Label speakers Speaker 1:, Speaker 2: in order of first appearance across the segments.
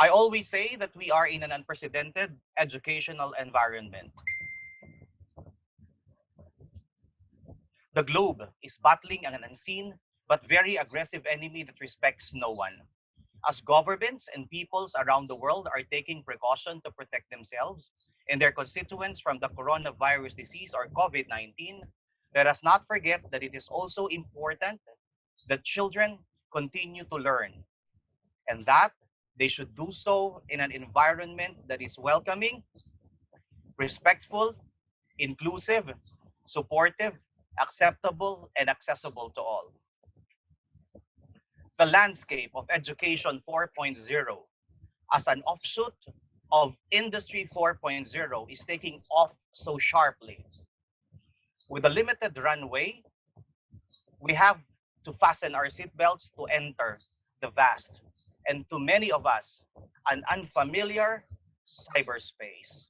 Speaker 1: I always say that we are in an unprecedented educational environment. The globe is battling an unseen but very aggressive enemy that respects no one. As governments and peoples around the world are taking precaution to protect themselves and their constituents from the coronavirus disease or COVID-19, let us not forget that it is also important that children continue to learn and that they should do so in an environment that is welcoming, respectful, inclusive, supportive, acceptable, and accessible to all. The landscape of Education 4.0 as an offshoot of Industry 4.0 is taking off so sharply. With a limited runway, we have to fasten our seatbelts to enter the vast and to many of us, an unfamiliar cyberspace.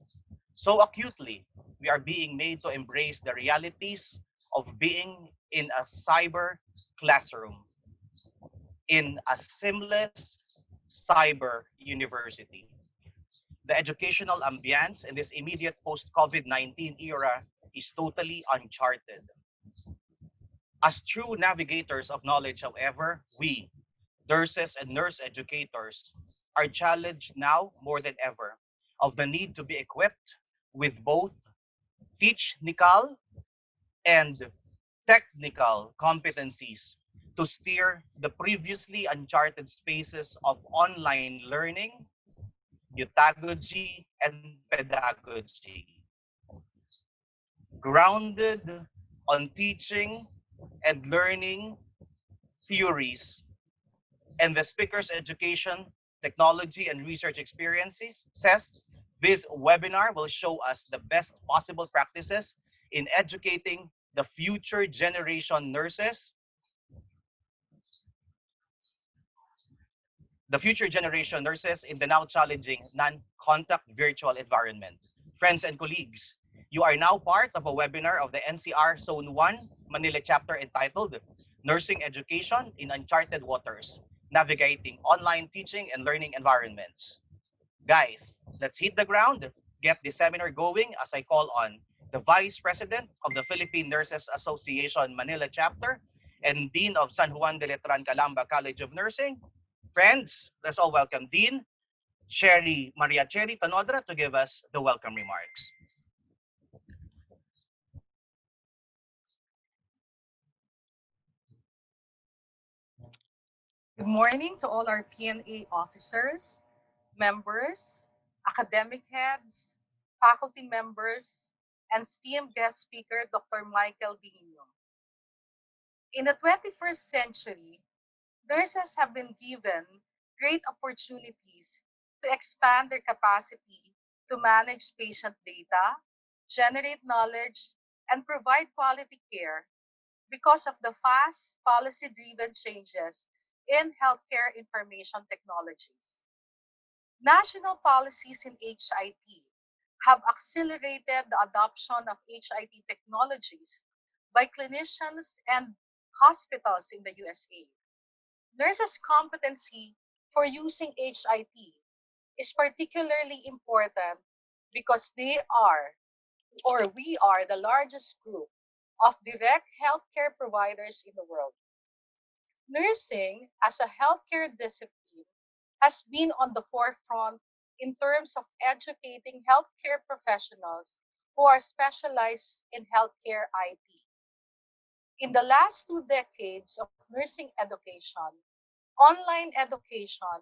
Speaker 1: So acutely, we are being made to embrace the realities of being in a cyber classroom, in a seamless cyber university. The educational ambience in this immediate post-COVID-19 era is totally uncharted. As true navigators of knowledge, however, we, nurses and nurse educators, are challenged now more than ever of the need to be equipped with both technical and technical competencies to steer the previously uncharted spaces of online learning, pedagogy, and pedagogy. Grounded on teaching and learning theories and the speaker's education, technology, and research experiences says this webinar will show us the best possible practices in educating the future generation nurses, in the now challenging non-contact virtual environment. Friends and colleagues, you are now part of a webinar of the NCR Zone 1 Manila chapter entitled Nursing Education in Uncharted Waters, Navigating Online Teaching and Learning Environments. Guys, let's hit the ground, get the seminar going as I call on the Vice President of the Philippine Nurses Association Manila chapter and Dean of San Juan de Letran Calamba College of Nursing. Friends, let's all welcome Dean Maria Cherry Tanodra to give us the welcome remarks.
Speaker 2: Good morning to all our PNA officers, members, academic heads, faculty members, and esteemed guest speaker, Dr. Michael Dino. In the 21st century, nurses have been given great opportunities to expand their capacity to manage patient data, generate knowledge, and provide quality care because of the fast policy-driven changes in healthcare information technologies. National policies in HIT have accelerated the adoption of HIT technologies by clinicians and hospitals in the USA. Nurses' competency for using HIT is particularly important because we are the largest group of direct healthcare providers in the world. Nursing as a healthcare discipline has been on the forefront in terms of educating healthcare professionals who are specialized in healthcare IT. In the last 2 decades of nursing education, online education,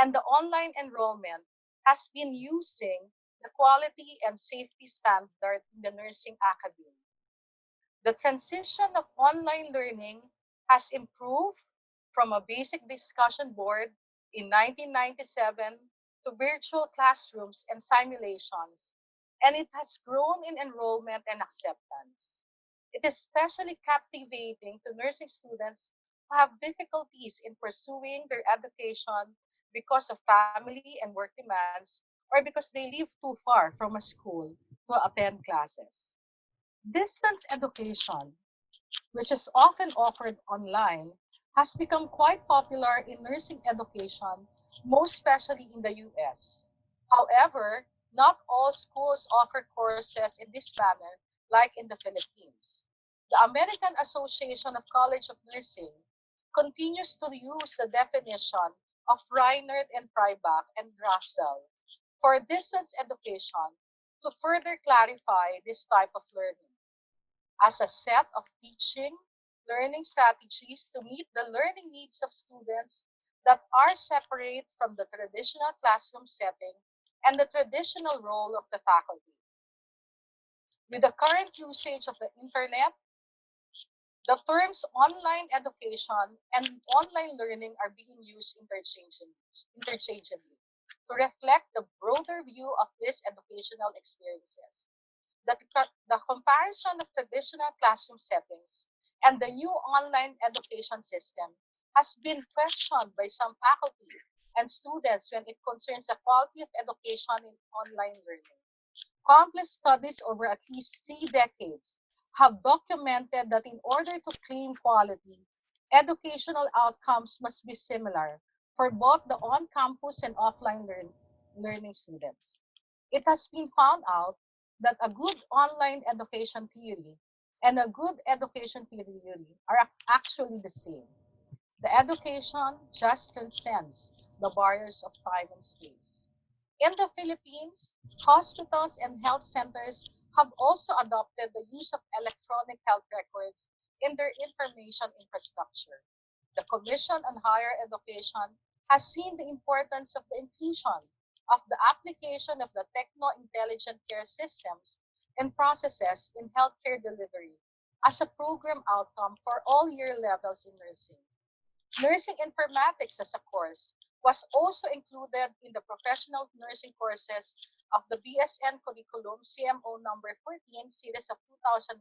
Speaker 2: and the online enrollment has been using the quality and safety standard in the nursing academy. The transition of online learning has improved from a basic discussion board in 1997 to virtual classrooms and simulations, and it has grown in enrollment and acceptance. It is especially captivating to nursing students who have difficulties in pursuing their education because of family and work demands or because they live too far from a school to attend classes. Distance education, which is often offered online, has become quite popular in nursing education most especially in the US. However, not all schools offer courses in this manner, like in the Philippines. The American Association of College of Nursing continues to use the definition of Reinert and Prybach and Russell for distance education to further clarify this type of learning as a set of teaching, learning strategies to meet the learning needs of students that are separate from the traditional classroom setting and the traditional role of the faculty. With the current usage of the internet, the terms online education and online learning are being used interchangeably to reflect the broader view of these educational experiences. The comparison of traditional classroom settings and the new online education system has been questioned by some faculty and students when it concerns the quality of education in online learning. Countless studies over at least 3 decades have documented that in order to claim quality, educational outcomes must be similar for both the on campus and learning students. It has been found out that a good online education theory and a good education theory are actually the same. The education just transcends the barriers of time and space. In the Philippines, hospitals and health centers have also adopted the use of electronic health records in their information infrastructure. The Commission on Higher Education has seen the importance of the inclusion of the application of the techno-intelligent care systems and processes in healthcare delivery as a program outcome for all year levels in nursing. Nursing informatics as a course was also included in the professional nursing courses of the BSN curriculum CMO number 14 series of 2009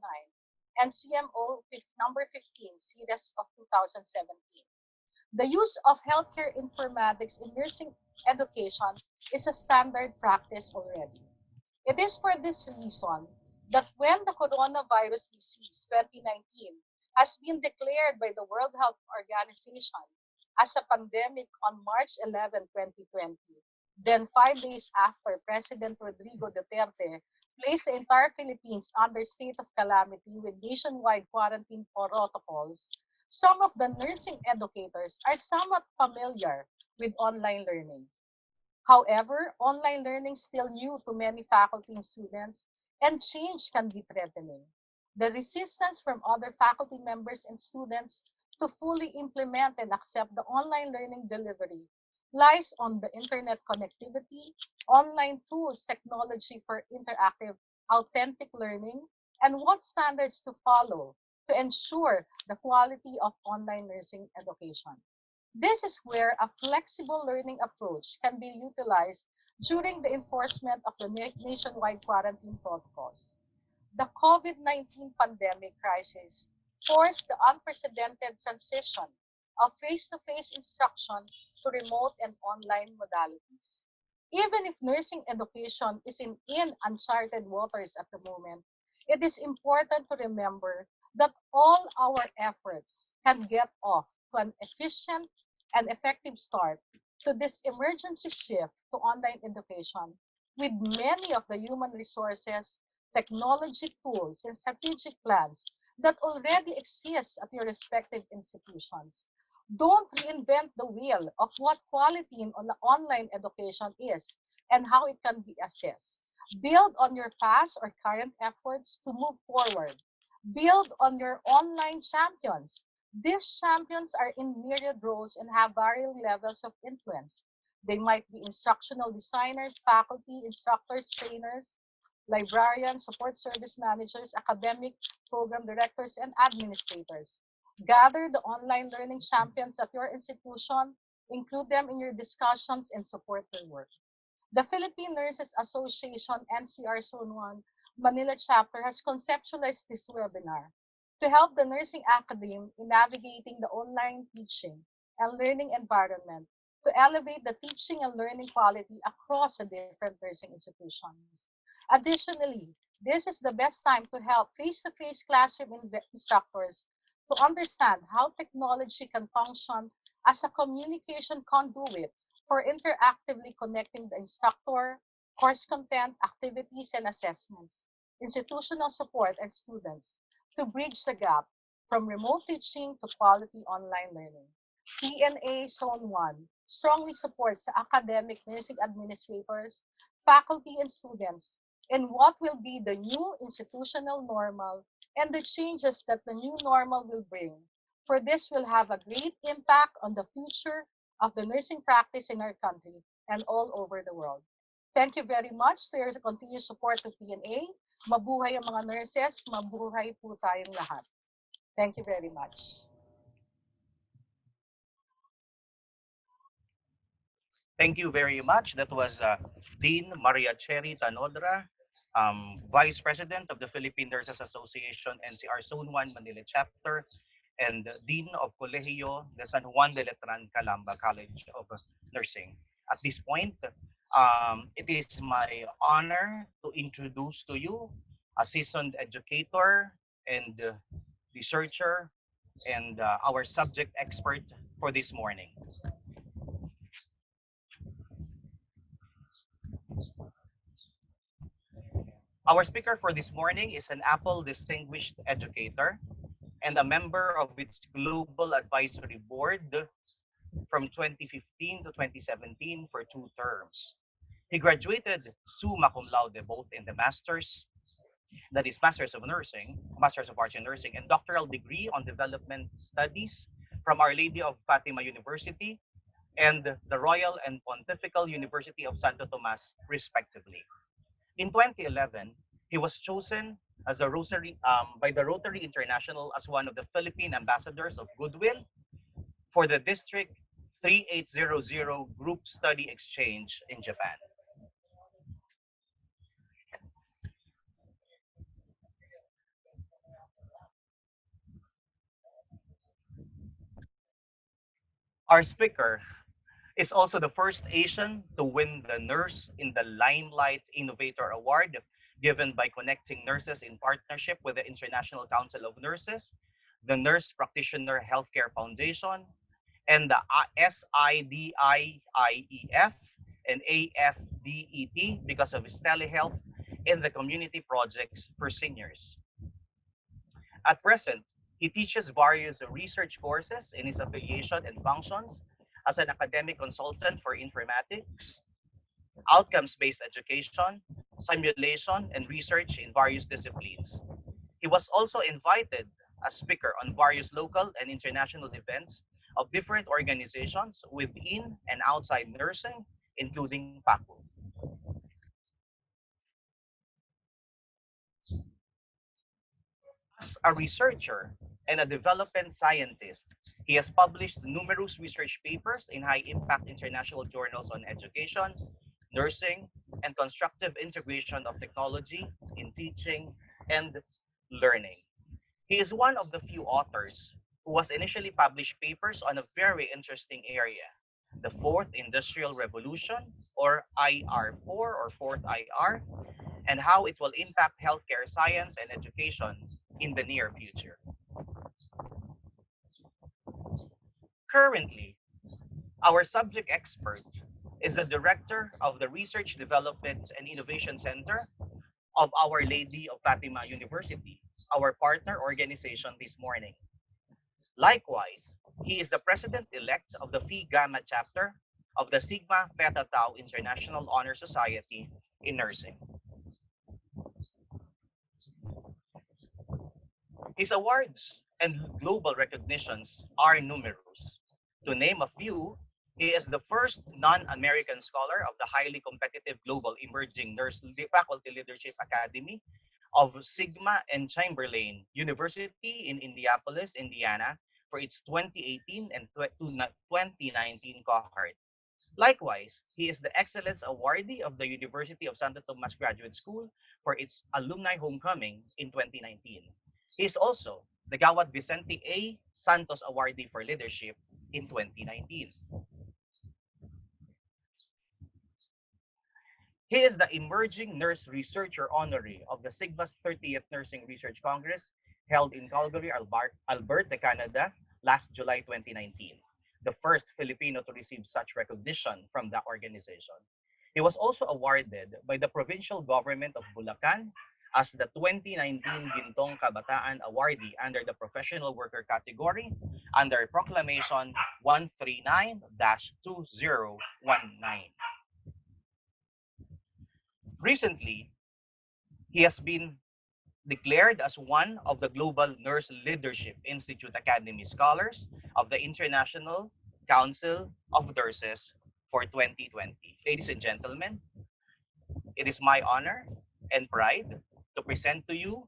Speaker 2: and CMO number 15 series of 2017. The use of healthcare informatics in nursing education is a standard practice already. It is for this reason that when the coronavirus disease 2019 has been declared by the World Health Organization as a pandemic on March 11, 2020, then 5 days after President Rodrigo Duterte placed the entire Philippines under state of calamity with nationwide quarantine protocols, some of the nursing educators are somewhat familiar with online learning. However, online learning is still new to many faculty and students, and change can be threatening. The resistance from other faculty members and students to fully implement and accept the online learning delivery lies on the internet connectivity, online tools, technology for interactive, authentic learning, and what standards to follow to ensure the quality of online nursing education. This is where a flexible learning approach can be utilized during the enforcement of the nationwide quarantine protocols. The COVID-19 pandemic crisis forced the unprecedented transition of face-to-face instruction to remote and online modalities. Even if nursing education is in uncharted waters at the moment, it is important to remember that all our efforts can get off to an efficient and effective start to this emergency shift to online education with many of the human resources, technology tools, and strategic plans that already exist at your respective institutions. Don't reinvent the wheel of what quality in online education is and how it can be assessed. Build on your past or current efforts to move forward. Build on your online champions. These champions are in myriad roles and have varying levels of influence. They might be instructional designers, faculty, instructors, trainers, librarians, support service managers, academic program directors, and administrators. Gather the online learning champions at your institution, include them in your discussions, and support their work. The Philippine Nurses Association NCR Zone 1 Manila chapter has conceptualized this webinar to help the nursing academe in navigating the online teaching and learning environment to elevate the teaching and learning quality across the different nursing institutions. Additionally, this is the best time to help face-to-face classroom instructors to understand how technology can function as a communication conduit for interactively connecting the instructor, course content, activities, and assessments, institutional support, and students to bridge the gap from remote teaching to quality online learning. PNA Zone 1 strongly supports the academic nursing administrators, faculty, and students in what will be the new institutional normal and the changes that the new normal will bring. For this will have a great impact on the future of the nursing practice in our country and all over the world. Thank you very much for your continued support to PNA. Mabuhay ang mga nurses, mabuhay po tayong lahat. Thank you very much.
Speaker 1: Thank you very much. That was Dean Maria Cherry Tanodra, Vice President of the Philippine Nurses Association, NCR Zone 1 Manila Chapter, and Dean of Colegio de San Juan de Letran, Calamba College of Nursing. At this point, it is my honor to introduce to you a seasoned educator and researcher and our subject expert for this morning. Our speaker for this morning is an Apple Distinguished Educator and a member of its Global Advisory Board from 2015 to 2017 for 2 terms. He graduated summa cum laude both in the Master's, that is Masters of Nursing, Masters of Arts in Nursing, and doctoral degree on Development Studies from Our Lady of Fatima University and the Royal and Pontifical University of Santo Tomas, respectively. In 2011, he was chosen as a Rosary by the Rotary International as one of the Philippine ambassadors of goodwill for the District 3800 Group Study Exchange in Japan. Our speaker is also the first Asian to win the Nurse in the Limelight Innovator Award given by Connecting Nurses in partnership with the International Council of Nurses, the Nurse Practitioner Healthcare Foundation, and the SIDIIEF and AFDET because of his telehealth in the community projects for seniors. At present, he teaches various research courses in his affiliation and functions as an academic consultant for informatics, outcomes-based education, simulation, and research in various disciplines. He was also invited as speaker on various local and international events of different organizations within and outside nursing, including PACU. As a researcher and a development scientist, he has published numerous research papers in high impact international journals on education, nursing, and constructive integration of technology in teaching and learning. He is one of the few authors who has initially published papers on a very interesting area, the Fourth Industrial Revolution, or IR4 or Fourth IR, and how it will impact healthcare science and education in the near future. Currently, our subject expert is the director of the Research Development and Innovation Center of Our Lady of Fatima University, our partner organization this morning. Likewise, he is the president-elect of the Phi Gamma chapter of the Sigma Theta Tau International Honor Society in Nursing. His awards and global recognitions are numerous. To name a few, he is the first non-American scholar of the highly competitive Global Emerging Nurse Faculty Leadership Academy of Sigma and Chamberlain University in Indianapolis, Indiana, for its 2018 and 2019 cohort. Likewise, he is the Excellence Awardee of the University of Santo Tomas Graduate School for its alumni homecoming in 2019. He is also the Gawad Vicente A. Santos Awardee for Leadership in 2019. He is the Emerging Nurse Researcher Honoree of the Sigma's 30th Nursing Research Congress held in Calgary, Alberta, Canada, last July 2019. the first Filipino to receive such recognition from that organization. He was also awarded by the provincial government of Bulacan as the 2019 Gintong Kabataan Awardee under the Professional Worker category under Proclamation 139-2019. Recently, he has been declared as one of the Global Nurse Leadership Institute Academy Scholars of the International Council of Nurses for 2020. Ladies and gentlemen, it is my honor and pride to present to you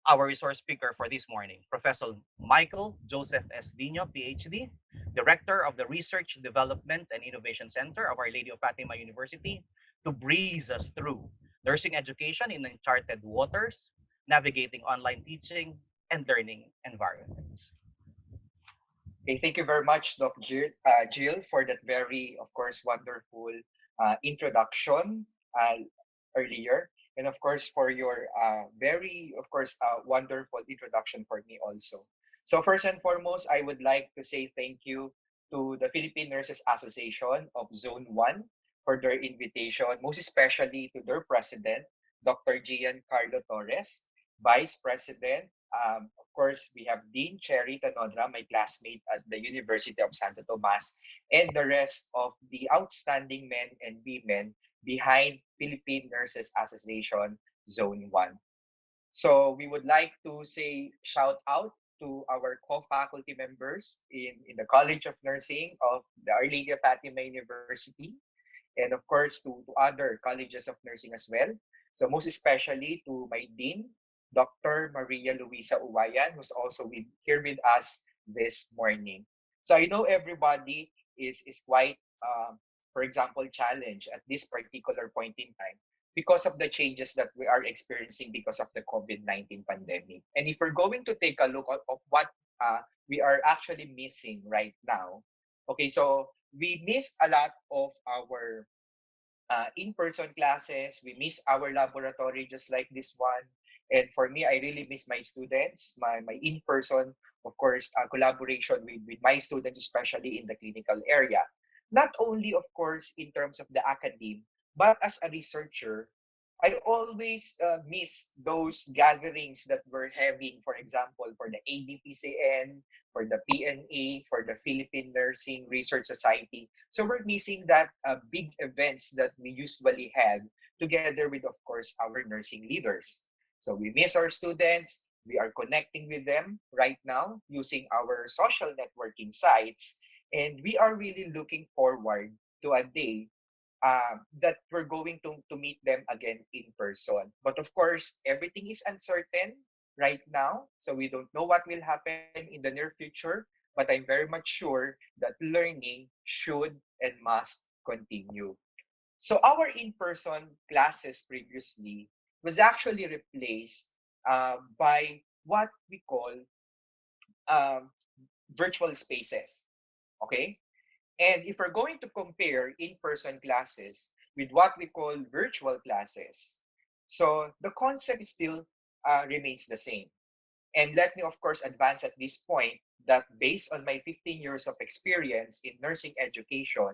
Speaker 1: our resource speaker for this morning, Professor Michael Joseph S. Dino, PhD, Director of the Research, Development, and Innovation Center of Our Lady of Fatima University, to breeze us through nursing education in uncharted waters, navigating online teaching and learning environments.
Speaker 3: Okay, thank you very much, Jill, for that very, of course, wonderful introduction uh, earlier. And of course, for your very, of course, wonderful introduction for me also. So first and foremost, I would like to say thank you to the Philippine Nurses Association of Zone 1 for their invitation, most especially to their president, Dr. Gian Carlo Torres, Vice President, of course, we have Dean Cherry Tanodra, my classmate at the University of Santo Tomas, and the rest of the outstanding men and women behind Philippine Nurses Association Zone 1. So we would like to say shout out to our co-faculty members in the College of Nursing of the Our Lady of Fatima University, and of course to other colleges of nursing as well. So most especially to my dean, Dr. Maria Luisa Uwayan, who's also here with us this morning. So I know everybody is quite, for example, challenged at this particular point in time because of the changes that we are experiencing because of the COVID-19 pandemic. And if we're going to take a look of what we are actually missing right now, okay, so we missed a lot of our in-person classes. We miss our laboratory just like this one. And for me, I really miss my students, my in-person, of course, collaboration with my students, especially in the clinical area. Not only, of course, in terms of the academe, but as a researcher, I always miss those gatherings that we're having, for example, for the ADPCN, for the PNA, for the Philippine Nursing Research Society. So we're missing that big events that we usually had together with, of course, our nursing leaders. So we miss our students. We are connecting with them right now using our social networking sites. And we are really looking forward to a day that we're going to meet them again in person. But of course, everything is uncertain right now. So we don't know what will happen in the near future. But I'm very much sure that learning should and must continue. So our in-person classes previously was actually replaced by what we call um, virtual spaces. Okay? And if we're going to compare in-person classes with what we call virtual classes, so the concept still remains the same. And let me, of course, advance at this point that based on my 15 years of experience in nursing education,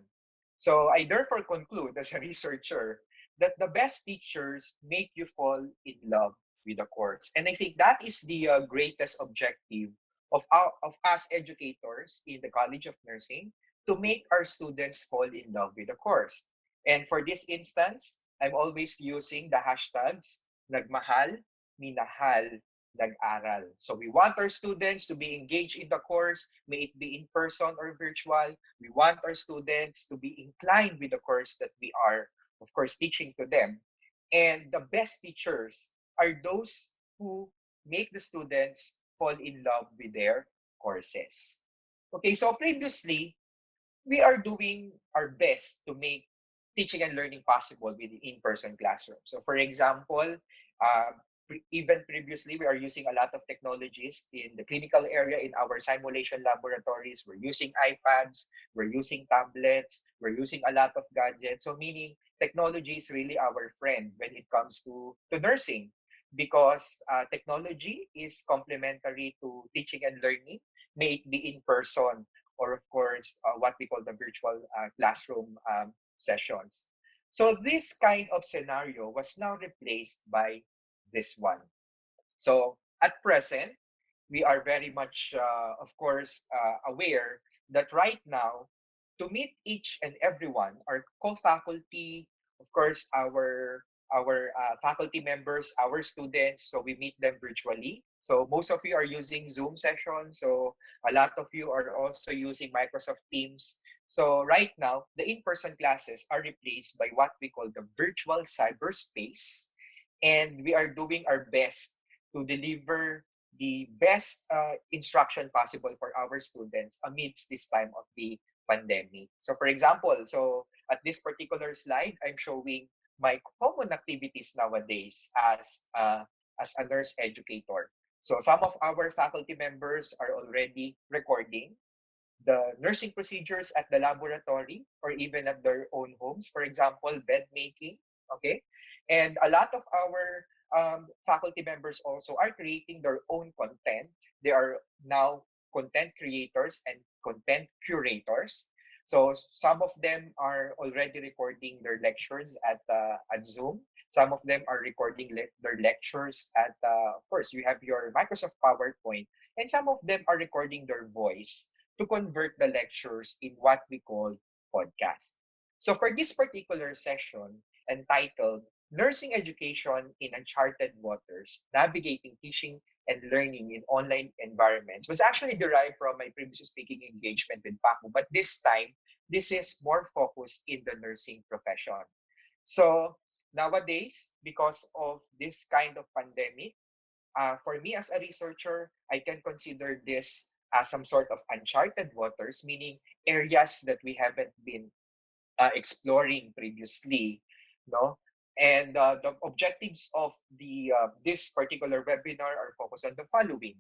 Speaker 3: so I therefore conclude as a researcher that the best teachers make you fall in love with the course. And I think that is the greatest objective of us educators in the College of Nursing to make our students fall in love with the course. And for this instance, I'm always using the hashtags nagmahal, minahal, nag-aral. So we want our students to be engaged in the course, may it be in person or virtual. We want our students to be inclined with the course that we are, of course, teaching to them. And the best teachers are those who make the students fall in love with their courses. Okay, so previously, we are doing our best to make teaching and learning possible with the in-person classroom. So for example, even previously, we are using a lot of technologies in the clinical area in our simulation laboratories. We're using iPads, we're using tablets, we're using a lot of gadgets. So meaning technology is really our friend when it comes to nursing because technology is complementary to teaching and learning, may it be in person or of course, what we call the virtual classroom sessions. So this kind of scenario was now replaced by this one. So at present, we are very much, of course, aware that right now, to meet each and everyone, our co-faculty, of course, our faculty members, our students, so we meet them virtually. So most of you are using Zoom sessions. So a lot of you are also using Microsoft Teams. So right now, the in-person classes are replaced by what we call the virtual cyberspace, and we are doing our best to deliver the best instruction possible for our students amidst this time of the pandemic. So for example, so at this particular slide, I'm showing my common activities nowadays as a nurse educator. So some of our faculty members are already recording the nursing procedures at the laboratory or even at their own homes, for example, bed making, okay? And a lot of our faculty members also are creating their own content. They are now content creators and content curators. So some of them are already recording their lectures at Zoom. Some of them are recording their lectures at, of course, you have your Microsoft PowerPoint, and some of them are recording their voice to convert the lectures in what we call podcast. So for this particular session entitled Nursing Education in Uncharted Waters, Navigating Teaching and Learning in Online Environments, was actually derived from my previous speaking engagement with Paco, but this time, this is more focused in the nursing profession. So nowadays, because of this kind of pandemic, for me as a researcher, I can consider this as some sort of uncharted waters, meaning areas that we haven't been exploring previously, no? And the objectives of the this particular webinar are focused on the following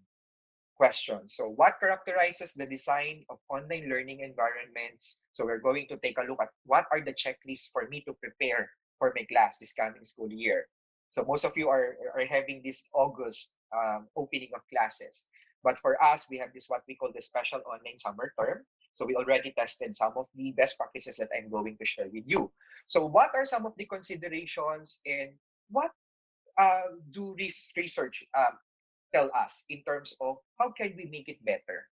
Speaker 3: question. So what characterizes the design of online learning environments? So we're going to take a look at what are the checklists for me to prepare for my class this coming school year. So most of you are having this August opening of classes. But for us, we have this what we call the special online summer term. So we already tested some of the best practices that I'm going to share with you. So what are some of the considerations and what do research tell us in terms of how can we make it better?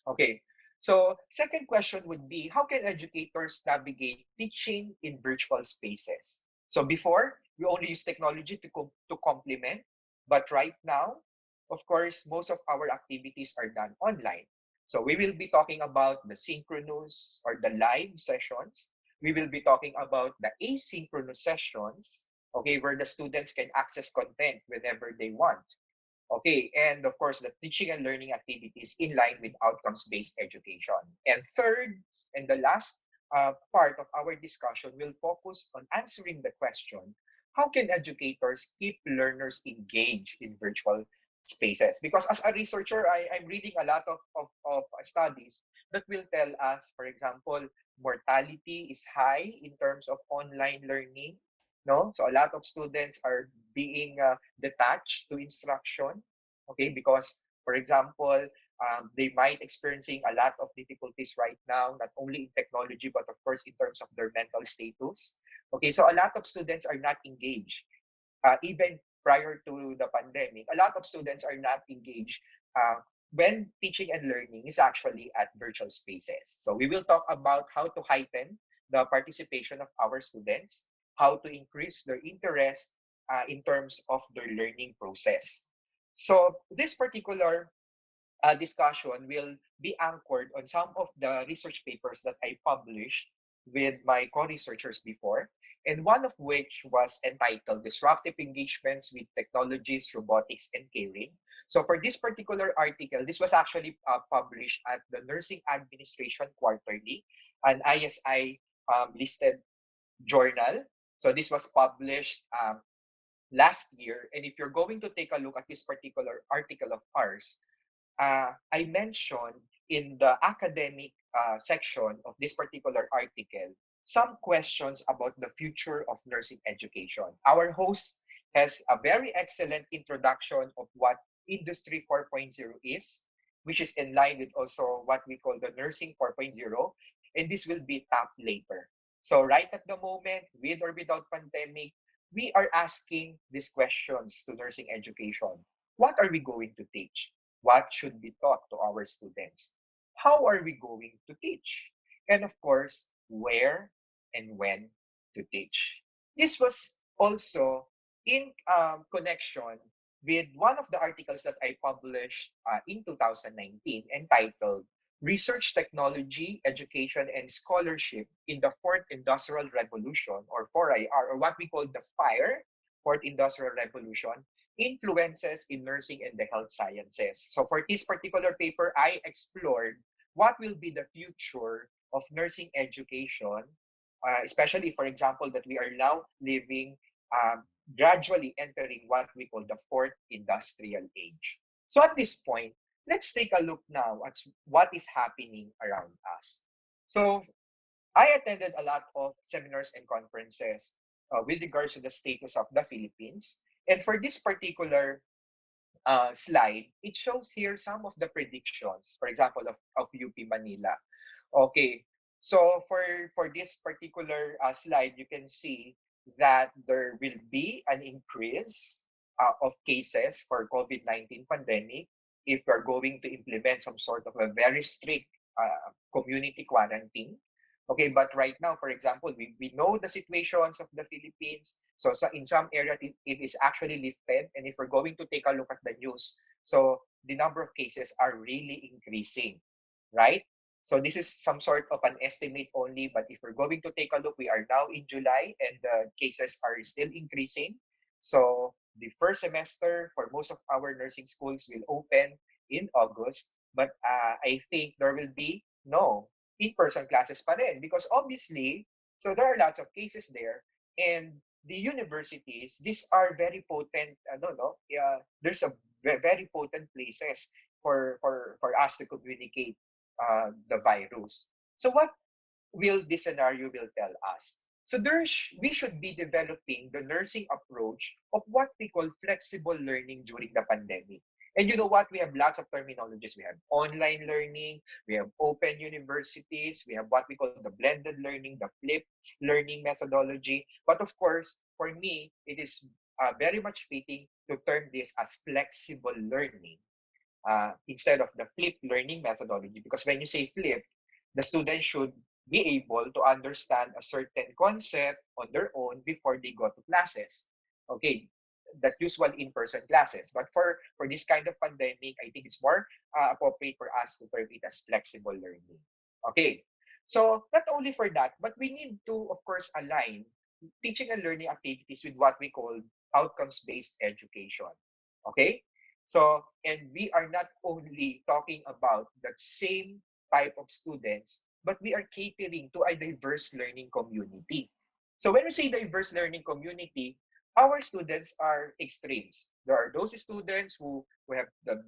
Speaker 3: Okay. So second question would be, how can educators navigate teaching in virtual spaces? So before, we only use technology to complement, but right now, of course, most of our activities are done online. So we will be talking about the synchronous or the live sessions. We will be talking about the asynchronous sessions, okay, where the students can access content whenever they want. Okay, and of course, the teaching and learning activities in line with outcomes-based education. And third, and the last part of our discussion will focus on answering the question, how can educators keep learners engaged in virtual spaces? Because as a researcher, I'm reading a lot of studies that will tell us, for example, mortality is high in terms of online learning. No, so a lot of students are being detached to instruction, okay, because for example, they might experiencing a lot of difficulties right now, not only in technology but of course in terms of their mental status. Okay, so a lot of students are not engaged, even prior to the pandemic. A lot of students are not engaged when teaching and learning is actually at virtual spaces. So we will talk about how to heighten the participation of our students, how to increase their interest in terms of their learning process. So this particular discussion will be anchored on some of the research papers that I published with my co-researchers before, and one of which was entitled Disruptive Engagements with Technologies, Robotics, and Caring. So for this particular article, this was actually published at the Nursing Administration Quarterly, an ISI listed journal. So this was published last year. And if you're going to take a look at this particular article of ours, I mentioned in the academic section of this particular article some questions about the future of nursing education. Our host has a very excellent introduction of what Industry 4.0 is. which is in line with also what we call the Nursing 4.0, and this will be tapped later. So right at the moment, with or without pandemic, we are asking these questions to nursing education. What are we going to teach? What should be taught to our students? How are we going to teach? And of course, where and when to teach. This was also in connection with one of the articles that I published in 2019 entitled Research Technology, Education, and Scholarship in the Fourth Industrial Revolution, or 4IR, or what we call the FIRE, Fourth Industrial Revolution, Influences in Nursing and the Health Sciences. So for this particular paper, I explored what will be the future of nursing education, especially, for example, that we are now living, gradually entering what we call the fourth industrial age. So at this point, let's take a look now at what is happening around us. So I attended a lot of seminars and conferences with regards to the status of the Philippines. And for this particular slide, it shows here some of the predictions, for example, of UP Manila. Okay, so for this particular slide, you can see that there will be an increase of cases for COVID-19 pandemic if we're going to implement some sort of a very strict community quarantine. Okay, but right now, for example, we know the situations of the Philippines. So in some areas, it is actually lifted. And if we're going to take a look at the news, so the number of cases are really increasing, right? So this is some sort of an estimate only, but if we're going to take a look, we are now in July and the cases are still increasing. So the first semester for most of our nursing schools will open in August, but I think there will be no in-person classes pa rin because obviously, so there are lots of cases there and the universities, these are very potent, no, there's a very potent places for us to communicate the virus. So what will this scenario will tell us? So we should be developing the nursing approach of what we call flexible learning during the pandemic. And you know what? We have lots of terminologies. We have online learning, we have open universities, we have what we call the blended learning, the flipped learning methodology. But of course, for me, it is very much fitting to term this as flexible learning instead of the flipped learning methodology. Because when you say flip, the student should be able to understand a certain concept on their own before they go to classes. Okay, that usual in-person classes. But for this kind of pandemic, I think it's more appropriate for us to term it as flexible learning. Okay, so not only for that, but we need to, of course, align teaching and learning activities with what we call outcomes-based education. Okay, so, and we are not only talking about that same type of students, but we are catering to a diverse learning community. So when we say diverse learning community, our students are extremes. There are those students who have the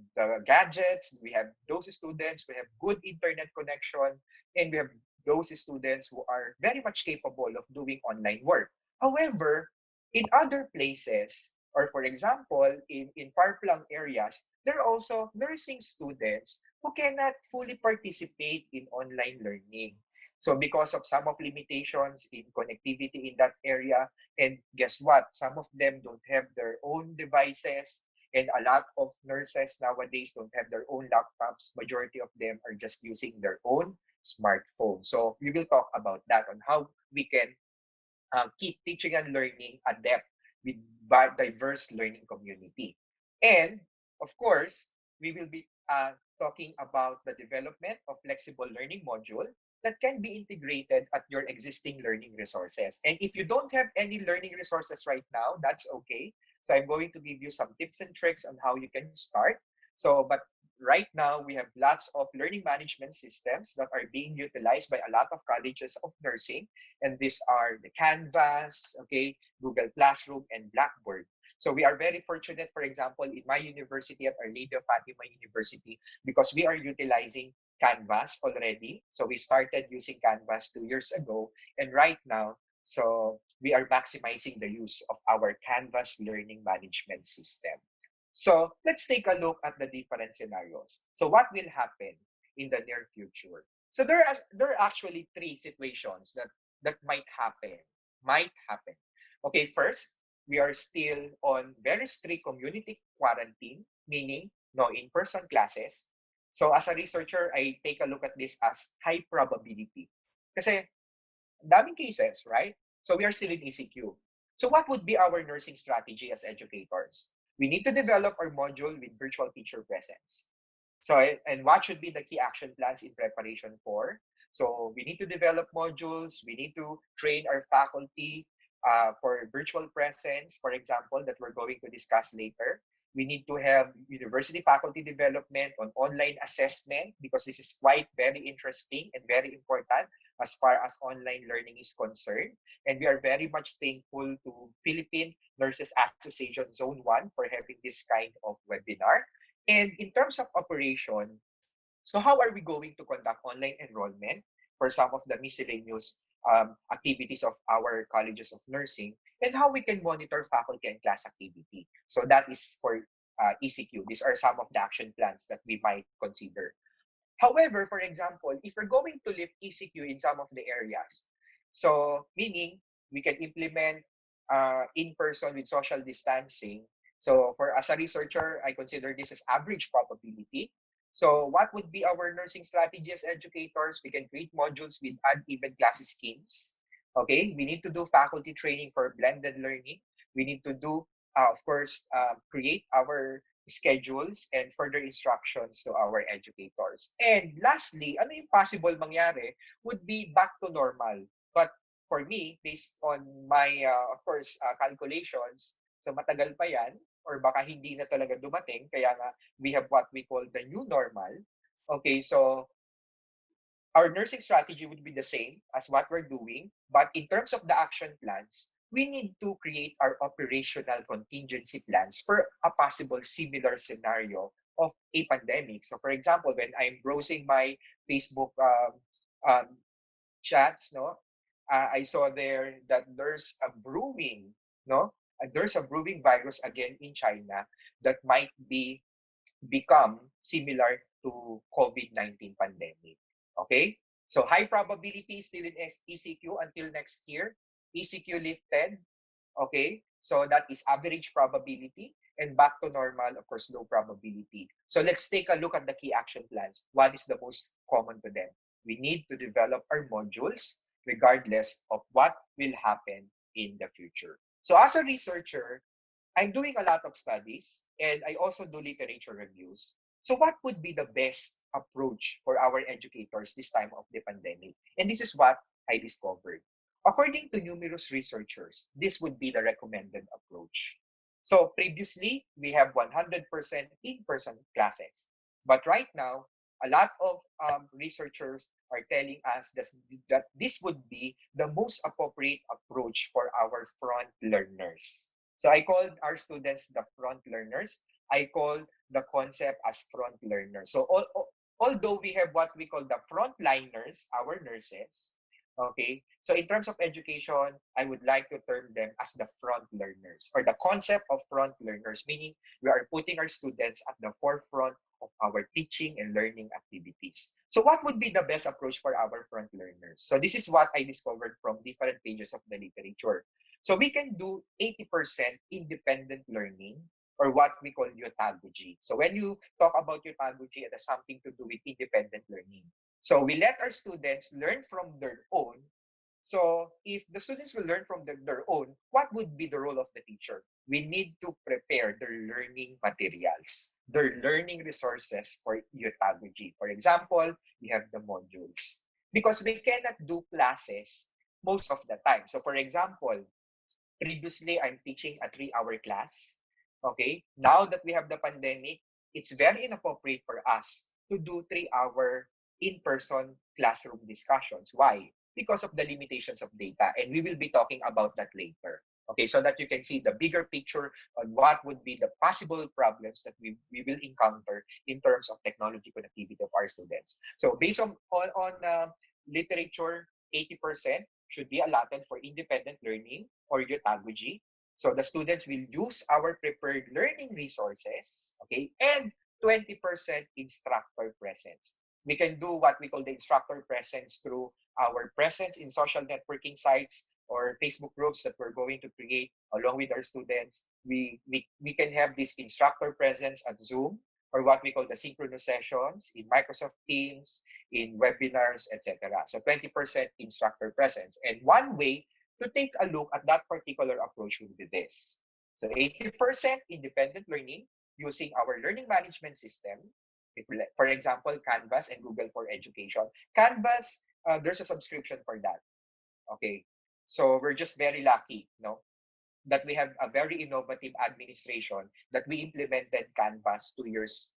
Speaker 3: gadgets, we have those students who have good internet connection, and we have those students who are very much capable of doing online work. However, in other places, or for example, in far-flung areas, there are also nursing students who cannot fully participate in online learning. So because of some of limitations in connectivity in that area, and guess what? Some of them don't have their own devices, and a lot of nurses nowadays don't have their own laptops. Majority of them are just using their own smartphone. So we will talk about that on how we can keep teaching and learning adept with diverse learning community. And of course, we will be talking about the development of flexible learning module that can be integrated at your existing learning resources. And if you don't have any learning resources right now, that's okay. So I'm going to give you some tips and tricks on how you can start. So, but right now we have lots of learning management systems that are being utilized by a lot of colleges of nursing, and these are the Canvas, okay, Google Classroom, and Blackboard. So we are very fortunate, for example, in my university at Our Lady of Fatima University, because we are utilizing Canvas already. So we started using Canvas 2 years ago, and right now, so we are maximizing the use of our Canvas learning management system. So let's take a look at the different scenarios. So what will happen in the near future? So there are actually three situations that might happen. Might happen. Okay, first, we are still on very strict community quarantine, meaning no in-person classes. So as a researcher, I take a look at this as high probability. Kasi daming cases, right? So we are still in ECQ. So what would be our nursing strategy as educators? We need to develop our module with virtual teacher presence. So, and what should be the key action plans in preparation for? So, we need to develop modules. We need to train our faculty for virtual presence, for example, that we're going to discuss later. We need to have university faculty development on online assessment because this is quite very interesting and very important as far as online learning is concerned. And we are very much thankful to Philippine Nurses Association Zone 1 for having this kind of webinar. And in terms of operation, so how are we going to conduct online enrollment for some of the miscellaneous activities of our colleges of nursing, and how we can monitor faculty and class activity? So that is for ECQ. These are some of the action plans that we might consider. However, for example, if we're going to lift ECQ in some of the areas, so meaning we can implement in-person with social distancing. So for as a researcher, I consider this as average probability. So what would be our nursing strategy as educators? We can create modules with uneven classes schemes. Okay, we need to do faculty training for blended learning. We need to do, of course, create our schedules and further instructions to our educators. And lastly, ano yung possible mangyari would be back to normal. But for me, based on my, of course, calculations, so matagal pa yan, or baka hindi na talaga dumating, kaya nga we have what we call the new normal. Okay, so our nursing strategy would be the same as what we're doing, but in terms of the action plans, we need to create our operational contingency plans for a possible similar scenario of a pandemic. So, for example, when I'm browsing my Facebook um, chats, no, I saw there that there's a brewing, no, there's a brewing virus again in China that might become similar to COVID-19 pandemic. Okay? So high probability still in ECQ until next year. ECQ lifted. Okay? So that is average probability. And back to normal, of course, low probability. So let's take a look at the key action plans. What is the most common to them? We need to develop our modules regardless of what will happen in the future. So as a researcher, I'm doing a lot of studies and I also do literature reviews. So what would be the best approach for our educators this time of the pandemic? And this is what I discovered. According to numerous researchers, this would be the recommended approach. So previously, we have 100% in-person classes. But right now, a lot of researchers are telling us that this would be the most appropriate approach for our front learners. So I call our students the front learners. I call the concept as front learners. So although we have what we call the frontliners, our nurses, okay? So in terms of education, I would like to term them as the front learners or the concept of front learners, meaning we are putting our students at the forefront of our teaching and learning activities. So what would be the best approach for our front learners? So this is what I discovered from different pages of the literature. So we can do 80% independent learning or what we call eutagogy. So when you talk about eutagogy, it has something to do with independent learning. So we let our students learn from their own. So if the students will learn from their own, what would be the role of the teacher? We need to prepare their learning materials, their learning resources for eutagogy. For example, we have the modules. Because we cannot do classes most of the time. So for example, previously I'm teaching a 3-hour class. Okay, now that we have the pandemic, it's very inappropriate for us to do 3-hour in-person classroom discussions. Why? Because of the limitations of data, and we will be talking about that later. Okay, so that you can see the bigger picture on what would be the possible problems that we will encounter in terms of technology connectivity of our students. So based on literature, 80% should be allotted for independent learning or eutagogy. So the students will use our prepared learning resources, okay, and 20% instructor presence. We can do what we call the instructor presence through our presence in social networking sites or Facebook groups that we're going to create along with our students. We can have this instructor presence at Zoom or what we call the synchronous sessions in Microsoft Teams, in webinars, etc. So 20% instructor presence. And one way to take a look at that particular approach would be this. So 80% independent learning using our learning management system. For example, Canvas and Google for Education. Canvas, there's a subscription for that. Okay. So we're just very lucky, no? That we have a very innovative administration that we implemented Canvas 2 years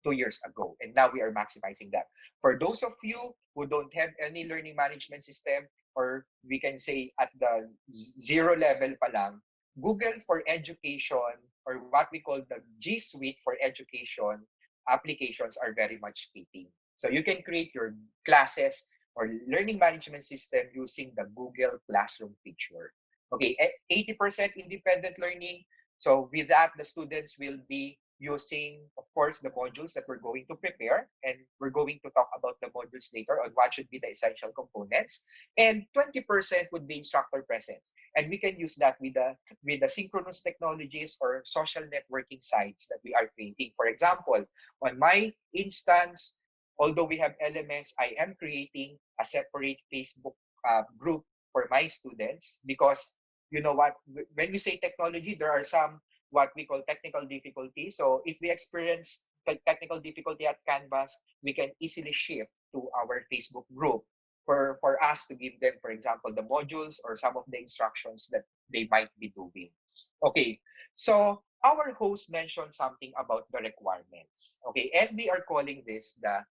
Speaker 3: ago, and now we are maximizing that. For those of you who don't have any learning management system, or we can say at the zero level pa lang, Google for Education or what we call the G Suite for Education applications are very much fitting. So you can create your classes or learning management system using the Google Classroom feature. Okay, 80% independent learning. So with that, the students will be using, of course, the modules that we're going to prepare. And we're going to talk about the modules later on what should be the essential components. And 20% would be instructor presence. And we can use that with the synchronous technologies or social networking sites that we are creating. For example, on my instance, although we have LMS, I am creating a separate Facebook group for my students because you know what, when we say technology, there are some what we call technical difficulty. So if we experience technical difficulty at Canvas, we can easily shift to our Facebook group for us to give them, for example, the modules or some of the instructions that they might be doing. Okay, so our host mentioned something about the requirements. Okay, and we are calling this the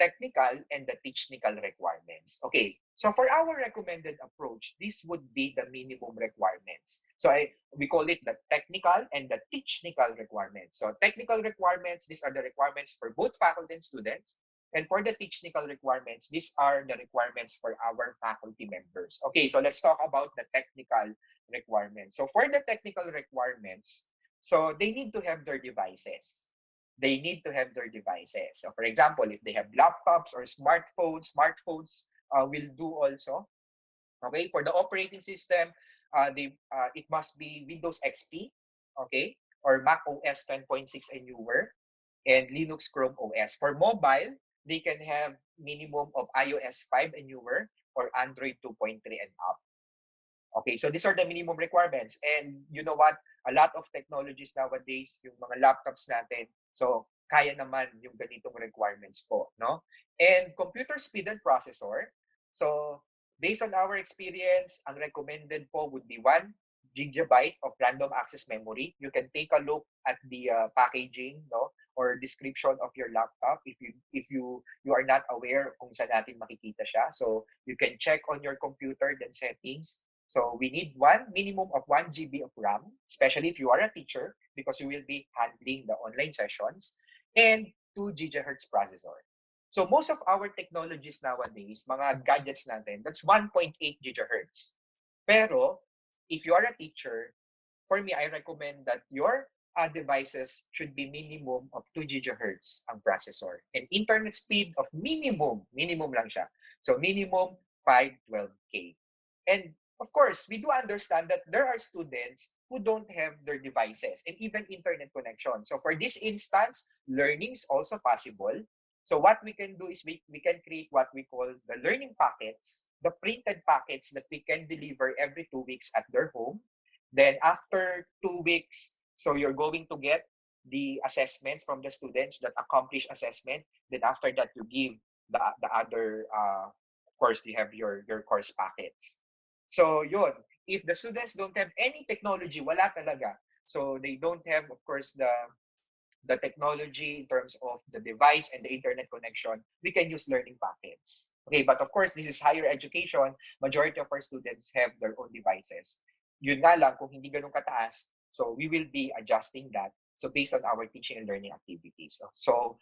Speaker 3: technical and the technical requirements. Okay, so for our recommended approach, this would be the minimum requirements. So we call it the technical and the technical requirements. So technical requirements, these are the requirements for both faculty and students. And for the technical requirements, these are the requirements for our faculty members. Okay, so let's talk about the technical requirements. So for the technical requirements, so they need to have their devices. They need to have their devices. So for example, if they have laptops or smartphones will do also. Okay, for the operating system, it must be Windows XP, okay, or Mac OS 10.6 and newer, and Linux Chrome OS. For mobile, they can have minimum of iOS 5 and newer or Android 2.3 and up. Okay, so these are the minimum requirements. And you know what? A lot of technologies nowadays, yung mga laptops natin, so kaya naman yung ganitong requirements po, no? And computer speed and processor. So based on our experience, ang recommended po would be 1 GB of random access memory. You can take a look at the packaging, no, or description of your laptop if you are not aware kung saan natin makikita siya. So you can check on your computer then settings. So we need one minimum of 1 GB of RAM, especially if you are a teacher, because you will be handling the online sessions, and 2 GHz processor. So most of our technologies nowadays, mga gadgets natin, that's 1.8 GHz. Pero if you are a teacher, for me, I recommend that your devices should be minimum of 2 GHz ang processor. And internet speed of minimum lang siya. So minimum 512K. And of course, we do understand that there are students who don't have their devices and even internet connection. So for this instance, learning is also possible. So what we can do is we can create what we call the learning packets, the printed packets that we can deliver every 2 weeks at their home. Then after 2 weeks, so you're going to get the assessments from the students that accomplish assessment. Then after that, you give the other, of course, you have your course packets. So yun, if the students don't have any technology, wala talaga. So they don't have, of course, the technology in terms of the device and the internet connection, we can use learning packets. Okay, but of course, this is higher education. Majority of our students have their own devices. Yun nga lang, kung hindi ganun kataas, so we will be adjusting that. So based on our teaching and learning activities. So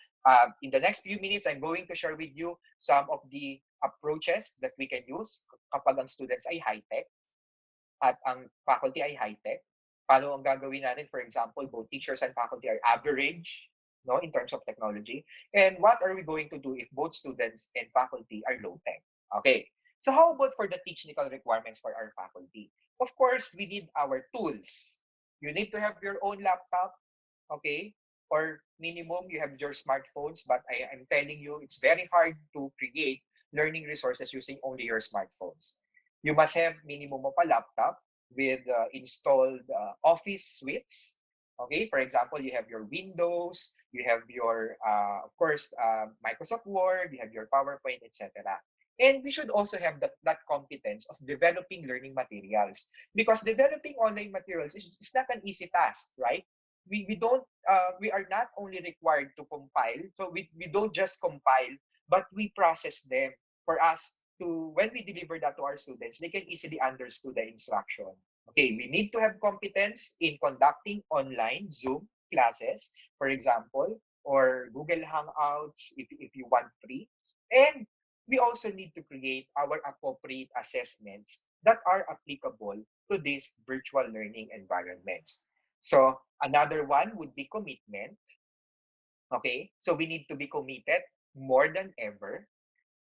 Speaker 3: in the next few minutes, I'm going to share with you some of the approaches that we can use kapag ang students ay high-tech at ang faculty ay high-tech paano ang gagawin natin? For example, both teachers and faculty are average, no, in terms of technology. And what are we going to do if both students and faculty are low tech? Okay. So how about for the technical requirements for our faculty? Of course, we need our tools. You need to have your own laptop, okay? Or minimum, you have your smartphones, but I'm telling you, it's very hard to create learning resources using only your smartphones. You must have minimum of a laptop with installed office suites. Okay, for example, you have your Windows, you have your, of course, Microsoft Word, you have your PowerPoint, etc. And we should also have that competence of developing learning materials because developing online materials is not an easy task, right? We don't we are not only required to compile, so we don't just compile, but we process them for us to when we deliver that to our students, they can easily understand the instruction. Okay, we need to have competence in conducting online Zoom classes, for example, or Google Hangouts if you want free. And we also need to create our appropriate assessments that are applicable to these virtual learning environments. So another one would be commitment. Okay, so we need to be committed more than ever.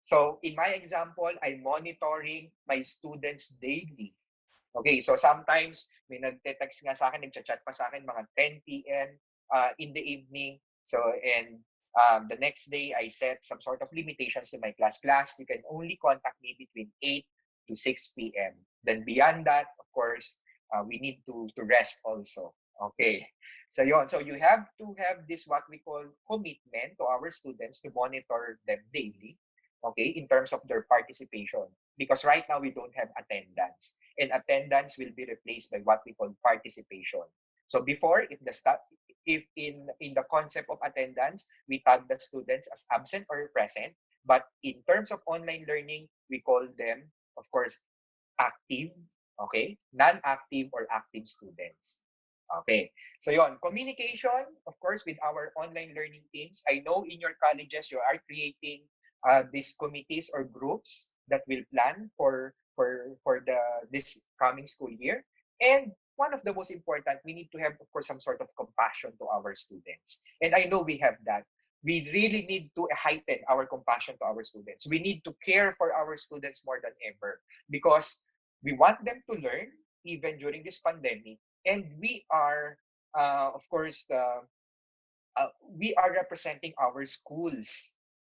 Speaker 3: So in my example, I'm monitoring my students daily. Okay, so sometimes may nagte-text nga sa akin, nagchat-chat pa sa akin mga 10 p.m. In the evening. So, and the next day, I set some sort of limitations to my class. Class, you can only contact me between 8 to 6 p.m. Then beyond that, of course, we need to rest also. Okay. So yon. So you have to have this what we call commitment to our students to monitor them daily, okay, in terms of their participation. Because right now we don't have attendance, and attendance will be replaced by what we call participation. So before, if in the concept of attendance, we tag the students as absent or present, but in terms of online learning, we call them, of course, active, okay, non-active or active students. Okay. So yon, communication, of course, with our online learning teams. I know in your colleges you are creating these committees or groups that will plan for the this coming school year. And one of the most important, we need to have, of course, some sort of compassion to our students. And I know we have that. We really need to heighten our compassion to our students. We need to care for our students more than ever because we want them to learn even during this pandemic. And we are, of course, we are representing our schools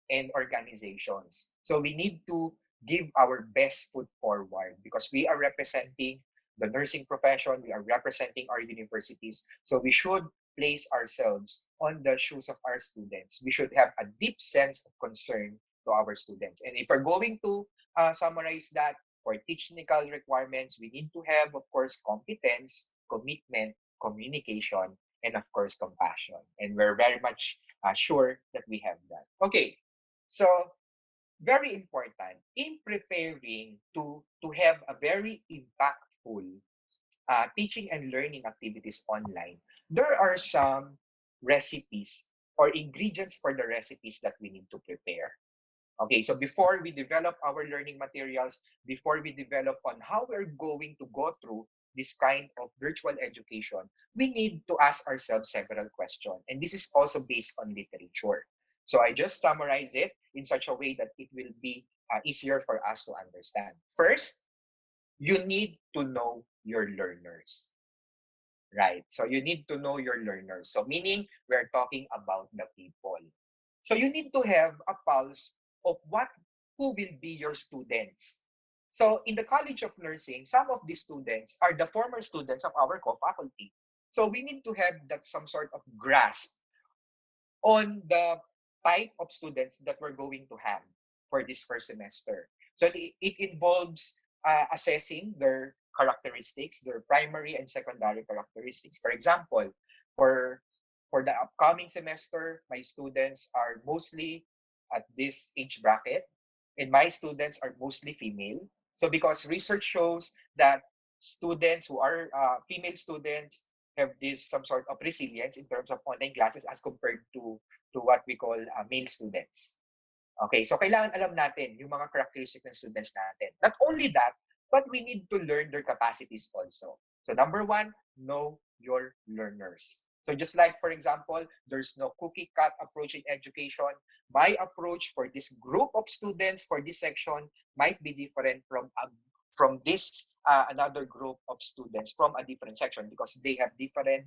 Speaker 3: and organizations. So we need to give our best foot forward because we are representing the nursing profession, we are representing our universities. So we should place ourselves on the shoes of our students. We should have a deep sense of concern to our students. And if we're going to summarize that for technical requirements, we need to have, of course, competence, commitment, communication, and of course compassion, and we're very much sure that we have that. Okay, so very important in preparing to have a very impactful teaching and learning activities online, there are some recipes or ingredients for the recipes that we need to prepare. Okay, so before we develop our learning materials, before we develop on how we're going to go through this kind of virtual education, we need to ask ourselves several questions. And this is also based on literature. So I just summarize it in such a way that it will be easier for us to understand. First, you need to know your learners. Right. So you need to know your learners. So meaning we're talking about the people. So you need to have a pulse of who will be your students. So in the College of Nursing, some of these students are the former students of our co-faculty. So we need to have that some sort of grasp on the type of students that we're going to have for this first semester. So it involves assessing their characteristics, their primary and secondary characteristics. For example, for for the upcoming semester, my students are mostly at this age bracket, and my students are mostly female. So because research shows that students who are female students have this some sort of resilience in terms of online classes as compared to what we call male students. Okay, so kailangan alam natin yung mga characteristics ng students natin. Not only that, but we need to learn their capacities also. So number one, know your learners. So just like, for example, there's no cookie cut approach in education. My approach for this group of students for this section might be different from this another group of students from a different section because they have different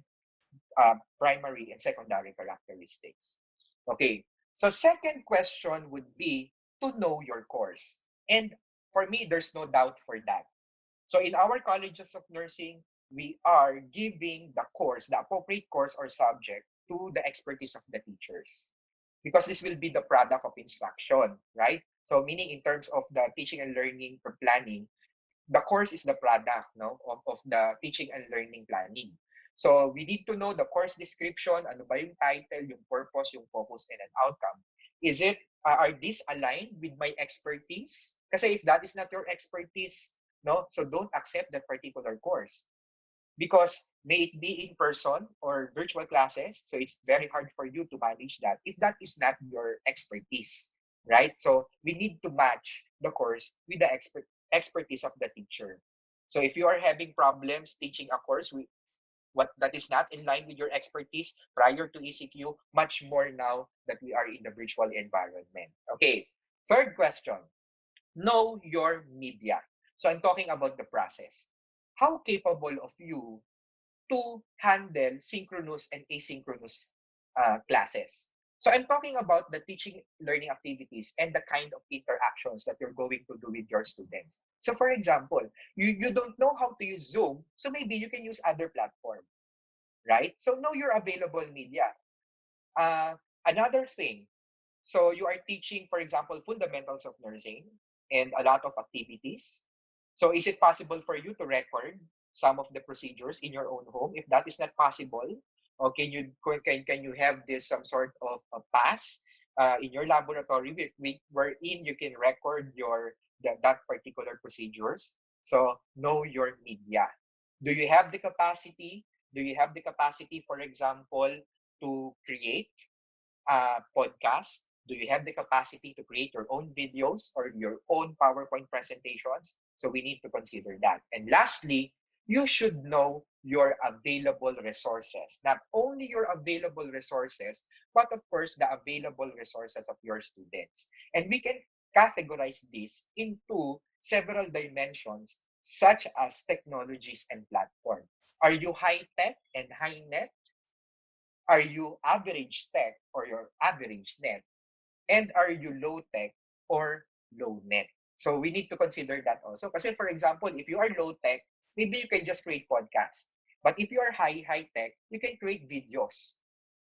Speaker 3: primary and secondary characteristics. Okay, so second question would be to know your course. And for me, there's no doubt for that. So in our colleges of nursing, we are giving the course, the appropriate course or subject to the expertise of the teachers because this will be the product of instruction, right? So meaning in terms of the teaching and learning for planning, the course is the product of the teaching and learning planning. So we need to know the course description, ano ba yung title, yung purpose, yung focus, and an outcome. Is it, are these aligned with my expertise? Kasi if that is not your expertise, no, so don't accept that particular course because may it be in person or virtual classes, so it's very hard for you to manage that if that is not your expertise, right? So we need to match the course with the expertise of the teacher. So if you are having problems teaching a course with what that is not in line with your expertise prior to ECQ, much more now that we are in the virtual environment. Okay, third question, know your media. So I'm talking about the process. How capable of you to handle synchronous and asynchronous classes. So I'm talking about the teaching learning activities and the kind of interactions that you're going to do with your students. So for example, you don't know how to use Zoom, so maybe you can use other platform, right? So know your available media. Uh, Another thing, so you are teaching, for example, fundamentals of nursing and a lot of activities. So is it possible for you to record some of the procedures in your own home? If that is not possible, or can you have this some sort of a pass in your laboratory wherein you can record that particular procedures? So know your media. Do you have the capacity? Do you have the capacity, for example, to create podcast? Do you have the capacity to create your own videos or your own PowerPoint presentations? So we need to consider that. And lastly, you should know your available resources. Not only your available resources, but of course, the available resources of your students. And we can categorize this into several dimensions, such as technologies and platform. Are you high tech and high net? Are you average tech or your average net? And are you low tech or low net? So we need to consider that also. Because for example, if you are low tech, maybe you can just create podcasts. But if you are high tech, you can create videos.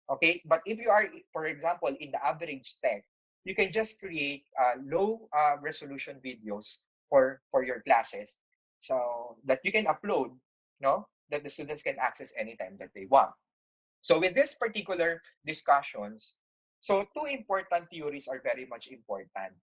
Speaker 3: Okay. But if you are, for example, in the average tech, you can just create low resolution videos for your classes so that you can upload, no, that the students can access anytime that they want. So with this particular discussions, so two important theories are very much important.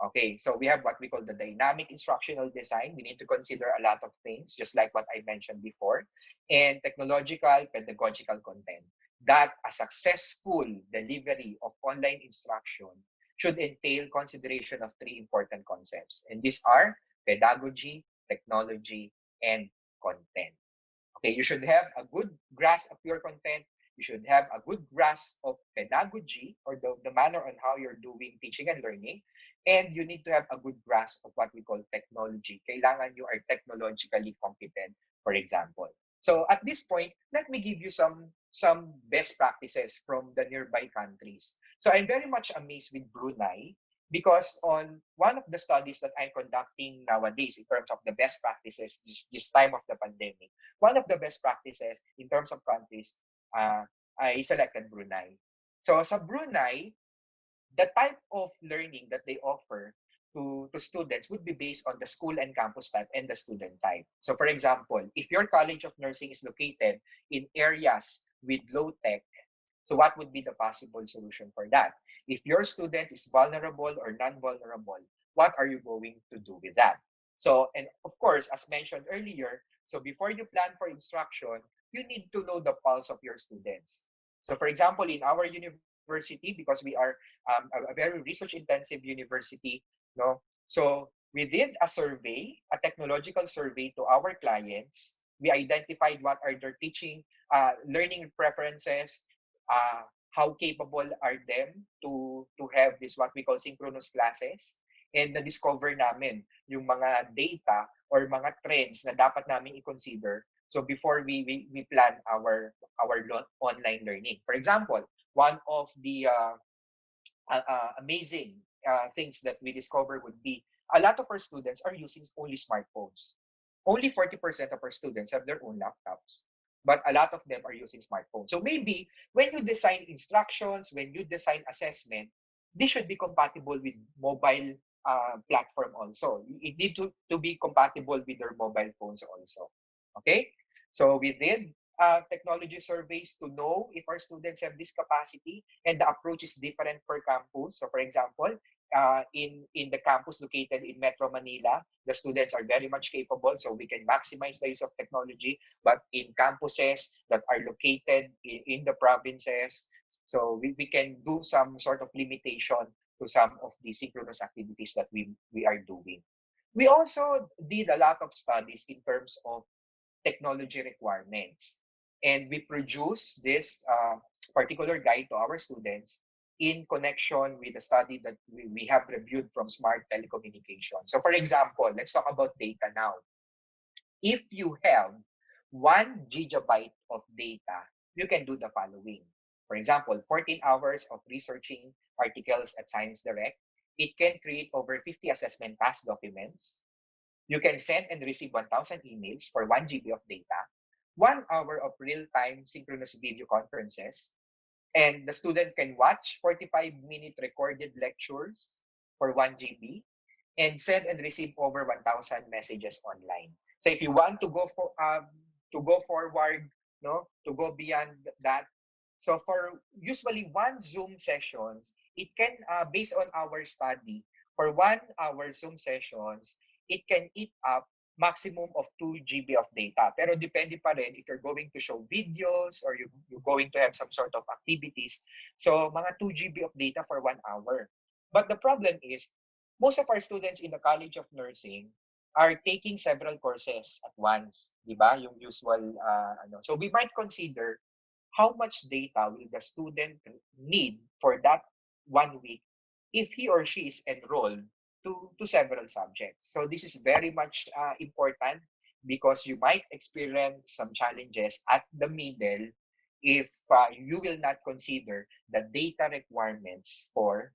Speaker 3: Okay, so we have what we call the dynamic instructional design. We need to consider a lot of things, just like what I mentioned before, and technological pedagogical content. That a successful delivery of online instruction should entail consideration of three important concepts. And these are pedagogy, technology, and content. Okay, you should have a good grasp of your content. You should have a good grasp of pedagogy or the manner on how you're doing teaching and learning. And you need to have a good grasp of what we call technology. Kailangan you are technologically competent, for example. So at this point, let me give you some best practices from the nearby countries. So I'm very much amazed with Brunei because on one of the studies that I'm conducting nowadays in terms of the best practices this time of the pandemic, one of the best practices in terms of countries, uh, I selected Brunei. So sa Brunei, the type of learning that they offer to students would be based on the school and campus type and the student type. So for example, if your College of Nursing is located in areas with low tech, so what would be the possible solution for that? If your student is vulnerable or non-vulnerable, what are you going to do with that? So, and of course, as mentioned earlier, so before you plan for instruction, you need to know the pulse of your students. So for example, in our university, because we are a very research-intensive university, no? So we did a survey, a technological survey to our clients, We identified what are their teaching, learning preferences, how capable are them to have this what we call synchronous classes, and na-discover namin yung mga data or mga trends na dapat namin i-consider so before we plan our online learning. For example, one of the amazing things that we discover would be a lot of our students are using only smartphones. Only 40% of our students have their own laptops, but a lot of them are using smartphones. So maybe when you design instructions, when you design assessment, they should be compatible with mobile platform also. It need to be compatible with their mobile phones also. Okay? So we did technology surveys to know if our students have this capacity, and the approach is different per campus. So for example, in the campus located in Metro Manila, the students are very much capable, so we can maximize the use of technology. But in campuses that are located in the provinces, so we can do some sort of limitation to some of the synchronous activities that we are doing. We also did a lot of studies in terms of technology requirements. And we produce this particular guide to our students in connection with a study that we have reviewed from Smart Telecommunication. So for example, let's talk about data now. If you have 1 gigabyte of data, you can do the following. For example, 14 hours of researching articles at Science Direct. It can create over 50 assessment task documents. You can send and receive 1,000 emails for 1 GB of data, 1 hour of real-time synchronous video conferences, and the student can watch 45-minute recorded lectures for 1 GB, and send and receive over 1,000 messages online. So if you want to go forward, no, to go beyond that, so for usually one Zoom sessions, it can based on our study, for 1 hour Zoom sessions, it can eat up maximum of 2 GB of data. Pero depende pa rin if you're going to show videos or you're going to have some sort of activities. So mga 2 GB of data for 1 hour. But the problem is, most of our students in the College of Nursing are taking several courses at once, di ba? Yung usual ano. So we might consider how much data will the student need for that 1 week if he or she is enrolled to several subjects. So this is very much important because you might experience some challenges at the middle if you will not consider the data requirements for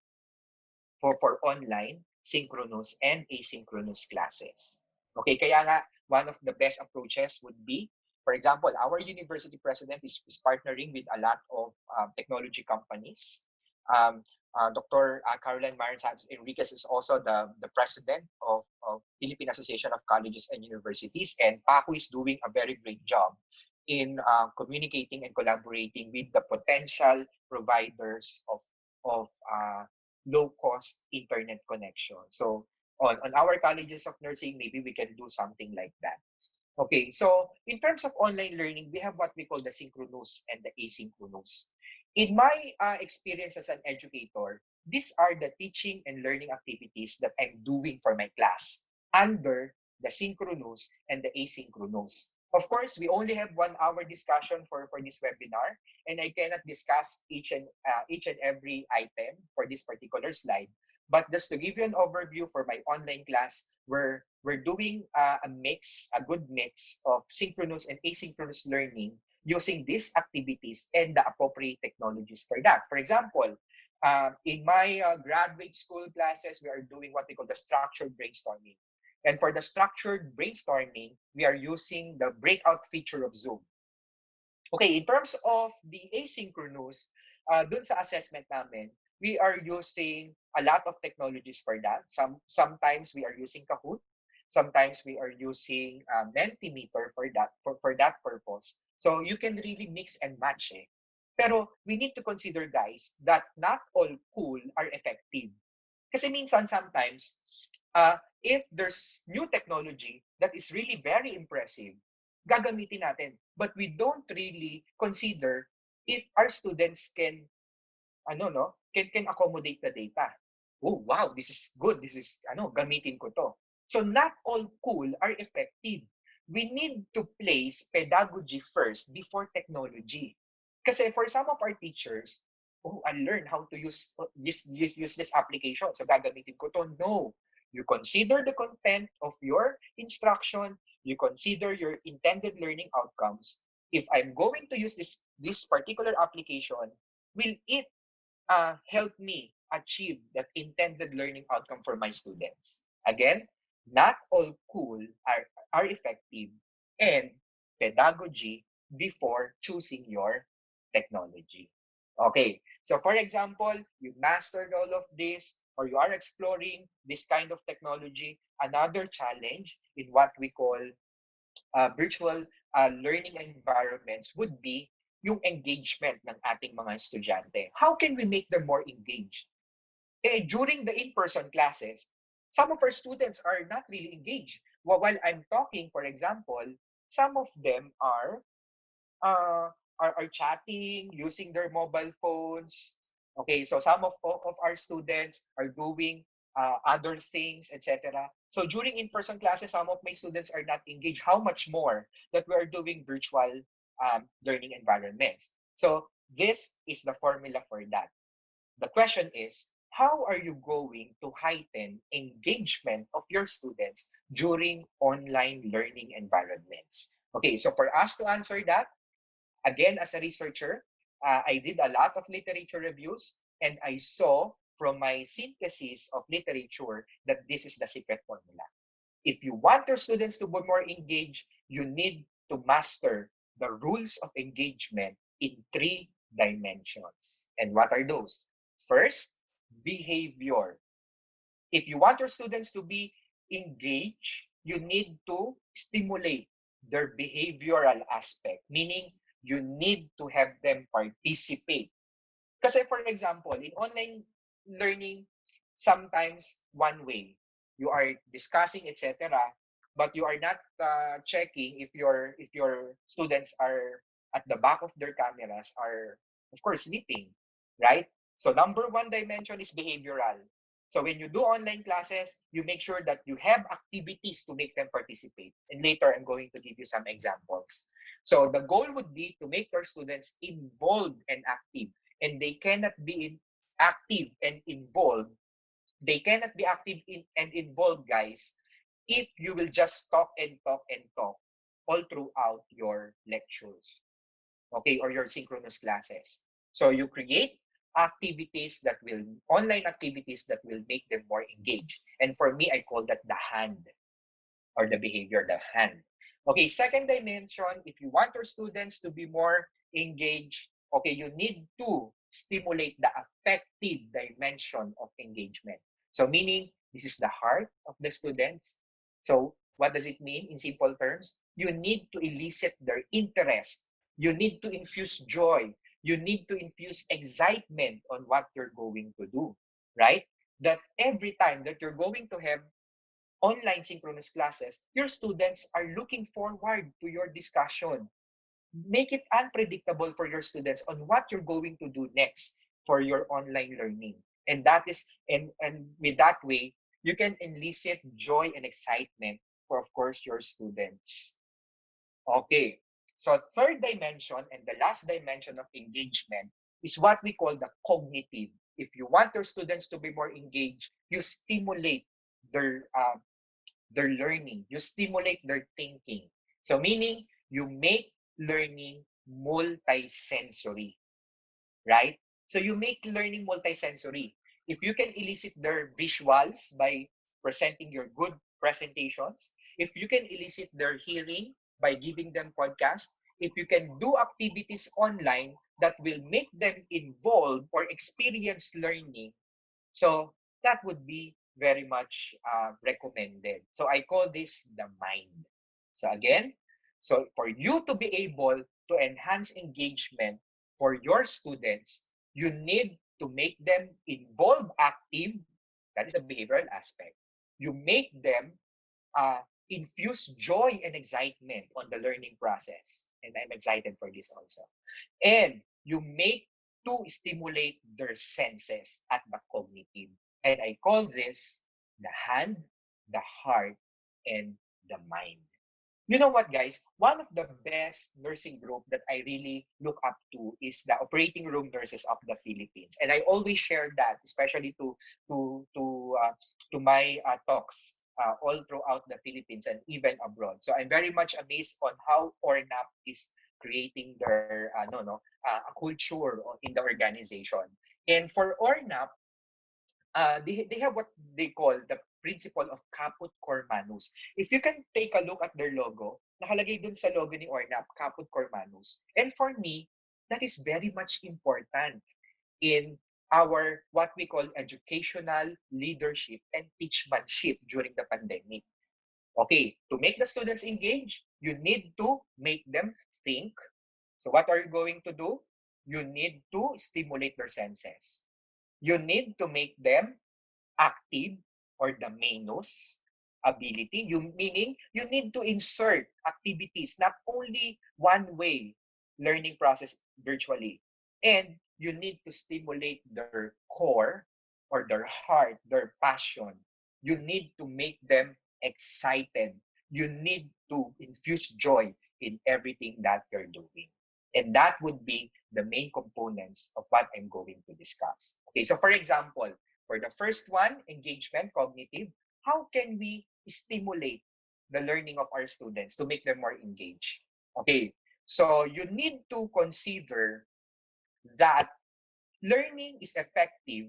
Speaker 3: online, synchronous, and asynchronous classes. Okay, kaya nga, one of the best approaches would be, for example, our university president is partnering with a lot of technology companies. Dr. Caroline Marin Santos Enriquez is also the president of Philippine Association of Colleges and Universities, and Paco is doing a very great job in communicating and collaborating with the potential providers of low-cost internet connection. So on our colleges of nursing, maybe we can do something like that. Okay, so in terms of online learning, we have what we call the synchronous and the asynchronous. In my experience as an educator, these are the teaching and learning activities that I'm doing for my class under the synchronous and the asynchronous. Of course, we only have 1 hour discussion for this webinar, and I cannot discuss each and every item for this particular slide. But just to give you an overview for my online class, we're doing a good mix of synchronous and asynchronous learning using these activities and the appropriate technologies for that. For example, in my graduate school classes, we are doing what we call the structured brainstorming. And for the structured brainstorming, we are using the breakout feature of Zoom. Okay, in terms of the asynchronous, dun sa assessment namin, we are using a lot of technologies for that. Sometimes we are using Kahoot. Sometimes we are using Mentimeter for that purpose. So you can really mix and match eh. Pero we need to consider, guys, that not all tool are effective. Kasi minsan, sometimes, if there's new technology that is really very impressive, gagamitin natin. But we don't really consider if our students can accommodate the data. Oh, wow, this is good. This is, gamitin ko to. So not all cool are effective. we need to place pedagogy first before technology. Kasi for some of our teachers, oh, I learned how to use this application. So gagamitin ko to. No. You consider the content of your instruction. You consider your intended learning outcomes. If I'm going to use this particular application, will it help me achieve that intended learning outcome for my students? Again, not all cool are effective, and pedagogy before choosing your technology. Okay, so for example, you've mastered all of this, or you are exploring this kind of technology. Another challenge in what we call virtual learning environments would be yung engagement ng ating mga estudyante. How can we make them more engaged? During the in-person classes, some of our students are not really engaged. While I'm talking, for example, some of them uh, are chatting using their mobile phones. Okay, so some of our students are doing other things, etc. So during in-person classes, some of my students are not engaged. How much more that we are doing virtual learning environments? So this is the formula for that. The question is, how are you going to heighten engagement of your students during online learning environments? Okay, so for us to answer that, again, as a researcher, I did a lot of literature reviews, and I saw from my synthesis of literature that this is the secret formula. If you want your students to be more engaged, you need to master the rules of engagement in three dimensions. And what are those? First, behavior. If you want your students to be engaged, you need to stimulate their behavioral aspect, meaning you need to have them participate. Kasi for example, in online learning, sometimes one way, you are discussing, etc., but you are not checking if your students are at the back of their cameras are, of course, sleeping, right? So number one dimension is behavioral. So when you do online classes, you make sure that you have activities to make them participate. And later, I'm going to give you some examples. So the goal would be to make your students involved and active, and they cannot be active and involved. They cannot be active and involved, guys, if you will just talk and talk and talk all throughout your lectures, okay, or your synchronous classes. So you create online activities that will make them more engaged. And for me, I call that the hand, or the behavior, the hand. Okay, second dimension, if you want your students to be more engaged, okay, you need to stimulate the affective dimension of engagement. So meaning, this is the heart of the students. So what does it mean in simple terms? You need to elicit their interest. You need to infuse joy. You need to infuse excitement on what you're going to do, right? That every time that you're going to have online synchronous classes, your students are looking forward to your discussion. Make it unpredictable for your students on what you're going to do next for your online learning. And with that way, you can elicit joy and excitement for, of course, your students. Okay. So third dimension and the last dimension of engagement is what we call the cognitive. If you want your students to be more engaged, you stimulate their learning, you stimulate their thinking. So meaning you make learning multisensory, right? So you make learning multisensory. If you can elicit their visuals by presenting your good presentations, if you can elicit their hearing by giving them podcasts, if you can do activities online that will make them involved or experience learning, so that would be very much recommended. So I call this the mind. So again, so for you to be able to enhance engagement for your students, you need to make them involved, active. That is the behavioral aspect. You make them infuse joy and excitement on the learning process. And I'm excited for this also. And you make to stimulate their senses at the cognitive. And I call this the hand, the heart, and the mind. You know what, guys? One of the best nursing group that I really look up to is the operating room nurses of the Philippines, and I always share that, especially to to uh, to my talks all throughout the Philippines and even abroad. So I'm very much amazed on how ORNAP is creating their no no a culture in the organization. And for ORNAP, they have what they call the principle of caput cor manus. If you can take a look at their logo, nakalagay dun sa logo ni Ornap, caput cor manus. And for me, that is very much important in our what we call educational leadership and teachmanship during the pandemic. Okay, to make the students engage, you need to make them think. So what are you going to do? You need to stimulate their senses. You need to make them active or the manus ability. You meaning you need to insert activities, not only one way learning process virtually. And you need to stimulate their core or their heart, their passion. You need to make them excited. You need to infuse joy in everything that you're doing. And that would be the main components of what I'm going to discuss. Okay, so for example, for the first one, engagement, cognitive, how can we stimulate the learning of our students to make them more engaged? Okay, so you need to consider that learning is effective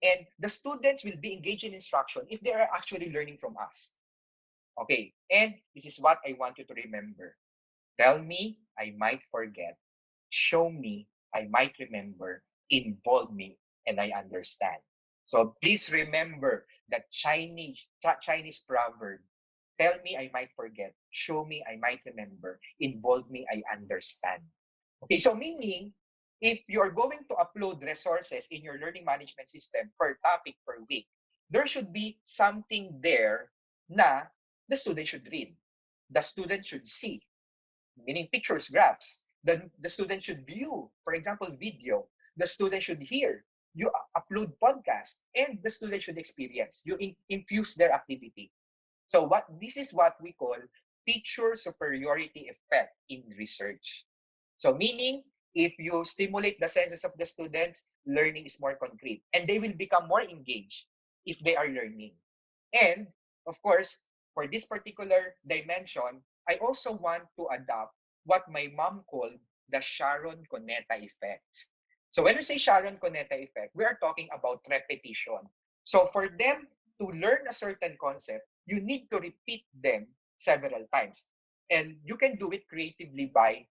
Speaker 3: and the students will be engaged in instruction if they are actually learning from us. Okay, and this is what I want you to remember. Tell me, I might forget. Show me, I might remember. Involve me, and I understand. So please remember that Chinese proverb. Tell me, I might forget. Show me, I might remember. Involve me, I understand. Okay, so meaning, if you're going to upload resources in your learning management system per topic per week, there should be something there na the student should read, the student should see, meaning pictures, graphs. The student should view, for example, video. The student should hear. You upload podcast, and the student should experience. You infuse their activity. So what this is what we call teacher superiority effect in research. So meaning, if you stimulate the senses of the students, learning is more concrete, and they will become more engaged if they are learning. And of course, for this particular dimension, I also want to adopt what my mom called the Sharon Coneta effect. So when we say Sharon Coneta effect, we are talking about repetition. So for them to learn a certain concept, you need to repeat them several times. And you can do it creatively by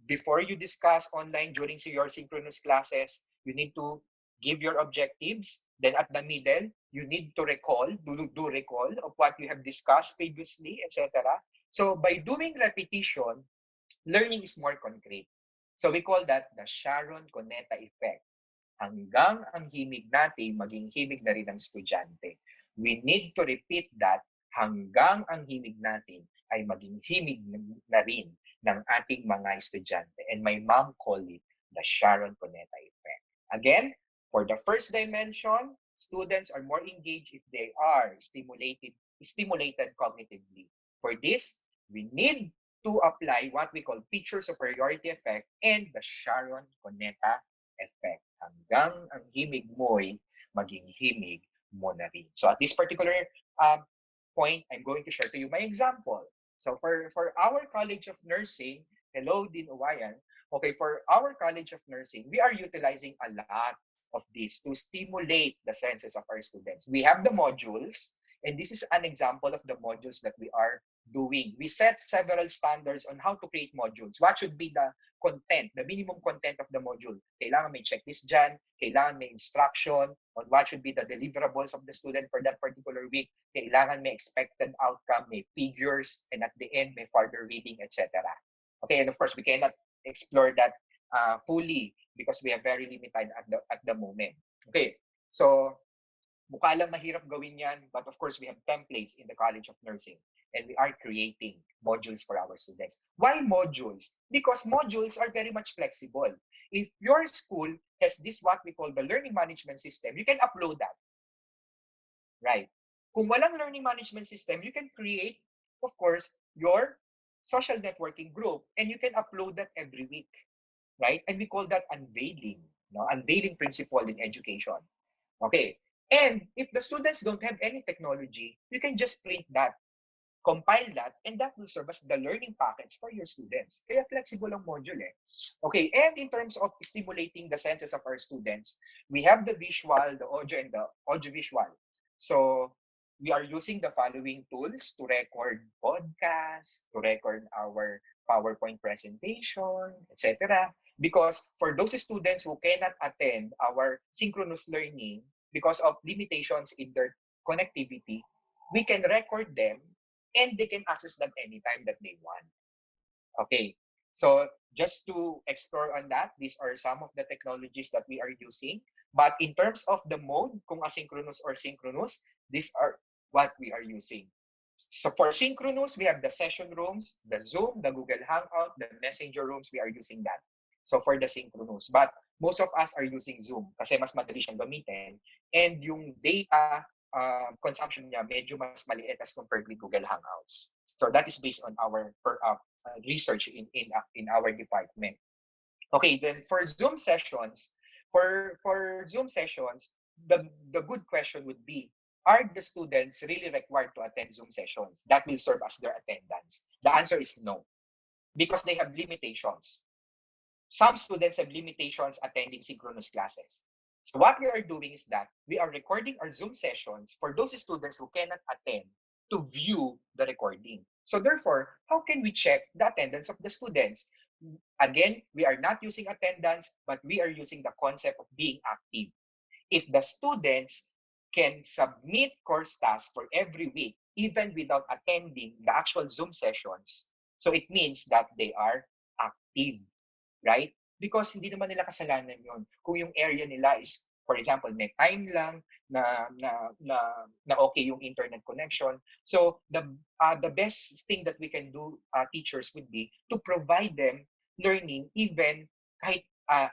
Speaker 3: before you discuss online during your synchronous classes, you need to give your objectives. Then at the middle, you need to recall, do recall of what you have discussed previously, etc. So by doing repetition, learning is more concrete. So we call that the Sharon Coneta effect. Hanggang ang himig natin maging himig na rin ang estudyante. We need to repeat that hanggang ang himig natin ay maging himig na rin ng ating mga estudyante. And my mom called it the Sharon Coneta effect. Again, for the first dimension, students are more engaged if they are stimulated cognitively. For this, we need to apply what we call feature superiority effect and the Sharon Coneta effect. Hanggang ang himig mo'y maging himig mo na rin. So at this particular um, point, I'm going to share to you my example. So for our College of Nursing, hello Dean Uwayan, okay, for our College of Nursing, we are utilizing a lot of this to stimulate the senses of our students. We have the modules, and this is an example of the modules that we are doing. We set several standards on how to create modules. What should be the content, the minimum content of the module? Kailangan may checklist dyan, kailangan may instruction on what should be the deliverables of the student for that particular week, kailangan may expected outcome, may figures, and at the end, may further reading, etc. Okay, and of course, we cannot explore that fully because we are very limited at the moment. Okay, so mukha lang mahirap gawin yan, but of course, we have templates in the College of Nursing, and we are creating modules for our students. Why modules? Because modules are very much flexible. If your school has this what we call the learning management system, you can upload that, right? Kung walang learning management system, you can create, of course, your social networking group, and you can upload that every week, right? And we call that unveiling, no? Unveiling principle in education. Okay. And if the students don't have any technology, you can just print that, compile that, and that will serve as the learning package for your students. Kaya flexible ang module eh. Okay, and in terms of stimulating the senses of our students, we have the visual, the audio, and the audiovisual. So we are using the following tools to record podcasts, to record our PowerPoint presentation, etc. Because for those students who cannot attend our synchronous learning because of limitations in their connectivity, we can record them and they can access them anytime that they want. Okay, so just to explore on that, these are some of the technologies that we are using. But in terms of the mode, kung asynchronous or synchronous, these are what we are using. So for synchronous, we have the session rooms, the Zoom, the Google Hangout, the Messenger rooms, we are using that. So for the synchronous. But most of us are using Zoom kasi mas madali siyang gamitin. And yung data consumption niya medyo mas maliit as compared with Google Hangouts. So that is based on our research in our department. Okay, then for Zoom sessions, for Zoom sessions, the good question would be, are the students really required to attend Zoom sessions? That will serve as their attendance. The answer is no, because they have limitations. Some students have limitations attending synchronous classes. So what we are doing is that we are recording our Zoom sessions for those students who cannot attend to view the recording. So therefore, how can we check the attendance of the students? Again, we are not using attendance, but we are using the concept of being active. If the students can submit course tasks for every week, even without attending the actual Zoom sessions, so it means that they are active, right? Because hindi naman nila kasalanan yon. Kung yung area nila is, for example, may time lang na okay yung internet connection. So the best thing that we can do, teachers, would be to provide them learning even kahit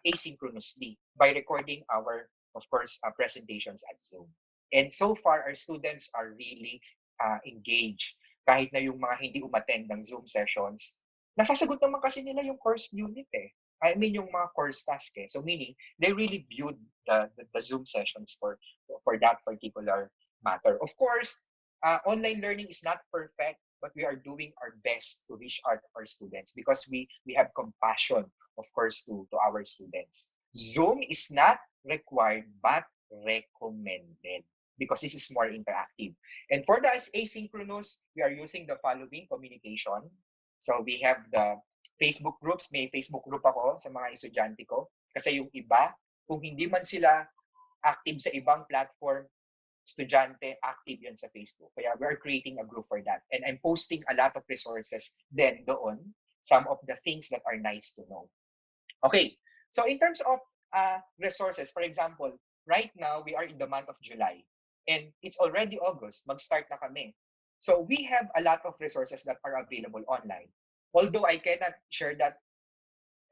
Speaker 3: asynchronously by recording our, of course, presentations at Zoom. And so far, our students are really engaged. Kahit na yung mga hindi umattend ng Zoom sessions, nasasagot naman kasi nila yung course unit eh. I mean, yung mga course task eh. So meaning, they really viewed the Zoom sessions for that particular matter. Of course, online learning is not perfect, but we are doing our best to reach out to our students because we have compassion, of course, to our students. Zoom is not required, but recommended because this is more interactive. And for the asynchronous, we are using the following communication. So we have the Facebook groups. May Facebook group ako sa mga estudyante ko. Kasi yung iba, kung hindi man sila active sa ibang platform, estudyante, active yan sa Facebook. Kaya we are creating a group for that. And I'm posting a lot of resources then doon, some of the things that are nice to know. Okay, so in terms of resources, for example, right now, we are in the month of July. And it's already August. Mag-start na kami. So we have a lot of resources that are available online. Although I cannot share that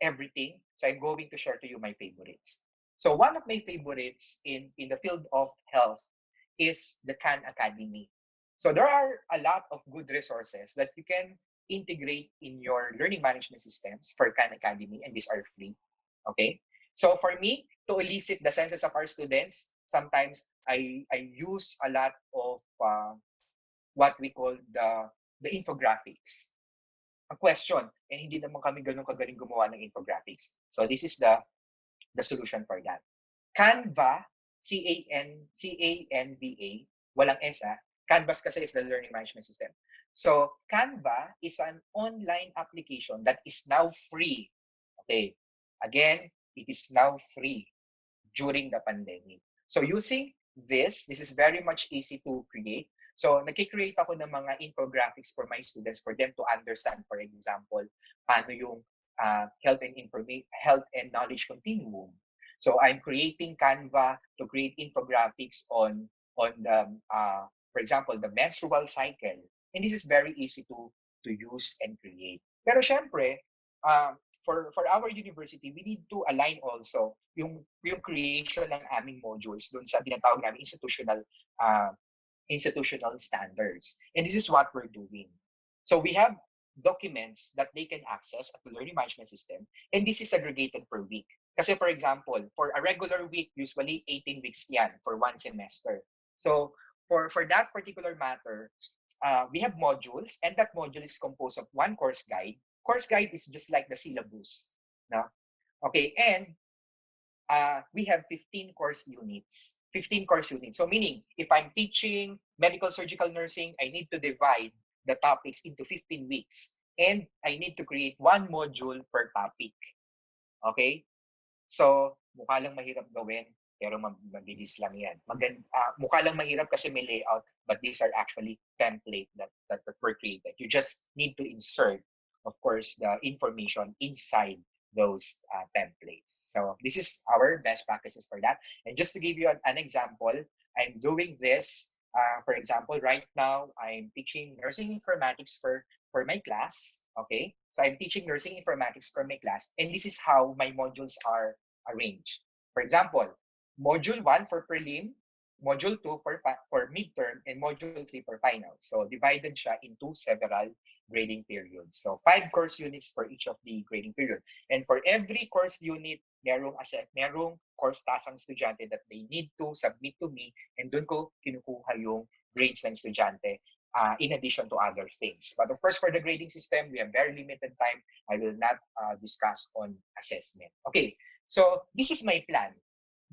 Speaker 3: everything, so I'm going to share to you my favorites. So one of my favorites in the field of health is the Khan Academy. So there are a lot of good resources that you can integrate in your learning management systems for Khan Academy, and these are free. Okay? So for me, to elicit the senses of our students, sometimes I use a lot of what we call the infographics. A question, eh hindi naman kami ganun kagaling gumawa ng infographics. So this is the solution for that. Canva, Canva, walang S Canvas kasi is the learning management system. So Canva is an online application that is now free. Okay. Again, it is now free during the pandemic. So using this is very much easy to create. So nagki-create ako ng mga infographics for my students for them to understand, for example, paano yung health and knowledge continuum. So I'm creating Canva to create infographics on the for example, the menstrual cycle. And this is very easy to use and create. Pero syempre, for our university, we need to align also yung creation ng aming modules doon sa tinatawag namin institutional standards. And this is what we're doing. So we have documents that they can access at the learning management system, and this is segregated per week. Kasi for example, for a regular week, usually 18 weeks yan for one semester. So for that particular matter, we have modules, and that module is composed of one course guide. Course guide is just like the syllabus. No? Okay, and we have 15 course units. 15 course units. So meaning, if I'm teaching medical surgical nursing, I need to divide the topics into 15 weeks. And I need to create one module per topic. Okay? So, mukha lang mahirap gawin, pero mabilis lang yan. Mukha lang mahirap kasi may layout, but these are actually template that were created. You just need to insert, of course, the information inside those templates. So this is our best practices for that. And just to give you an example, I'm doing this. For example, right now, I'm teaching nursing informatics for my class. Okay, so I'm teaching nursing informatics for my class, and this is how my modules are arranged. For example, module 1 for prelim, module 2 for midterm, and module 3 for final. So divided siya into several grading periods. So 5 course units for each of the grading period. And for every course unit, merong course task ang estudyante that they need to submit to me, and doon ko kinukuha yung grades ng estudyante in addition to other things. But of course, for the grading system, we have very limited time. I will not discuss on assessment. Okay, so this is my plan.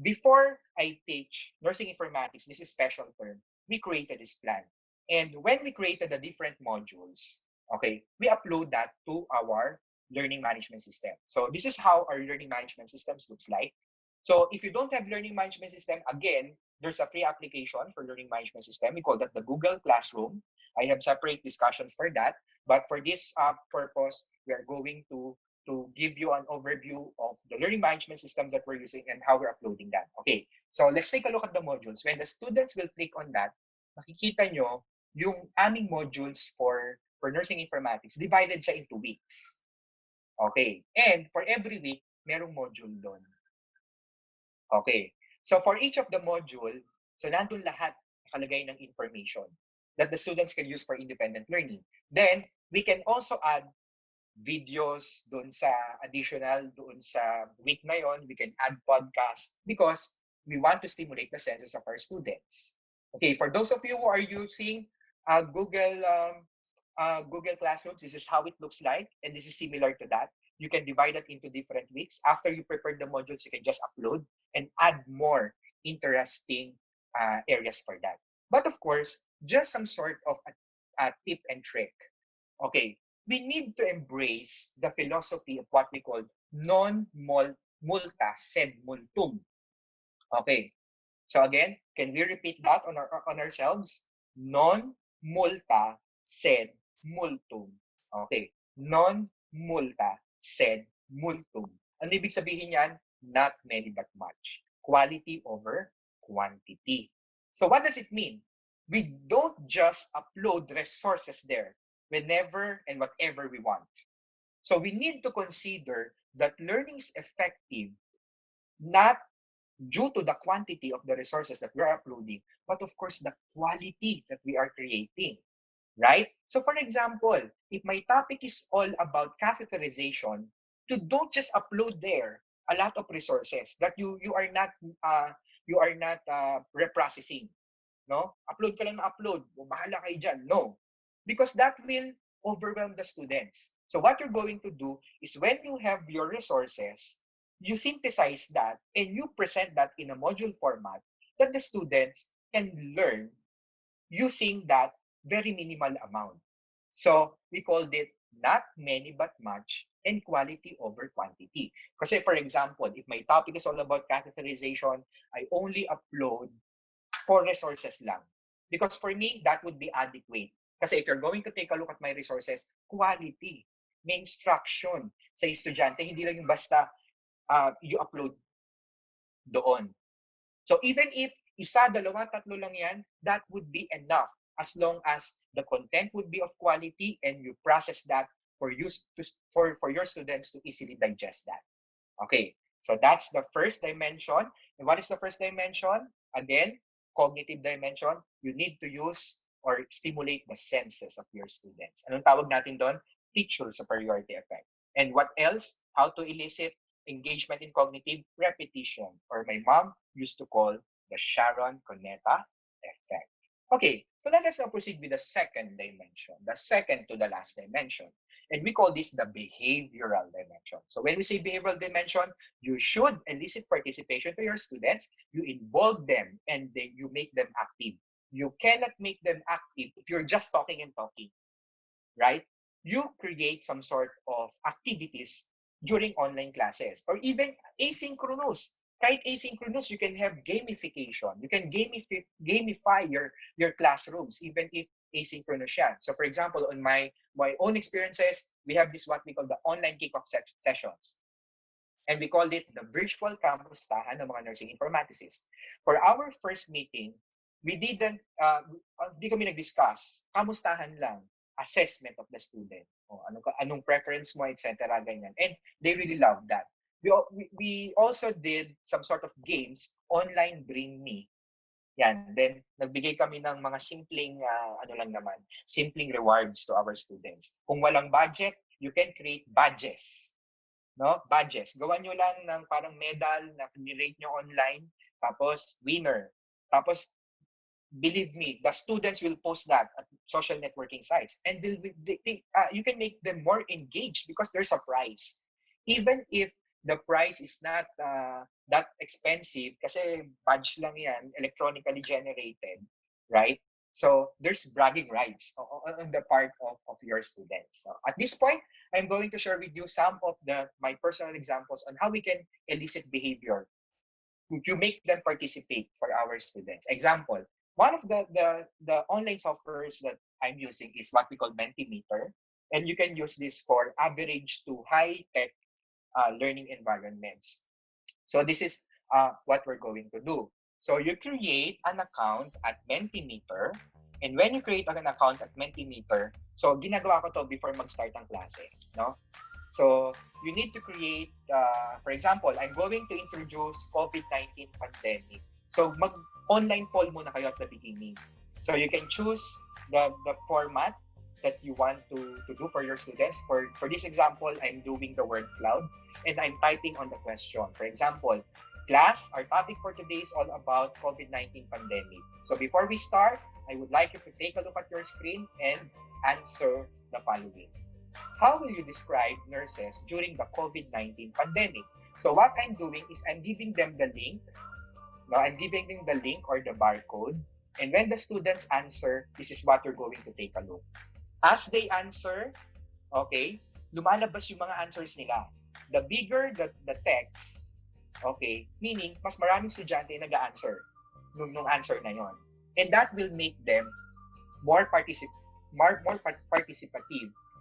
Speaker 3: Before I teach nursing informatics, this is special term, we created this plan. And when we created the different modules, okay, we upload that to our learning management system. So this is how our learning management systems looks like. So if you don't have learning management system, again, there's a free application for learning management system. We call that the Google Classroom. I have separate discussions for that. But for this purpose, we are going to give you an overview of the learning management system that we're using and how we're uploading that. Okay, so let's take a look at the modules. When the students will click on that, makikita nyo yung aming modules for nursing informatics, divided siya into weeks. Okay, and for every week, merong module doon. Okay, so for each of the module, so nandun lahat nakalagay ng information that the students can use for independent learning. Then, we can also add videos doon sa additional doon sa week na yon. We can add podcasts because we want to stimulate the senses of our students. Okay, for those of you who are using Google Classrooms, this is how it looks like, and this is similar to that. You can divide it into different weeks. After you prepare the modules, you can just upload and add more interesting areas for that. But of course, just some sort of a tip and trick. Okay, we need to embrace the philosophy of what we call non-multa sed multum. Okay, so again, can we repeat that on ourselves? Non-multa sed multum. Okay, non-multa sed multum. Ano ibig sabihin yan? Not many but much. Quality over quantity. So what does it mean? We don't just upload resources there whenever and whatever we want. So we need to consider that learning is effective not due to the quantity of the resources that we're uploading, but of course the quality that we are creating, right? So for example, if my topic is all about catheterization, to don't just upload there a lot of resources that you are not reprocessing. No? Upload ka lang na upload. Bahala kayo dyan. No. Because that will overwhelm the students. So what you're going to do is when you have your resources, you synthesize that and you present that in a module format that the students can learn using that very minimal amount. So we called it not many but much and quality over quantity. Kasi for example, if my topic is all about catheterization, I only upload 4 resources lang. Because for me, that would be adequate. Kasi if you're going to take a look at my resources, quality, may instruction sa estudyante, hindi lang yung basta you upload doon. So even if isa, dalawa, tatlo lang yan, that would be enough as long as the content would be of quality and you process that for your students to easily digest that. Okay, so that's the first dimension. And what is the first dimension? Again, cognitive dimension. You need to use or stimulate the senses of your students. Anong tawag natin doon? teacher superiority effect. And what else? How to elicit engagement in cognitive repetition, or my mom used to call the Sharon Coneta effect. Okay, so let us now proceed with the second dimension, the second to the last dimension. And we call this the behavioral dimension. So when we say behavioral dimension, you should elicit participation to your students, you involve them, and then you make them active. You cannot make them active if you're just talking and talking, right? You create some sort of activities during online classes or even asynchronous. Kahit asynchronous, you can have gamification. You can gamify your classrooms even if asynchronous yan. So for example, on my own experiences, we have this what we call the online kickoff sessions. And we called it the virtual kamustahan ng mga nursing informaticists. For our first meeting, we didn't, di kami nag-discuss, kamustahan lang, assessment of the student. O, anong preference mo, etc. Ganyan. And they really loved that. We also did some sort of games, online bring me. Yan. Then, nagbigay kami ng mga simpleng, ano lang naman, simpleng rewards to our students. Kung walang budget, you can create badges, no? Badges. Gawan nyo lang ng parang medal na ni-rate nyo online, tapos winner. Tapos, believe me, the students will post that at social networking sites. And you can make them more engaged because there's a prize. Even if the price is not that expensive, kasi badge lang yan, electronically generated, right? So, there's bragging rights on the part of your students. So, at this point, I'm going to share with you some of my personal examples on how we can elicit behavior to make them participate for our students. Example, one of the online softwares that I'm using is what we call Mentimeter. And you can use this for average to high-tech learning environments. So this is what we're going to do. So you create an account at Mentimeter. And when you create an account at Mentimeter, so ginagawa ko to before mag-start ang klase, no? So you need to create, for example, I'm going to introduce COVID-19 pandemic. So mag-online poll muna kayo at the beginning. So you can choose the format that you want to do for your students. For this example, I'm doing the word cloud and I'm typing on the question. For example, class, our topic for today is all about COVID-19 pandemic. So before we start, I would like you to take a look at your screen and answer the following. How will you describe nurses during the COVID-19 pandemic? So what I'm doing is I'm giving them the link. No, I'm giving them the link or the barcode. And when the students answer, this is what you're going to take a look. As they answer, okay, lumalabas yung mga answers nila. The bigger the text, okay, meaning mas maraming estudyante nag-answer nung answer na yon. And that will make them more participative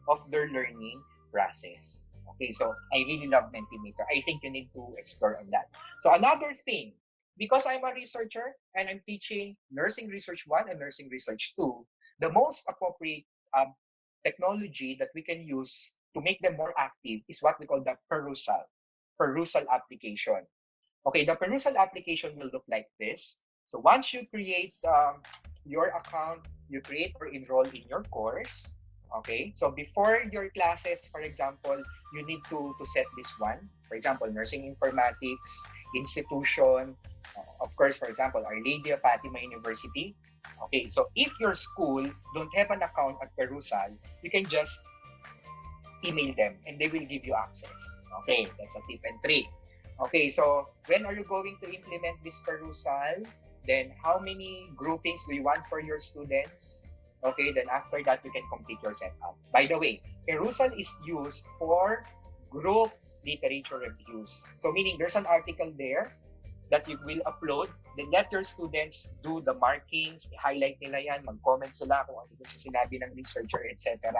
Speaker 3: of their learning process. Okay, so I really love Mentimeter. I think you need to explore on that. So another thing, because I'm a researcher and I'm teaching Nursing Research 1 and Nursing Research 2, the most appropriate technology that we can use to make them more active is what we call the perusal application. Okay, the perusal application will look like this. So once you create your account, you create or enroll in your course. Okay, so before your classes, for example, you need to set this one. For example, nursing informatics, institution, of course, for example, Our Lady of Fatima University. Okay, so if your school don't have an account at Perusal, you can just email them and they will give you access. Okay, that's a tip and trick. Okay, so when are you going to implement this Perusal? Then how many groupings do you want for your students? Okay, then after that, you can complete your setup. By the way, Perusal is used for group literature reviews. So meaning there's an article there that you will upload, then let your students do the markings, highlight nila yan, mag-comment sila kung ano sa sinabi ng researcher, etc.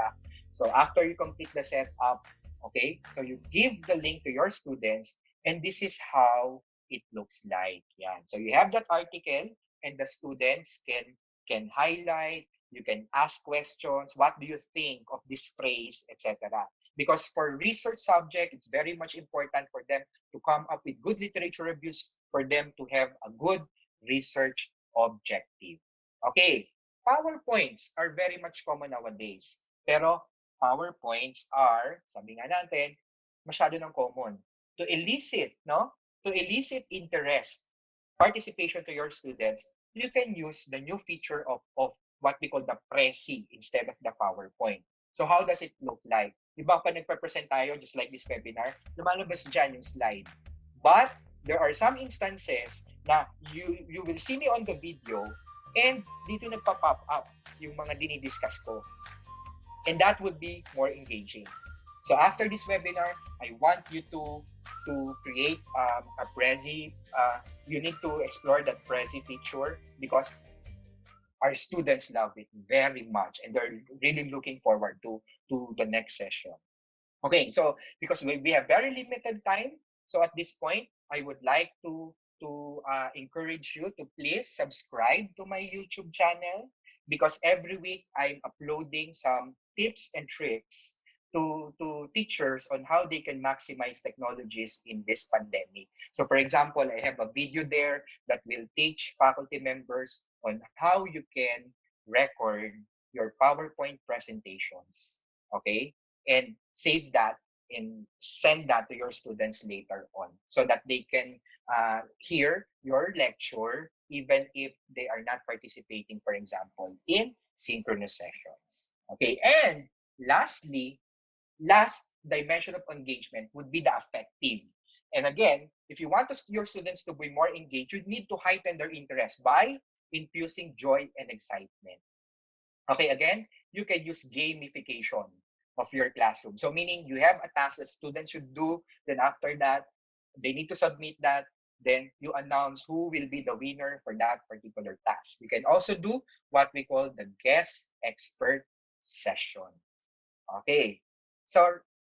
Speaker 3: So after you complete the setup, okay, so you give the link to your students, and this is how it looks like. Yan. So you have that article, and the students can highlight, you can ask questions, what do you think of this phrase, etc. Because for research subject, it's very much important for them to come up with good literature reviews, for them to have a good research objective. Okay, PowerPoints are very much common nowadays. Pero PowerPoints are, sabi nga natin, masyado ng common. To elicit, no? To elicit interest, participation to your students, you can use the new feature of what we call the Prezi instead of the PowerPoint. So how does it look like? Diba pag nagpa-present tayo, just like this webinar, lumalabas dyan yung slide. But there are some instances na you will see me on the video and dito nagpa-pop up yung mga dinidiscuss ko. And that would be more engaging. So after this webinar, I want you to create a Prezi. You need to explore that Prezi feature because our students love it very much and they're really looking forward to the next session. Okay, so because we have very limited time, so at this point, I would like to encourage you to please subscribe to my YouTube channel because every week I'm uploading some tips and tricks to teachers on how they can maximize technologies in this pandemic. So for example, I have a video there that will teach faculty members on how you can record your PowerPoint presentations. Okay? And save that and send that to your students later on so that they can hear your lecture even if they are not participating, for example, in synchronous sessions. Okay, and lastly, last dimension of engagement would be the affective. And again, if you want your students to be more engaged, you need to heighten their interest by infusing joy and excitement. Okay, again, you can use gamification of your classroom. So meaning you have a task that students should do, then after that, they need to submit that, then you announce who will be the winner for that particular task. You can also do what we call the guest expert session. Okay, so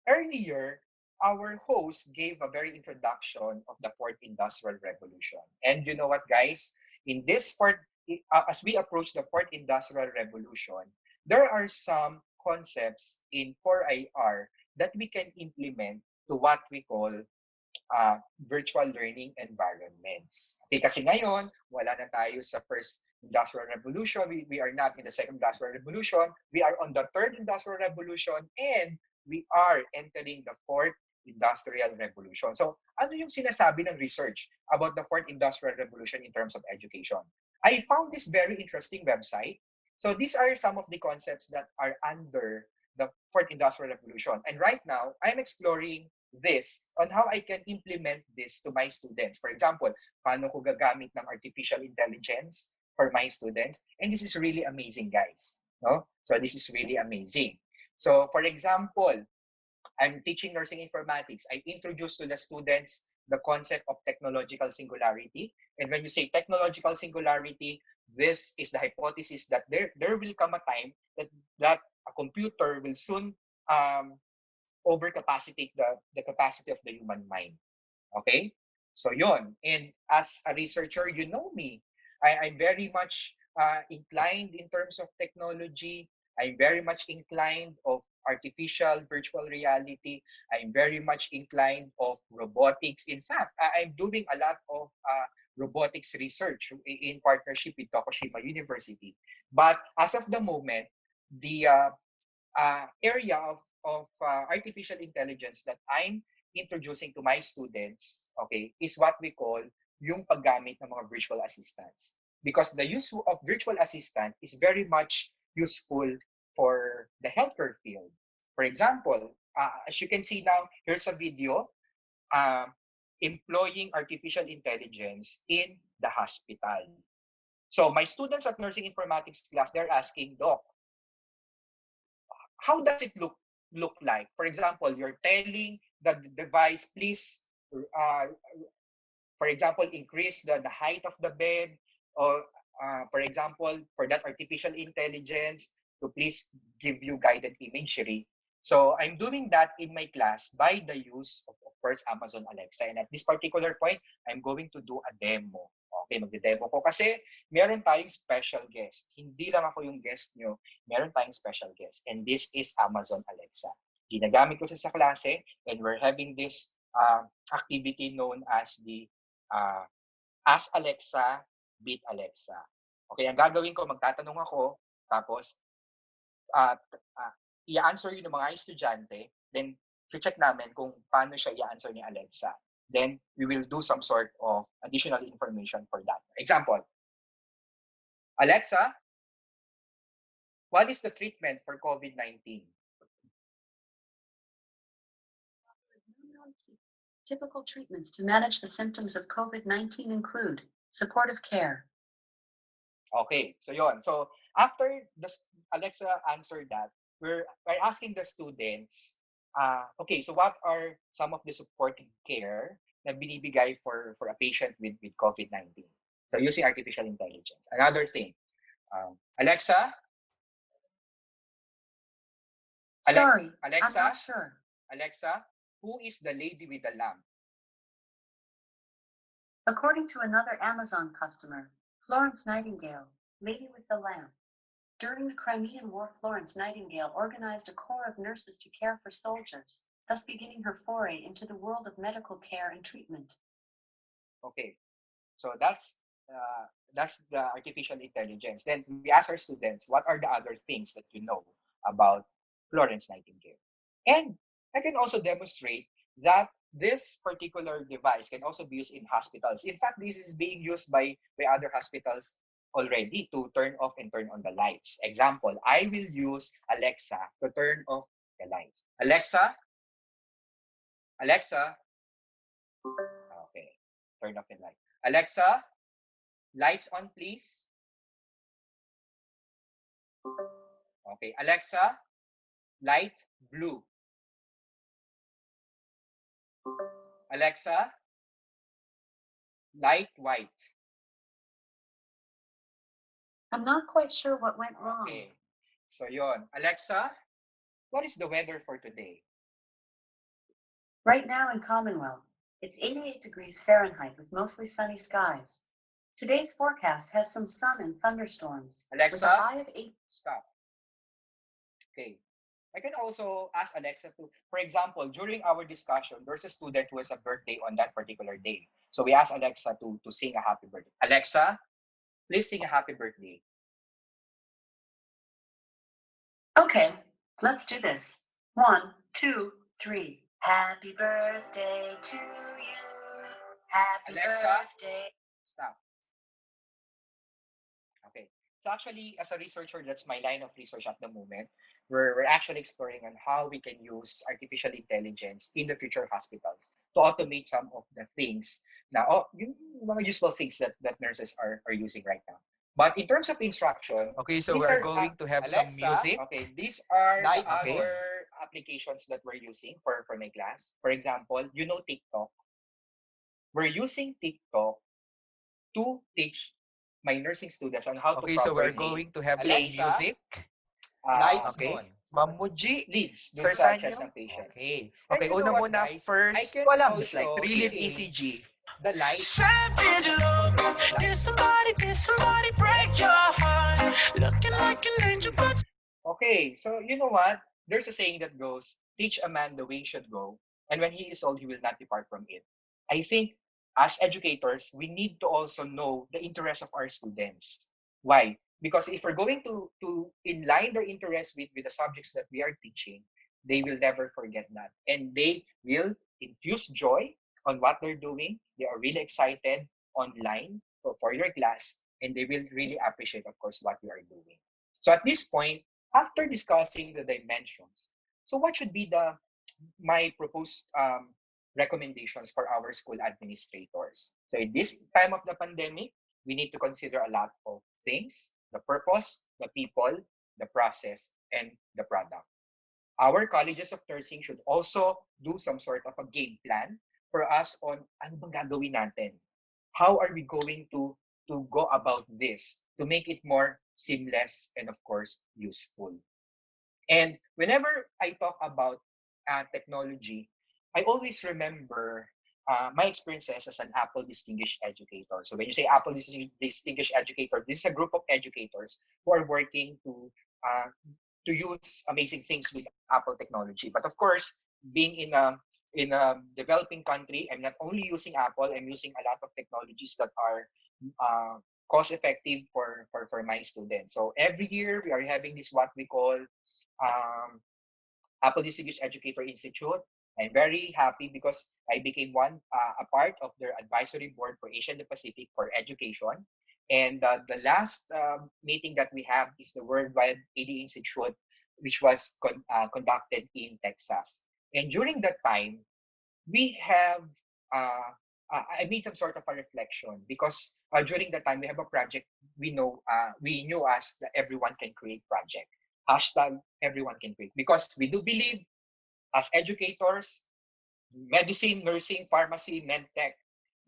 Speaker 3: earlier, our host gave a very introduction of the fourth industrial revolution. And you know what, guys? In this fourth, as we approach the fourth industrial revolution, there are some concepts in 4IR that we can implement to what we call virtual learning environments. Okay, kasi ngayon, wala na tayo sa first industrial revolution. We are not in the second industrial revolution. We are on the third industrial revolution and we are entering the fourth industrial revolution. So, ano yung sinasabi ng research about the fourth industrial revolution in terms of education? I found this very interesting website. So, these are some of the concepts that are under the fourth industrial revolution. And right now, I'm exploring this on how I can implement this to my students. For example, paano ko gagamit ng artificial intelligence for my students. And this is really amazing, guys. No? So this is really amazing. So for example, I'm teaching nursing informatics. I introduce to the students the concept of technological singularity. And when you say technological singularity, this is the hypothesis that there will come a time that a computer will soon overcapacitate the capacity of the human mind. Okay? So yon. And as a researcher, you know me. I'm very much inclined in terms of technology. I'm very much inclined of artificial virtual reality. I'm very much inclined of robotics. In fact, I'm doing a lot of robotics research in partnership with Tokushima University. But as of the moment, the area of artificial intelligence that I'm introducing to my students, okay, is what we call yung paggamit ng mga virtual assistants. Because the use of virtual assistant is very much useful for the healthcare field. For example, as you can see now, here's a video uh, employing artificial intelligence in the hospital. So my students at nursing informatics class, they're asking, Doc, how does it look like? For example, you're telling the device, please, uh, for example, increase the height of the bed, or for example, for that artificial intelligence to please give you guided imagery. So I'm doing that in my class by the use of course, Amazon Alexa. And at this particular point, I'm going to do a demo. Okay, magde-demo ko kasi meron tayong special guest. Hindi lang ako yung guest nyo, meron tayong special guest. And this is Amazon Alexa. Ginagamit ko sa klase and we're having this activity known as the Ask Alexa, Beat Alexa. Okay, ang gagawin ko, magtatanong ako, tapos i-answer yun ng mga estudyante, then check namin kung paano siya i-answer ni Alexa. Then we will do some sort of additional information for that. Example, Alexa, what is the treatment for COVID-19?
Speaker 4: Typical treatments to manage the symptoms of COVID-19 include supportive care.
Speaker 3: Okay, so yon. So after the Alexa answered that, we're asking the students, okay, so what are some of the supporting care na binibigay for a patient with COVID-19? So using artificial intelligence. Another thing, Alexa,
Speaker 4: Sorry,
Speaker 3: Alexa,
Speaker 4: I'm not sure.
Speaker 3: Alexa, who is the lady with the lamp?
Speaker 4: According to another Amazon customer, Florence Nightingale, Lady with the Lamp. During the Crimean War, Florence Nightingale organized a corps of nurses to care for soldiers, thus beginning her foray into the world of medical care and treatment.
Speaker 3: Okay, so that's the artificial intelligence. Then we ask our students, what are the other things that you know about Florence Nightingale? And I can also demonstrate that this particular device can also be used in hospitals. In fact, this is being used by other hospitals already to turn off and turn on the lights. Example, I will use Alexa to turn off the lights. Alexa, Alexa, okay, turn off the light. Alexa, lights on, please. Okay, Alexa, light blue. Alexa, light white.
Speaker 4: I'm not quite sure what went wrong.
Speaker 3: Okay. So yon. Alexa, what is the weather for today?
Speaker 4: Right now in Commonwealth, it's 88 degrees Fahrenheit with mostly sunny skies. Today's forecast has some sun and thunderstorms.
Speaker 3: Alexa,
Speaker 4: with a high of 8.
Speaker 3: Stop. Okay. I can also ask Alexa to, for example, during our discussion, there's a student who has a birthday on that particular day. So we ask Alexa to sing a happy birthday. Alexa, please sing a happy birthday.
Speaker 4: Okay, let's do this. 1, 2, 3. Happy birthday to you. Happy
Speaker 3: Alexa,
Speaker 4: birthday.
Speaker 3: Stop. Okay. So actually, as a researcher, that's my line of research at the moment. We're actually exploring on how we can use artificial intelligence in the future hospitals to automate some of the things now, yung mga useful things that nurses are using right now. But in terms of instruction,
Speaker 5: Okay, so
Speaker 3: these
Speaker 5: we're
Speaker 3: are
Speaker 5: going to have some
Speaker 3: Alexa.
Speaker 5: music.
Speaker 3: Okay, these are the
Speaker 5: Lights on.
Speaker 3: other applications that we're using for my class. For example, you know TikTok. We're using TikTok to teach my nursing students on how to
Speaker 5: Okay, so we're
Speaker 3: properly
Speaker 5: going to have some
Speaker 3: place
Speaker 5: music.
Speaker 3: lights
Speaker 5: Okay.
Speaker 3: on
Speaker 5: Ma'am Muji,
Speaker 3: leads dun
Speaker 5: Sir
Speaker 3: sa chest
Speaker 5: Sanyo.
Speaker 3: ng patient.
Speaker 5: Okay.
Speaker 3: And
Speaker 5: Okay,
Speaker 3: you know
Speaker 5: una
Speaker 3: what,
Speaker 5: muna
Speaker 3: guys? I
Speaker 5: first,
Speaker 3: can
Speaker 1: Just like
Speaker 3: also
Speaker 5: real
Speaker 1: ECG.
Speaker 3: change
Speaker 5: ECG.
Speaker 3: the light.
Speaker 6: Savage love, did somebody break your heart? Looking like an angel, but
Speaker 3: Okay, so you know what? There's a saying that goes, teach a man the way he should go, and when he is old, he will not depart from it. I think as educators, we need to also know the interests of our students. Why? Because if we're going to inline their interests with the subjects that we are teaching, they will never forget that. And they will infuse joy on what they're doing. They are really excited online for your class, and they will really appreciate, of course, what you are doing. So at this point, after discussing the dimensions, so what should be the my proposed recommendations for our school administrators? So in this time of the pandemic, we need to consider a lot of things: the purpose, the people, the process, and the product. Our colleges of nursing should also do some sort of a game plan for us on ano bang gagawin natin. How are we going to go about this to make it more seamless and of course useful? And whenever I talk about technology, I always remember my experiences as an Apple Distinguished Educator. So when you say Apple Distinguished Educator, this is a group of educators who are working uh, to use amazing things with Apple technology. But of course, being in a developing country, I'm not only using Apple, I'm using a lot of technologies that are cost effective for my students. So every year we are having this what we call Apple Distinguished Educator Institute. I'm very happy because I became a part of their advisory board for Asia and the Pacific for education. And the last meeting that we have is the Worldwide AD Institute, which was conducted in Texas. And during that time, we have I made some sort of a reflection because during that time we have a project. We knew us that everyone can create project. Hashtag everyone can create, because we do believe as educators, medicine, nursing, pharmacy, medtech,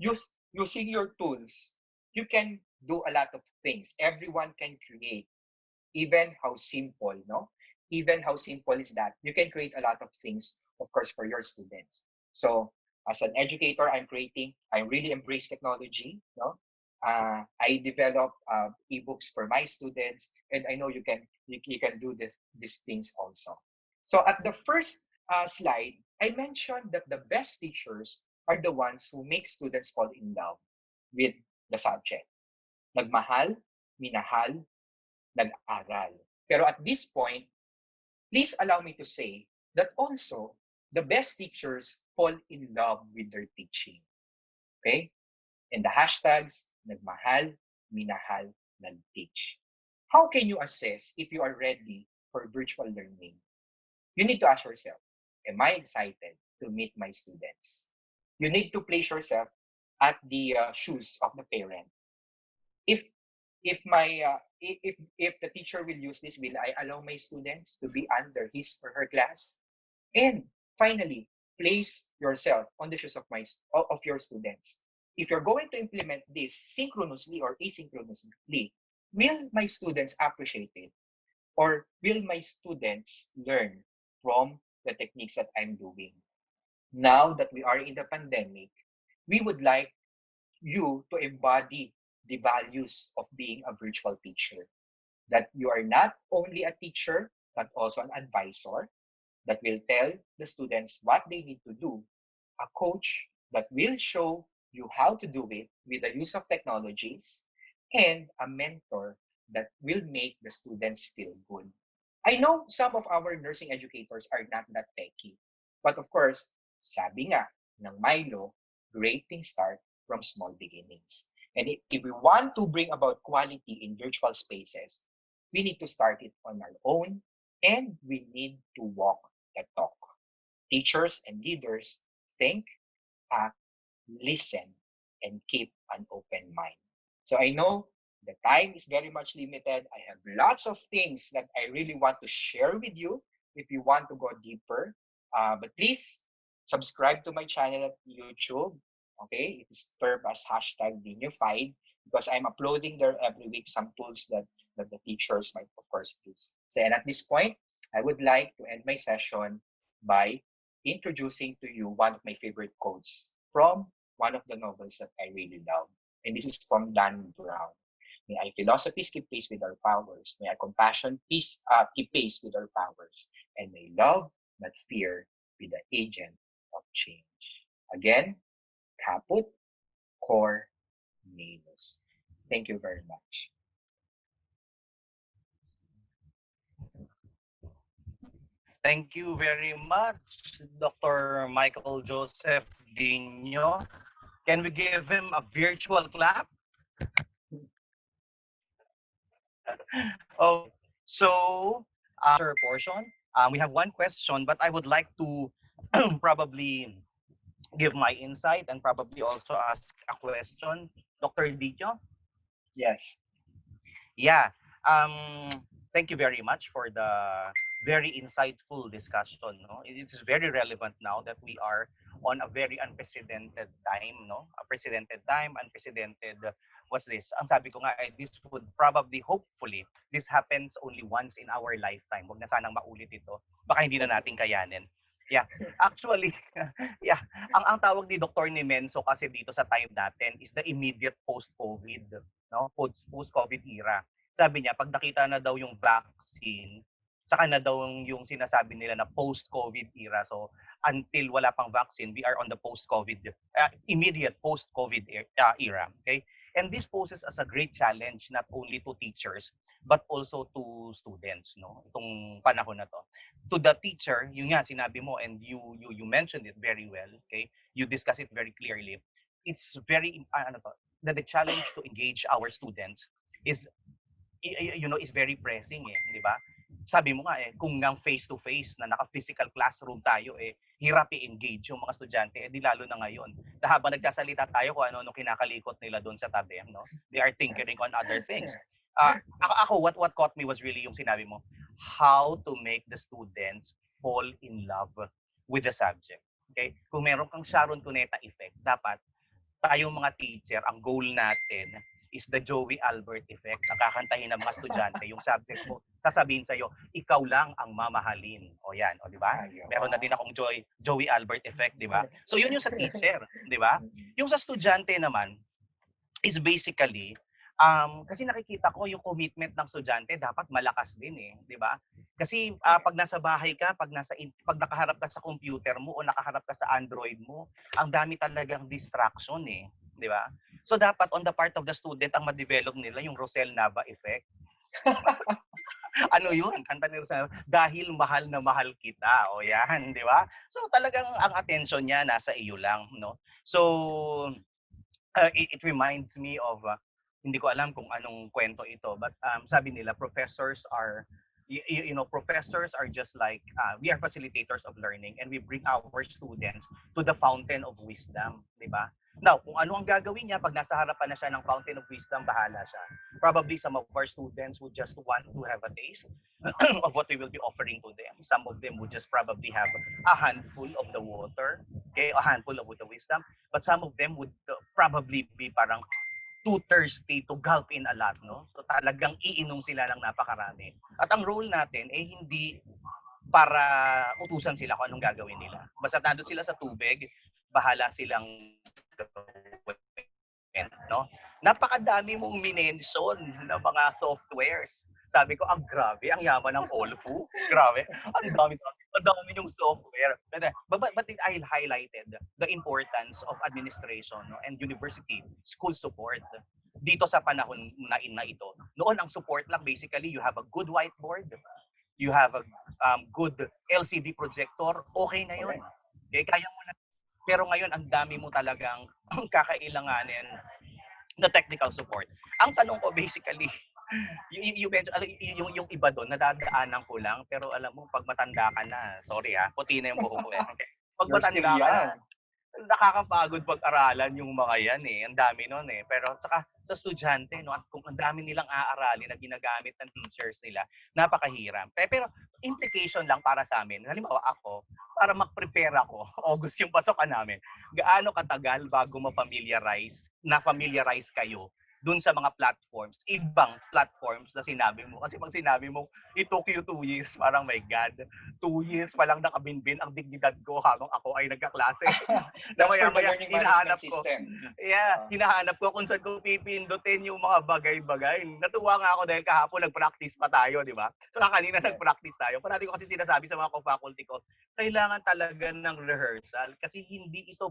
Speaker 3: using your tools, you can do a lot of things. Everyone can create, even how simple, no? Even how simple is that? You can create a lot of things, of course, for your students. So as an educator, I really embrace technology, no? I develop ebooks for my students, and I know you can do these things also. So at the first slide, I mentioned that the best teachers are the ones who make students fall in love with the subject. Nagmahal, minahal, nag-aral. Pero at this point, please allow me to say that also the best teachers fall in love with their teaching. Okay? And the hashtags, nagmahal, minahal, nag-teach. How can you assess if you are ready for virtual learning? You need to ask yourself, am I excited to meet my students? You need to place yourself at the shoes of the parent. If if the teacher will use this, will I allow my students to be under his or her class? And finally, place yourself on the shoes of your students. If you're going to implement this synchronously or asynchronously, will my students appreciate it, or will my students learn from the techniques that I'm doing? Now that we are in the pandemic, we would like you to embody the values of being a virtual teacher. That you are not only a teacher, but also an advisor that will tell the students what they need to do, a coach that will show you how to do it with the use of technologies, and a mentor that will make the students feel good. I know some of our nursing educators are not that techy, but of course, sabi nga ng Milo, great things start from small beginnings. And if we want to bring about quality in virtual spaces, we need to start it on our own, and we need to walk the talk. Teachers and leaders think, act, listen, and keep an open mind. So I know the time is very much limited. I have lots of things that I really want to share with you if you want to go deeper. But please subscribe to my channel at YouTube. Okay, it is termed as hashtag Dinified, because I'm uploading there every week some tools that the teachers might, of course, use. So, and at this point, I would like to end my session by introducing to you one of my favorite quotes from one of the novels that I really love. And this is from Dan Brown. May our philosophies keep pace with our powers. May our compassion keep pace with our powers. And may love, not fear, be the agent of change. Again, caput, core, manus. Thank you very much.
Speaker 1: Thank you very much, Dr. Michael Joseph Dino. Can we give him a virtual clap? Okay. So, portion, we have one question, but I would like to probably give my insight and probably also ask a question, Dr. Dino.
Speaker 3: Yes.
Speaker 1: Yeah. Um, Thank you very much for the very insightful discussion. No, it's very relevant now that we are on a very unprecedented time. No, unprecedented. What's this? Ang sabi ko nga, this would probably, hopefully, this happens only once in our lifetime. Huwag na sanang maulit ito. Baka hindi na natin kayanin. Yeah, actually, yeah, ang tawag ni Dr. Nimenso kasi dito sa time natin is the immediate post-COVID, no? Post-COVID era. Sabi niya, pag nakita na daw yung vaccine, saka na daw yung sinasabi nila na post-COVID era. So, until wala pang vaccine, we are on the post-COVID, immediate post-COVID era. Okay? And this poses as a great challenge not only to teachers, but also to students, no? Itong panahon na to. To the teacher, yun nga sinabi mo, and you mentioned it very well, okay? You discuss it very clearly. It's very ano to, the challenge to engage our students is is very pressing eh, di ba? Sabi mo nga eh, kung ngang face-to-face na naka-physical classroom tayo eh, hirap i-engage yung mga estudyante, eh di lalo na ngayon. Na habang nagsasalita tayo kung ano kinakalikot nila doon sa tabi, no? They are thinking on other things. What caught me was really yung sinabi mo, how to make the students fall in love with the subject. Okay? Kung meron kang Sharon Cuneta effect, dapat tayong mga teacher, ang goal natin is the Joey Albert effect. Nakakantahin ng mga estudyante yung subject mo, sasabihin sa'yo, ikaw lang ang mamahalin. O yan, o di ba? Meron na din akong Joey Albert effect, di ba? So yun yung sa teacher, di ba? Yung sa estudyante naman is basically kasi nakikita ko yung commitment ng estudyante dapat malakas din eh, 'di ba? Kasi pag nasa bahay ka, pag nakaharap ka sa computer mo o nakaharap ka sa Android mo, ang dami talagang distraction eh, 'di ba? So dapat on the part of the student ang ma-develop nila yung Rosel Nava effect. Ano yun? Kanta ni Rosel, dahil mahal na mahal kita. O yan, 'di ba? So talagang ang attention niya nasa iyo lang, no? So it reminds me of hindi ko alam kung anong kwento ito, but sabi nila professors are professors are just like we are facilitators of learning, and we bring our students to the fountain of wisdom, di ba? Now, kung ano ang gagawin niya pag nasa harapan na siya ng fountain of wisdom, bahala siya. Probably some of our students would just want to have a taste of what we will be offering to them. Some of them would just probably have a handful of the water, okay, a handful of the wisdom, but some of them would probably be parang too thirsty to gulp in a lot, no? So talagang iinom sila ng napakarami. At ang role natin eh hindi para utusan sila kung anong gagawin nila. Basta nandun sila sa tubig, bahala silang gawin, no? Napakadami mong minention ng mga softwares. Sabi ko, ang grabe, ang yaman ng Olfu. Grabe, ang dami yung software. But I highlighted the importance of administration, no, and university school support dito sa panahon na ito. Noon ang support lang basically you have a good whiteboard, you have a good LCD projector, okay na yun. Okay, kaya mo na. Pero ngayon ang dami mo talagang kakailanganin na technical support. Ang tanong ko basically, yung iba doon, nadadaanan ko lang, pero alam mo, pag matanda ka na, sorry puti na yung buhok ko eh. Okay? Pag matanda ka na, nakakapagod pag-aralan yung mga yan eh. Ang dami nun eh. Pero saka sa estudyante, no, at kung ang dami nilang aaralin na ginagamit ng teachers nila, napakahirap. Pero implication lang para sa amin. Halimbawa ako, para mag-prepare ako, August yung pasokan namin, gaano katagal bago na-familiarize kayo dun sa mga platforms, ibang platforms na sinabi mo. Kasi pag sinabi mo, it took you 2 years, parang my God, 2 years pa lang nakabinbin ang dignidad ko habang ako ay nagkaklase.
Speaker 3: That's for the learning management system.
Speaker 1: Hinahanap ko kung saan ko pipindutin yung mga bagay-bagay. Natuwa nga ako dahil kahapon nag-practice pa tayo, di ba? So kanina nag-practice tayo. Parati ko kasi sinasabi sa mga co-faculty ko, kailangan talaga ng rehearsal kasi hindi ito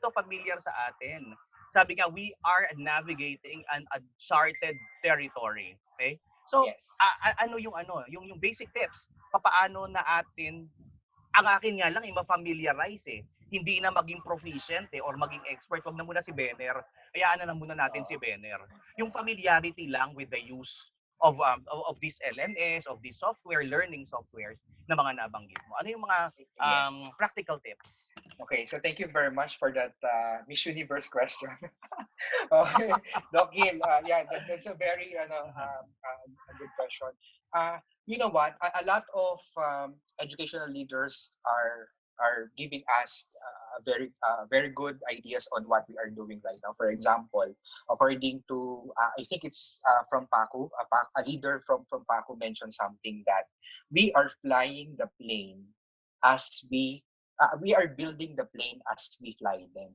Speaker 1: familiar sa atin. Sabi nga, we are navigating an uncharted territory. Okay? So,
Speaker 3: yes.
Speaker 1: Yung basic tips, papaano na ang akin nga lang, ma-familiarize eh. Hindi na maging proficient or maging expert. Wag na muna si Benner. Hayaan na muna natin si Benner. Yung familiarity lang with the use of these LMS, of these learning softwares na mga nabanggit mo. Ano yung mga practical tips?
Speaker 3: Okay, so thank you very much for that Miss Universe question. Okay, Doc Gil, that's a very a good question. You know what? A lot of educational leaders are giving us very good ideas on what we are doing right now. For example, according to I think it's from Paco, a leader from Paco mentioned something that we are flying the plane as we are building the plane as we fly them.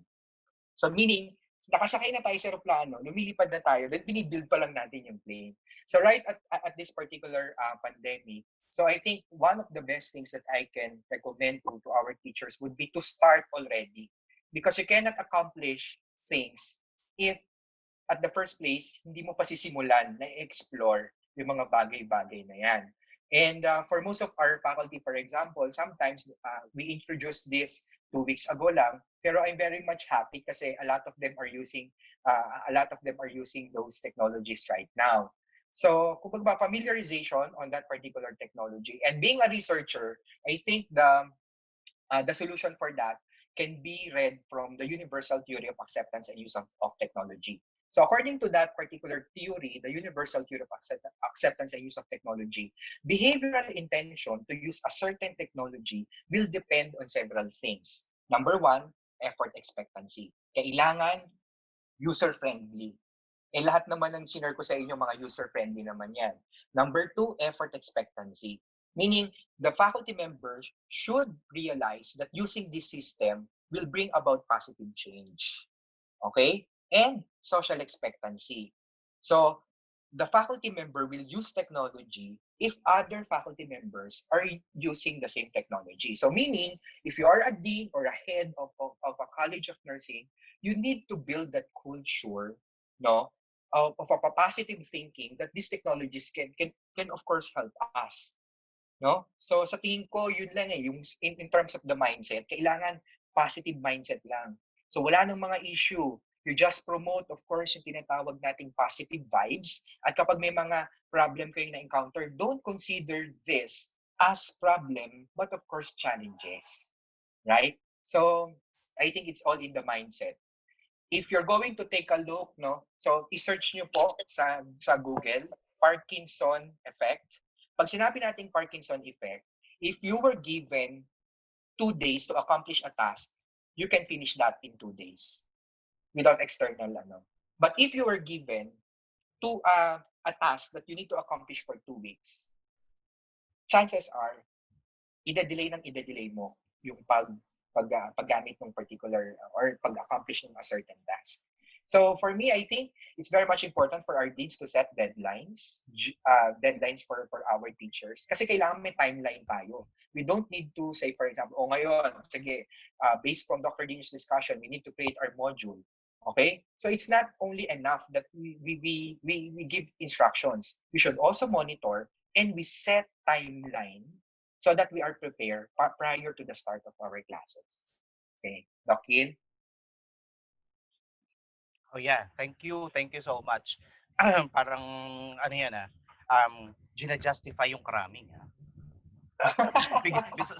Speaker 3: So meaning, nakasakay na tayo sa aeroplano, lumilipad na tayo, then binibuild pa lang natin yung plane. So right at this particular pandemic, so I think one of the best things that I can recommend to our teachers would be to start already. Because you cannot accomplish things if at the first place, hindi mo pa sisimulan na explore yung mga bagay-bagay na yan. And for most of our faculty, for example, sometimes we introduced this 2 weeks ago lang, pero I'm very much happy kasi a lot of them are using those technologies right now. So, kung ba familiarization on that particular technology and being a researcher, I think the solution for that can be read from the universal theory of acceptance and use of technology. So according to that particular theory, the universal theory of acceptance and use of technology, behavioral intention to use a certain technology will depend on several things. Number one, effort expectancy. Kailangan user-friendly. Eh lahat naman ng share ko sa inyo mga user-friendly naman yan. Number two, effort expectancy. Meaning, the faculty members should realize that using this system will bring about positive change. Okay? And social expectancy. So, the faculty member will use technology if other faculty members are using the same technology. So, meaning, if you are a dean or a head of a college of nursing, you need to build that culture, no, of a positive thinking that these technologies can of course help us. No? So sa tingin ko, yun lang yung in terms of the mindset, kailangan positive mindset lang. So wala nang mga issue. You just promote, of course, yung tinatawag nating positive vibes. At kapag may mga problem kayong na-encounter, don't consider this as problem, but of course, challenges. Right? So I think it's all in the mindset. If you're going to take a look, no, so i-search nyo po sa Google, Parkinson effect. Pag sinabi natin Parkinson effect, if you were given 2 days to accomplish a task, you can finish that in 2 days without external ano. But if you were given a task that you need to accomplish for 2 weeks, chances are ide-delay mo yung paggamit ng particular or pag-accomplish ng a certain task. So for me, I think it's very much important for our deans to set deadlines for our teachers. Kasi kailangan may timeline tayo. We don't need to say, for example, ngayon, sige, based from Dr. Dino's discussion, we need to create our module. Okay? So it's not only enough that we give instructions. We should also monitor and we set timeline so that we are prepared prior to the start of our classes. Okay, Doc Yin?
Speaker 1: Oh yeah, thank you so much. Parang ano yan gina-justify yung cramming.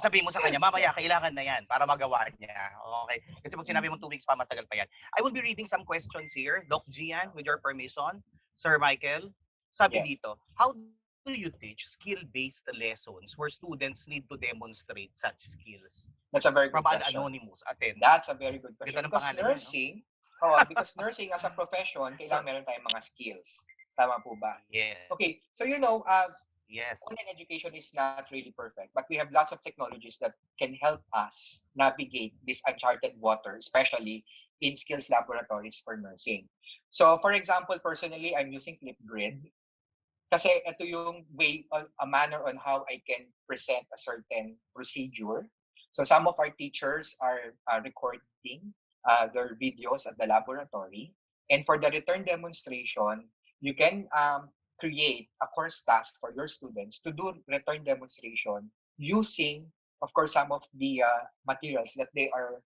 Speaker 1: Sabihin mo sa kanya, mamaya kailangan na yan para magawa niya. Okay? Kasi pag sinabi mo 2 weeks pa, matagal pa yan. I will be reading some questions here. Doc Gian, with your permission. Sir Michael, sabi dito, how do you teach skill-based lessons where students need to demonstrate such skills?
Speaker 3: That's a very good
Speaker 1: From an
Speaker 3: question.
Speaker 1: anonymous attendant.
Speaker 3: That's a very good question.
Speaker 1: Because
Speaker 3: nursing, because nursing as a profession, kailangan meron tayong mga skills. Tama po ba?
Speaker 1: Yeah.
Speaker 3: Okay, so
Speaker 1: yes.
Speaker 3: Online education is not really perfect, but we have lots of technologies that can help us navigate this uncharted water, especially in skills laboratories for nursing. So, for example, personally, I'm using Flipgrid kasi ito yung a manner on how I can present a certain procedure. So, some of our teachers are recording their videos at the laboratory. And for the return demonstration, you can create a course task for your students to do return demonstration using, of course, some of the materials that they are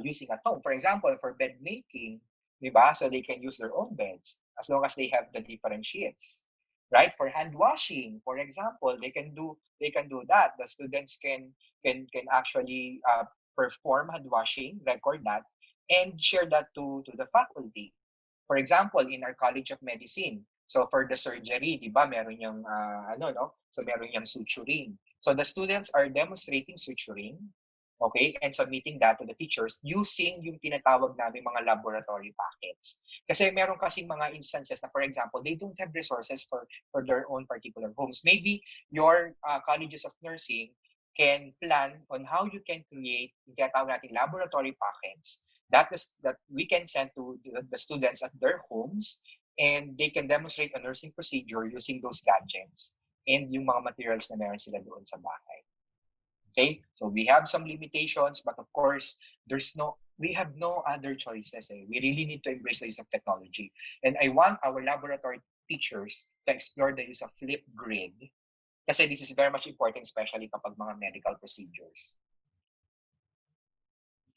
Speaker 3: using at home. For example, for bed making, diba? So they can use their own beds as long as they have the different sheets. Right? For hand washing, for example, they can do that. The students can actually perform hand washing, record that, and share that to the faculty. For example, in our College of Medicine, so for the surgery, di ba, meron yung So meron yung suturing. So the students are demonstrating suturing, okay, and submitting that to the teachers using yung tinatawag namin mga laboratory packets. Kasi meron kasing mga instances na, for example, they don't have resources for their own particular homes. Maybe your colleges of nursing can plan on how you can create yung tinatawag nating laboratory packets that we can send to the students at their homes, and they can demonstrate a nursing procedure using those gadgets and yung mga materials na meron sila doon sa bahay. Okay? So we have some limitations, but of course, we have no other choices. We really need to embrace the use of technology. And I want our laboratory teachers to explore the use of Flipgrid kasi this is very much important especially kapag mga medical procedures.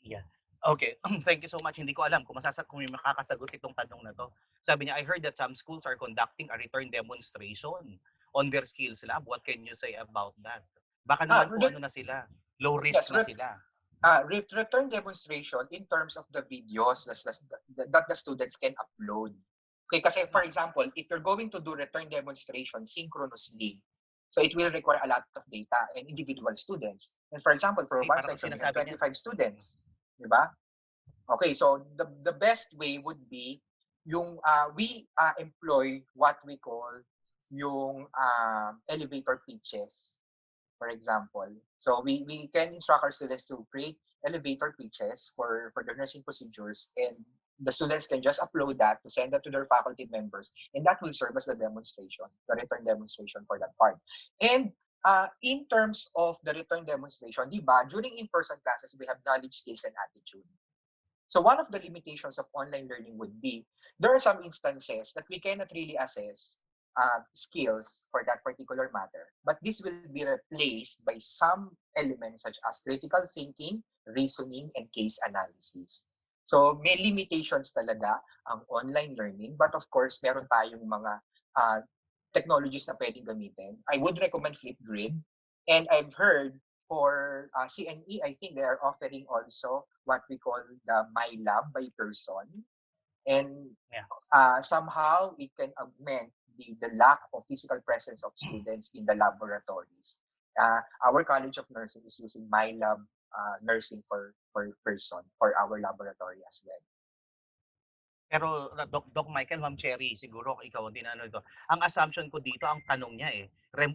Speaker 1: Yeah. Okay. Thank you so much. Hindi ko alam kung may makakasagot itong tanong na to. Sabi niya, I heard that some schools are conducting a return demonstration on their skills lab. What can you say about that? Baka
Speaker 3: Ah,
Speaker 1: naman po ano na sila, low risk
Speaker 3: yes,
Speaker 1: na sila.
Speaker 3: return demonstration in terms of the videos that the students can upload. Okay, kasi for example, if you're going to do return demonstration synchronously, so it will require a lot of data and individual students. And for example, for one
Speaker 1: Parang
Speaker 3: section, we have
Speaker 1: sinasabi niya.
Speaker 3: 25 students. Diba? Okay, so the best way would be yung we employ what we call yung elevator pitches, for example. So we can instruct our students to create elevator pitches for the nursing procedures, and the students can just upload that to send that to their faculty members, and that will serve as the demonstration, the return demonstration for that part. And in terms of the return demonstration, di ba, during in-person classes, we have knowledge, skills, and attitude. So one of the limitations of online learning would be there are some instances that we cannot really assess skills for that particular matter, but this will be replaced by some elements such as critical thinking, reasoning, and case analysis. So may limitations talaga ang online learning, but of course, meron tayong mga technologies na pwedeng gamitin. I would recommend Flipgrid, and I've heard for CNE, I think they are offering also what we call the My Lab by person. And somehow it can augment the lack of physical presence of students in the laboratories. Our College of Nursing is using My Lab nursing for person for our laboratory as well.
Speaker 1: Pero Doc Michael, Ma'am Cherry, siguro ikaw din ano ito. Ang assumption ko dito, ang tanong niya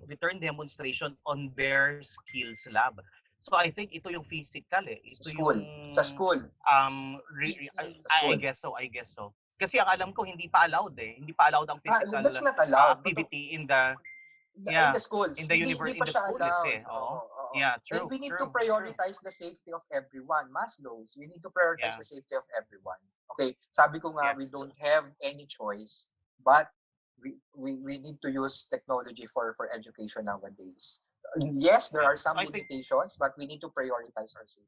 Speaker 1: return demonstration on their skills lab. So I think ito yung physical Ito
Speaker 3: school.
Speaker 1: yung
Speaker 3: Sa school.
Speaker 1: I guess so. Kasi ang alam ko hindi pa allowed Hindi pa allowed ang physical
Speaker 3: that's not allowed.
Speaker 1: activity in the
Speaker 3: in the schools.
Speaker 1: in the
Speaker 3: Hindi
Speaker 1: in
Speaker 3: pa
Speaker 1: the
Speaker 3: siya
Speaker 1: schools
Speaker 3: allowed.
Speaker 1: Oo.
Speaker 3: Oo.
Speaker 1: Yeah, true.
Speaker 3: And we need to
Speaker 1: true.
Speaker 3: prioritize the safety of everyone. Maslows, we need to prioritize
Speaker 1: Yeah.
Speaker 3: the safety of everyone. Okay, sabi ko nga,
Speaker 1: Yeah.
Speaker 3: we don't have any choice, but we need to use technology for education nowadays. Yes, there are some limitations, but we need to prioritize our safety.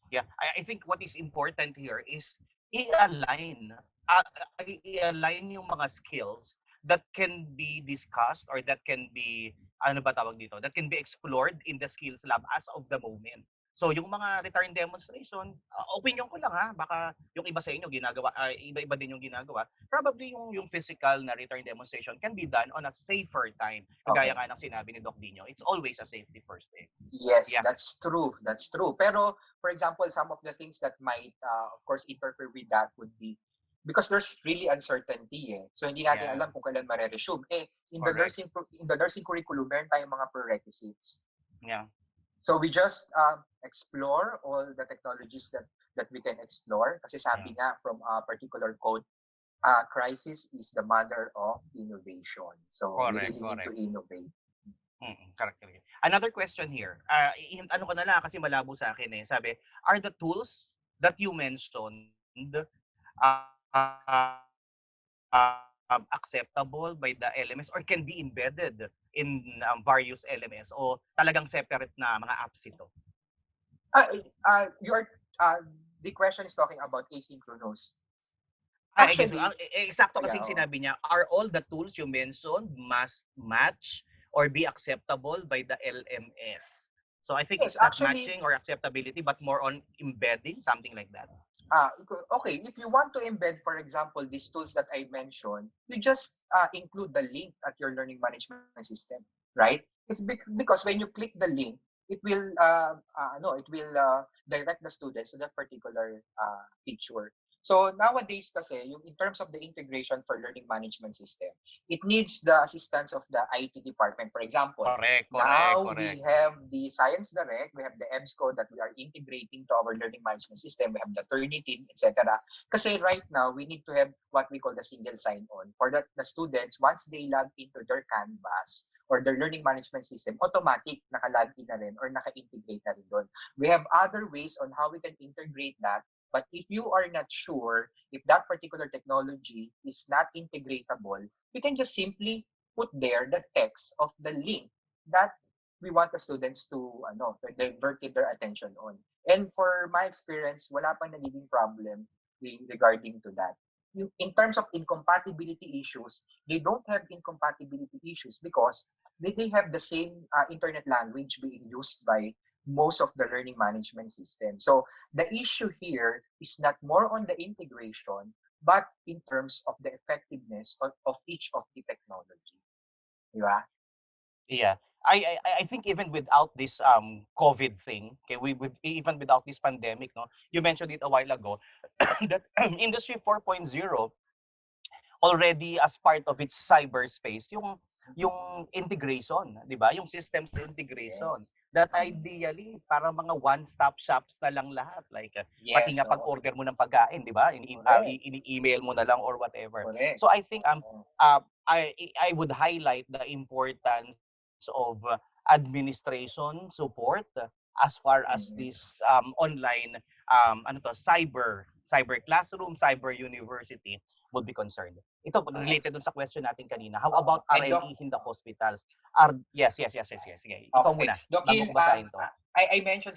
Speaker 1: Yeah, I think what is important here is i-align uh, i-align yung mga skills that can be discussed or that can be ano ba tawag dito that can be explored in the skills lab as of the moment. So yung mga return demonstration, opinion ko lang baka yung iba sa inyo ginagawa, iba-iba din yung ginagawa. Probably yung physical na return demonstration can be done on a safer time. Kagaya nga ng sinabi ni Doc Dino, it's always a safety first
Speaker 3: Yes, yeah. That's true. Pero for example, some of the things that might of course interfere with that would be because there's really uncertainty So hindi natin alam kung kailan mare-resume. In the nursing curriculum, meron tayong mga prerequisites.
Speaker 1: Yeah.
Speaker 3: So we just explore all the technologies that we can explore. Kasi sabi nga from a particular quote, crisis is the mother of innovation. So we really need to innovate.
Speaker 1: Correct. Another question here. Ano ko na lang kasi malabo sa akin Sabi, are the tools that you mentioned acceptable by the LMS or can be embedded in various LMS o talagang separate na mga apps ito?
Speaker 3: The question is talking about asynchronous.
Speaker 1: Actually, eksakto kasing sinabi niya, are all the tools you mentioned must match or be acceptable by the LMS? So I think it's not matching or acceptability but more on embedding, something like that.
Speaker 3: Okay, if you want to embed, for example, these tools that I mentioned, you just include the link at your learning management system, right? It's because when you click the link, it will direct the students to that particular picture. So nowadays kasi, in terms of the integration for learning management system, it needs the assistance of the IT department. For example, we have the Science Direct, we have the EBSCO that we are integrating to our learning management system, we have the Turnitin, etc. Kasi right now, we need to have what we call the single sign-on for the students, once they log into their Canvas or their learning management system, automatic naka-log in na rin or naka-integrate na rin doon. We have other ways on how we can integrate that But if you are not sure if that particular technology is not integratable, we can just simply put there the text of the link that we want the students to divert their attention on. And for my experience, wala pang nagiging problem regarding to that. In terms of incompatibility issues, they don't have incompatibility issues because they have the same internet language being used by most of the learning management system. So the issue here is not more on the integration, but in terms of the effectiveness of each of the technology. Di ba?
Speaker 1: Yeah. I think even without this COVID thing, okay, even without this pandemic, no, you mentioned it a while ago that Industry 4.0 already as part of its cyberspace yung integration, 'di ba? Yung systems integration
Speaker 3: Yes.
Speaker 1: that ideally para mga one-stop shops na lang lahat like pati
Speaker 3: Yes.
Speaker 1: nga pag-order mo ng pagkain, 'di ba?
Speaker 3: Correct.
Speaker 1: Ini-email mo na lang or whatever.
Speaker 3: Correct.
Speaker 1: So I think
Speaker 3: Oh.
Speaker 1: I would highlight the importance of administration support as far as
Speaker 3: Mm-hmm.
Speaker 1: this online cyber classroom, cyber university would be concerned. Ito,
Speaker 3: Correct.
Speaker 1: related dun sa question natin kanina. How
Speaker 3: Oo.
Speaker 1: about
Speaker 3: And Doc,
Speaker 1: RLE in the hospitals? Yes. Sige, ikaw
Speaker 3: okay.
Speaker 1: muna,
Speaker 3: Doc
Speaker 1: bago
Speaker 3: Il,
Speaker 1: ko basahin to.
Speaker 3: I mentioned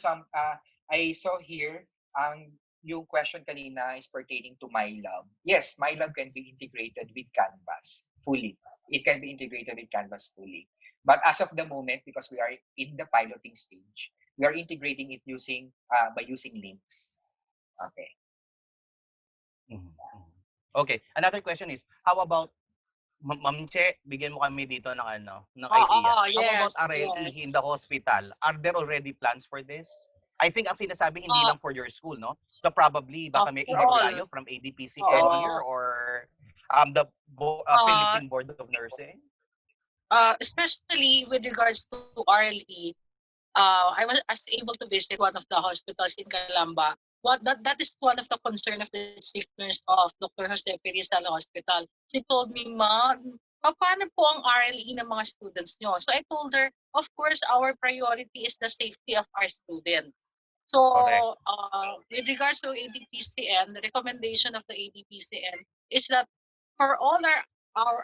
Speaker 3: I saw here yung question kanina is pertaining to MyLab. Yes, MyLab can be integrated with Canvas fully. It can be integrated with Canvas fully. But as of the moment, because we are in the piloting stage, we are integrating it by using links. Okay.
Speaker 1: Mhm. Okay, another question is, how about Ma'am Che, bigyan mo kami dito ng idea.
Speaker 6: Oo,
Speaker 1: How about
Speaker 6: yes, yes.
Speaker 1: RLE in the hospital? Are there already plans for this? I think ang sinasabi hindi
Speaker 6: Uh,
Speaker 1: lang for your school, no? So probably baka may
Speaker 6: for all.
Speaker 1: inquire from ADPCN
Speaker 6: Oo.
Speaker 1: here or
Speaker 6: Uh,
Speaker 1: Philippine Board of Nursing.
Speaker 6: Especially with regards to RLE, I was able to visit one of the hospitals in Calamba. That is one of the concern of the chief nurse of Dr. Jose Perizal Hospital. She told me, Ma, paano po ang RLE ng mga students nyo? So I told her, of course, our priority is the safety of our students.
Speaker 1: Correct.
Speaker 6: So with regards to ADPCN, the recommendation of the ADPCN is that for all our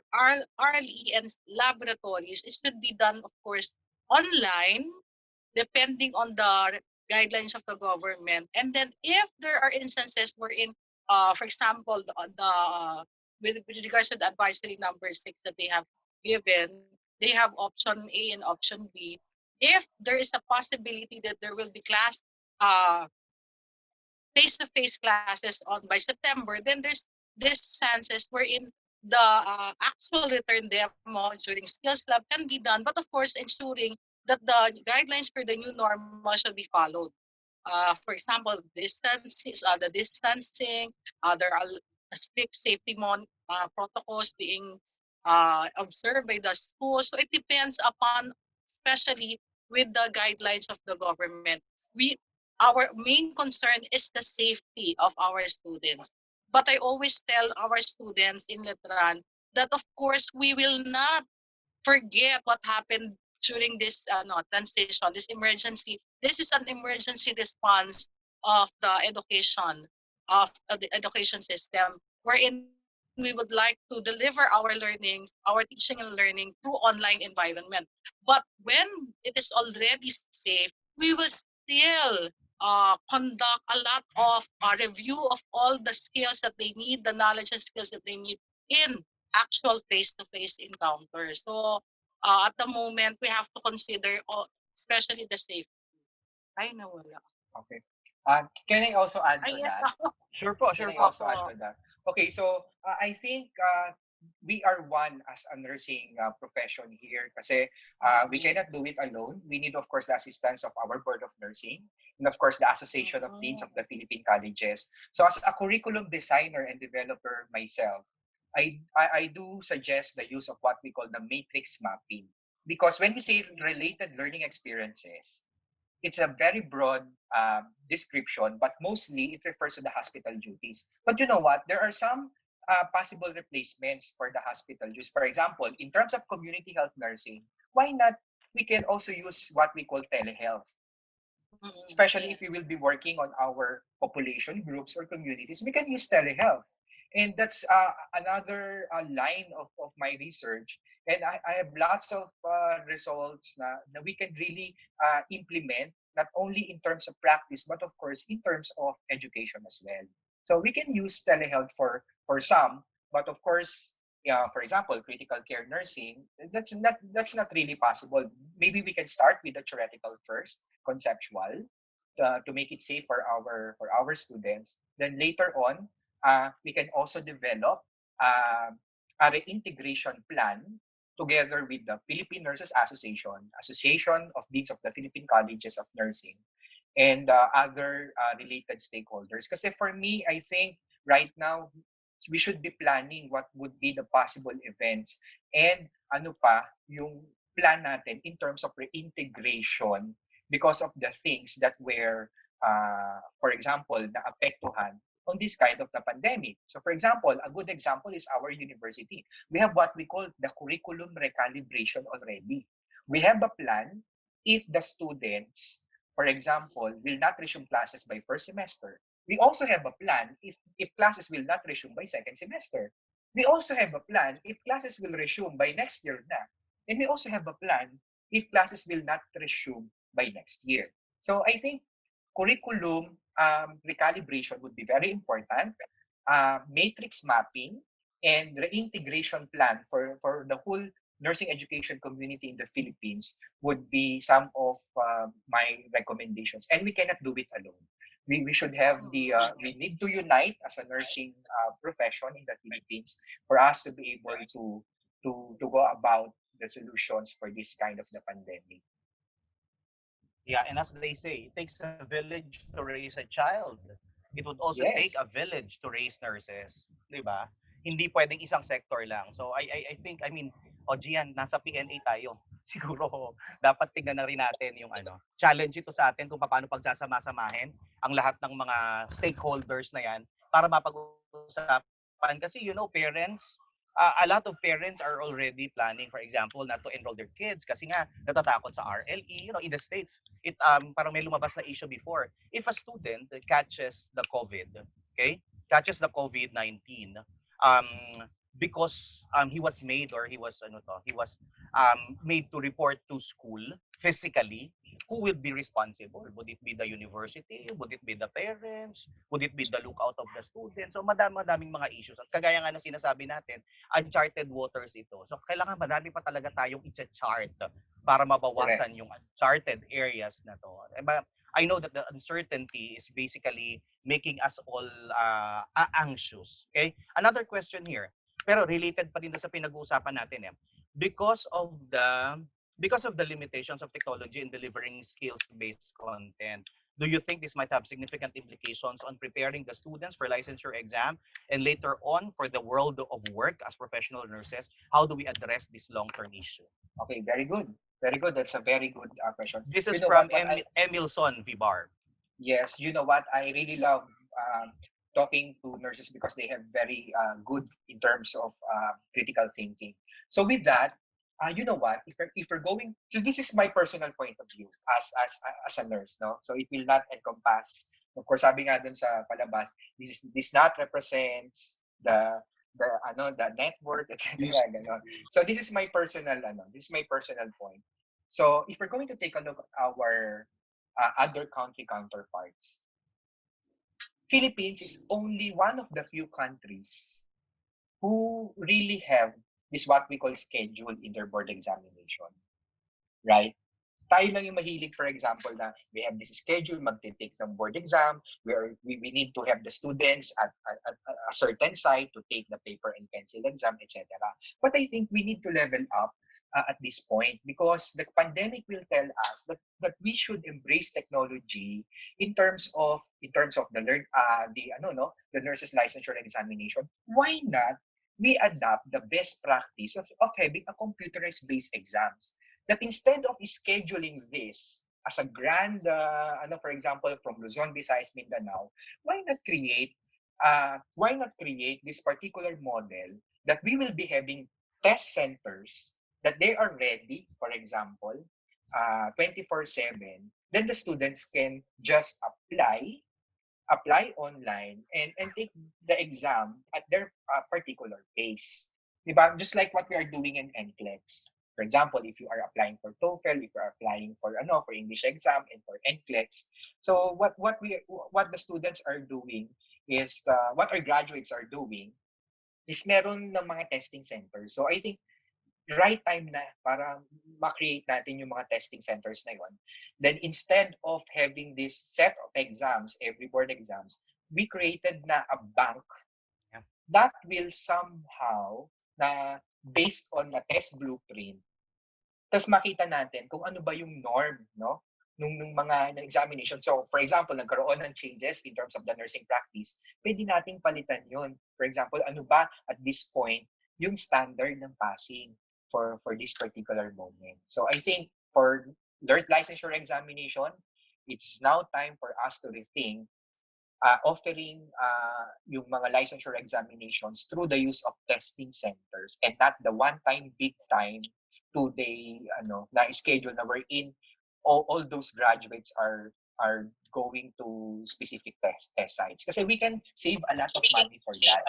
Speaker 6: RLE and laboratories, it should be done, of course, online depending on the guidelines of the government. And then if there are instances wherein, for example, with regards to the advisory number 6 that they have given, they have option A and option B. If there is a possibility that there will be uh, face-to-face classes on by September, then there's this chances wherein the actual return demo during skills lab can be done, but of course ensuring that the guidelines for the new normal shall be followed. For example, the distancing, there are strict safety protocols being observed by the school. So it depends upon, especially with the guidelines of the government. Our main concern is the safety of our students. But I always tell our students in Letran that of course we will not forget what happened during this transition, this emergency. This is an emergency response of the education system, wherein we would like to deliver our teaching and learning through online environment. But when it is already safe, we will still conduct a lot of review of all the skills that they need, the knowledge and skills that they need in actual face-to-face encounters. So at the moment, we have to consider especially the safety. Ay, nawala.
Speaker 3: Okay. Can I also add
Speaker 6: Ay,
Speaker 3: to
Speaker 6: yes
Speaker 3: that?
Speaker 6: ako.
Speaker 3: Can
Speaker 1: Sure
Speaker 3: I
Speaker 1: po.
Speaker 3: also add to that? Okay, so I think we are one as a nursing profession here kasi we cannot do it alone. We need, of course, the assistance of our Board of Nursing and, of course, the Association of Deans of the Philippine Colleges. So as a curriculum designer and developer myself, I do suggest the use of what we call the matrix mapping. Because when we say related learning experiences, it's a very broad description, but mostly it refers to the hospital duties. But you know what? There are some possible replacements for the hospital use. For example, in terms of community health nursing, why not? We can also use what we call telehealth. Especially
Speaker 6: Yeah.
Speaker 3: if we will be working on our population groups or communities, we can use telehealth. And that's another line of my research. And I have lots of results na we can really implement, not only in terms of practice, but of course in terms of education as well. So we can use telehealth for some, but of course, yeah, for example, critical care nursing, that's not really possible. Maybe we can start with the theoretical first, conceptual, to make it safe for our students. Then later on, we can also develop uh, a reintegration plan together with the Philippine Nurses Association, Association of Deans of the Philippine Colleges of Nursing, and other related stakeholders. Kasi for me, I think right now, we should be planning what would be the possible events and ano pa yung plan natin in terms of reintegration because of the things that were, for example, naapektuhan on this kind of the pandemic. So for example, a good example is our university. We have what we call the curriculum recalibration already. We have a plan if the students, for example, will not resume classes by first semester. We also have a plan if classes will not resume by second semester. We also have a plan if classes will resume by next year na. And we also have a plan if classes will not resume by next year. So I think curriculum recalibration would be very important. Matrix mapping and reintegration plan for the whole nursing education community in the Philippines would be some of my recommendations. And we cannot do it alone. We should have we need to unite as a nursing profession in the Philippines for us to be able to go about the solutions for this kind of the pandemic.
Speaker 1: Yeah, and as they say, it takes a village to raise a child. It would also take a
Speaker 3: Yes,
Speaker 1: village to raise nurses, 'di ba? Hindi pwedeng isang sector lang. So I think, I mean, o Gian, nasa PNA tayo. Siguro dapat tingnan na rin natin yung ano. Challenge ito sa atin kung paano pagsasama-samahin ang lahat ng mga stakeholders na 'yan para mapag-usapan kasi parents, a lot of parents are already planning, for example, not to enroll their kids kasi nga natatakot sa RLE. In the States, parang may lumabas na issue before. If a student catches the COVID, okay, catches the COVID-19, because he was made, or he was made to report to school physically, who will be responsible? Would it be the university? Would it be the parents? Would it be the lookout of the students? So madaming mga issues. At kagaya nga na sinasabi natin, uncharted waters ito. So kailangan madami pa talaga tayong i-chart para
Speaker 3: correct.
Speaker 1: mabawasan yung uncharted areas na to. But I know that the uncertainty is basically making us all anxious. Okay? Another question here, pero related pa din doon sa pinag-uusapan natin eh. Because of the because of the limitations of technology in delivering skills-based content, do you think this might have significant implications on preparing the students for licensure exam and later on for the world of work as professional nurses? How do we address this long-term issue?
Speaker 3: Okay, very good. Very good. That's a very good question.
Speaker 1: This
Speaker 3: You
Speaker 1: is
Speaker 3: know
Speaker 1: from
Speaker 3: what I
Speaker 1: Emilson Vibar.
Speaker 3: Yes, you know what? I really love talking to nurses because they have very good in terms of critical thinking. So with that, you know what? If we're going, so this is my personal point of view as a nurse, no. So it will not encompass. Of course, sabi nga dun sa palabas, this not represents the network, etc. Ganon. So this is my personal this is my personal point. So if we're going to take a look at our other country counterparts, Philippines is only one of the few countries who really have this what we call schedule in their board examination, right? Tayo lang yung mahilig, for example, na we have this schedule, magtitake ng board exam, we need to have the students at a certain site to take the paper and pencil exam, etc. But I think we need to level up at this point because the pandemic will tell us that we should embrace technology in terms of the nurses licensure examination. Why not we adapt the best practice of having a computerized based exams, that instead of scheduling this as a grand, for example, from Luzon, Visayas, Mindanao, why not create this particular model that we will be having test centers that they are ready, for example, 24/7, then the students can just apply online and take the exam at their particular pace. Diba? Just like what we are doing in NCLEX. For example, if you are applying for TOEFL, if you are applying for for English exam and for NCLEX. So what the students are doing is what our graduates are doing is meron ng mga testing centers. So I think right time na para ma-create natin yung mga testing centers na yon. Then instead of having this set of exams, every board exams, we created na a bank that will somehow na based on the test blueprint. Tapos makita natin kung ano ba yung norm, no? Nung mga examination. So, for example, nagkaroon ng changes in terms of the nursing practice, pwede nating palitan yun. For example, ano ba at this point yung standard ng passing for this particular moment. So, I think for licensure examination, it's now time for us to rethink offering yung mga licensure examinations through the use of testing centers and not the one-time, big-time, two-day na schedule na wherein all those graduates are going to specific test sites. Kasi we can save a lot of money for that.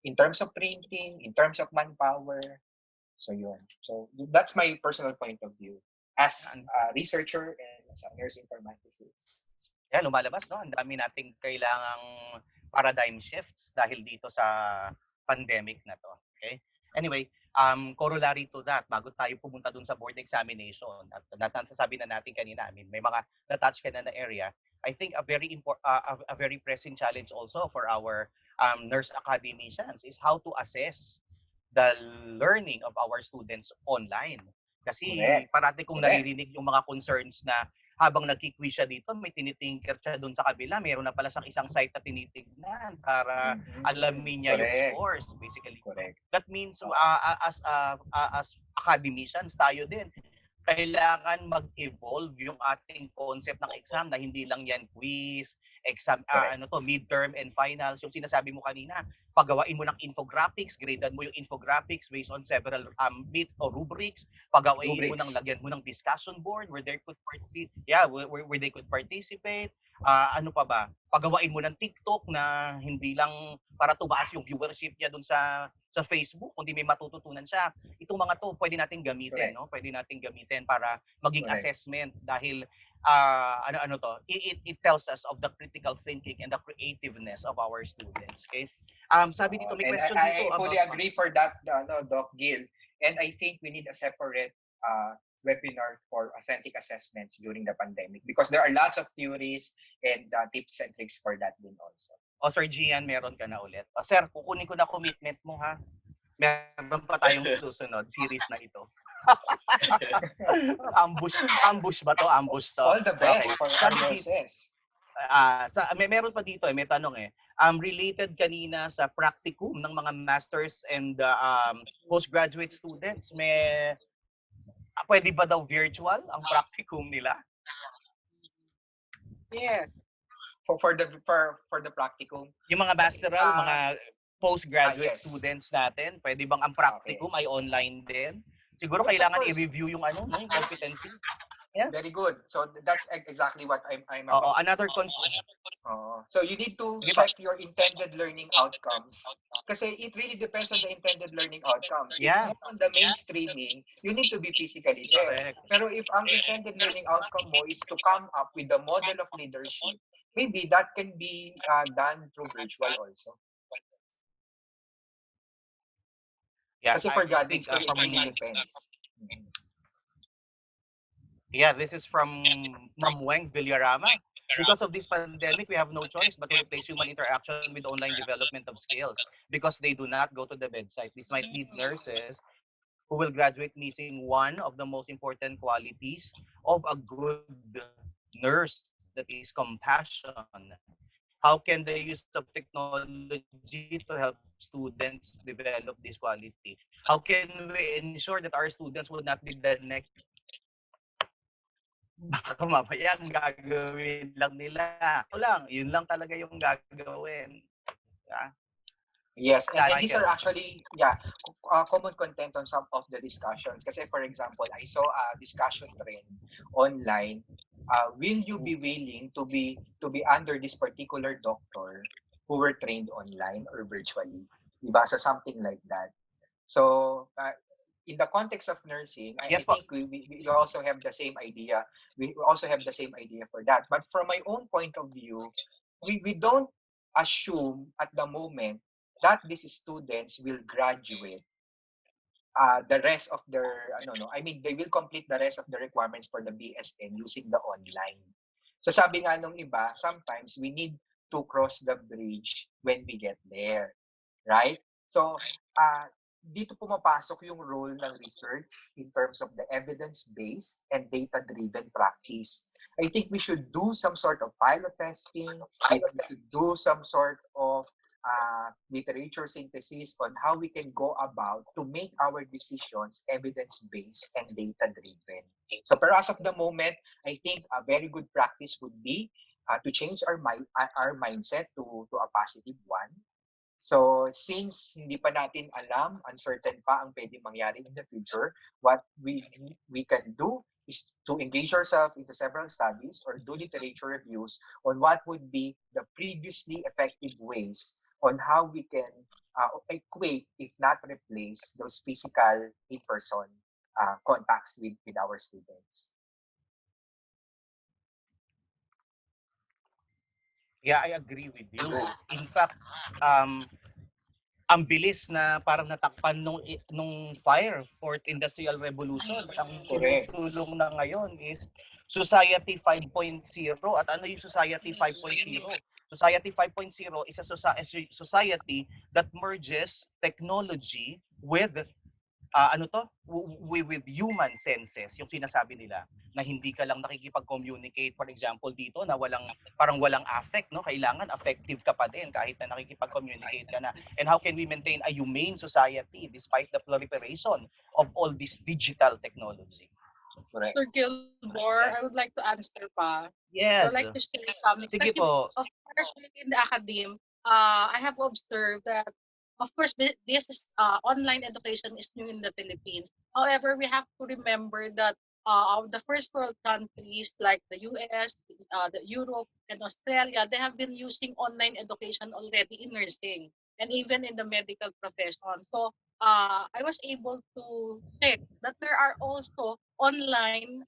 Speaker 3: In terms of printing, in terms of manpower. So yun. So that's my personal point of view as a researcher and as a nurse informaticist.
Speaker 1: Yan, lumalabas, no? Ang dami nating kailangang paradigm shifts dahil dito sa pandemic na to. Okay? Anyway, corollary to that, bago tayo pumunta dun sa board examination, at nasasabi na natin kanina, I mean, may mga na-touch ka na area, I think a very pressing challenge also for our nurse academicians is how to assess the learning of our students online. Kasi parati kong naririnig yung mga concerns na habang nagki-quiz siya dito, may tinitinker siya doon sa kabila. Meron na pala siyang isang site na tinitignan para alamin niya yung scores, basically. That means as academicians, tayo din, kailangan mag-evolve yung ating concept ng exam na hindi lang yan quiz, exam, midterm and finals. Yung sinasabi mo kanina, pagawain mo ng infographics, gradean mo yung infographics based on several bit o rubrics, pagawain mo ng lagyan mo ng discussion board where they could participate. Ano pa ba? Pagawain mo ng TikTok na hindi lang para tumaas yung viewership niya dun sa Facebook, kundi may matututunan siya. Itong mga to pwede nating gamitin, no? Pwede nating gamitin para maging assessment dahil it tells us of the critical thinking and the creativeness of our students. Okay? Sabi dito may question dito.
Speaker 3: I fully agree for that, Doc Gil. And I think we need a separate webinar for authentic assessments during the pandemic because there are lots of theories and tips and tricks for that din also.
Speaker 1: Sir Gian, meron ka na ulit. Sir, kukunin ko na commitment mo ha. Meron pa tayong susunod series na ito. ambush ba to? Ambush to.
Speaker 3: All the best for our nurses.
Speaker 1: Meron pa dito may tanong related kanina sa practicum ng mga masters and postgraduate students, pwede ba daw virtual ang practicum nila?
Speaker 6: Yeah.
Speaker 3: For the practicum.
Speaker 1: Yung mga pastoral, mga postgraduate students natin, pwede bang ang practicum ay online din? Siguro kailangan i-review yung yung competency. Yeah.
Speaker 3: Very good. So that's exactly what I'm
Speaker 1: about. Another concern.
Speaker 3: So you need to check your intended learning outcomes. Kasi it really depends on the intended learning outcomes.
Speaker 1: Yeah.
Speaker 3: If on the mainstreaming, you need to be physically there. Correct. Pero if ang intended learning outcome mo is to come up with the model of leadership, maybe that can be done through virtual also.
Speaker 1: Yeah,
Speaker 3: kasi for graduates, it really depends.
Speaker 1: Yeah, this is from Weng Villarama. Because of this pandemic, we have no choice but to replace human interaction with online development of skills because they do not go to the bedside. This might lead nurses who will graduate missing one of the most important qualities of a good nurse, that is compassion. How can the use of technology to help students develop this quality? How can we ensure that our students would not be the next? Baka mamaya ang gagawin lang nila. Yun lang talaga yung gagawin. Yeah.
Speaker 3: Yes, and these are
Speaker 1: Michael.
Speaker 3: actually, yeah, common content on some of the discussions. Kasi for example, I saw a discussion trend online. Will you be willing to be under this particular doctor who were trained online or virtually? Diba? So something like that. So in the context of nursing, I
Speaker 1: Yes po.
Speaker 3: think we also have the same idea. We also have the same idea for that. But from my own point of view, we don't assume at the moment that these students will graduate the rest of their, no, no, I mean, they will complete the rest of the requirements for the BSN using the online. So sabi nga nung iba, sometimes we need to cross the bridge when we get there. Right? So, dito pumapasok yung role ng research in terms of the evidence-based and data-driven practice. I think we should do some sort of pilot testing. We should do some sort of literature synthesis on how we can go about to make our decisions evidence-based and data-driven. So, pero as of the moment, I think a very good practice would be to change our mindset to a positive one. So since hindi pa natin alam, uncertain pa ang pwedeng mangyari in the future, what we can do is to engage ourselves into several studies or do literature reviews on what would be the previously effective ways on how we can equate, if not replace, those physical in-person contacts with our students.
Speaker 1: Yeah, I agree with you. In fact, um, ang bilis na parang natakpan nung fire, Fourth Industrial Revolution. Ang
Speaker 3: Correct.
Speaker 1: sinusulong na ngayon is Society 5.0. At ano yung Society 5.0? Society 5.0 is a society that merges technology with ano to, with human senses, yung sinasabi nila na hindi ka lang nakikipag-communicate, for example dito na parang walang affect, no, kailangan affective ka pa din kahit na nakikipag-communicate ka na. And how can we maintain a humane society despite the proliferation of all this digital technology?
Speaker 3: Correct.
Speaker 6: Sir Gilmore, I
Speaker 1: Yes.
Speaker 6: would like to answer pa. I would
Speaker 1: Yes,
Speaker 6: like to share something.
Speaker 1: sige
Speaker 6: Kasi,
Speaker 1: po.
Speaker 6: of course, within the academe, I have observed that, of course, this is online education is new in the Philippines. However, we have to remember that of the first world countries like the US, the Europe, and Australia, they have been using online education already in nursing and even in the medical profession. So, I was able to check that there are also online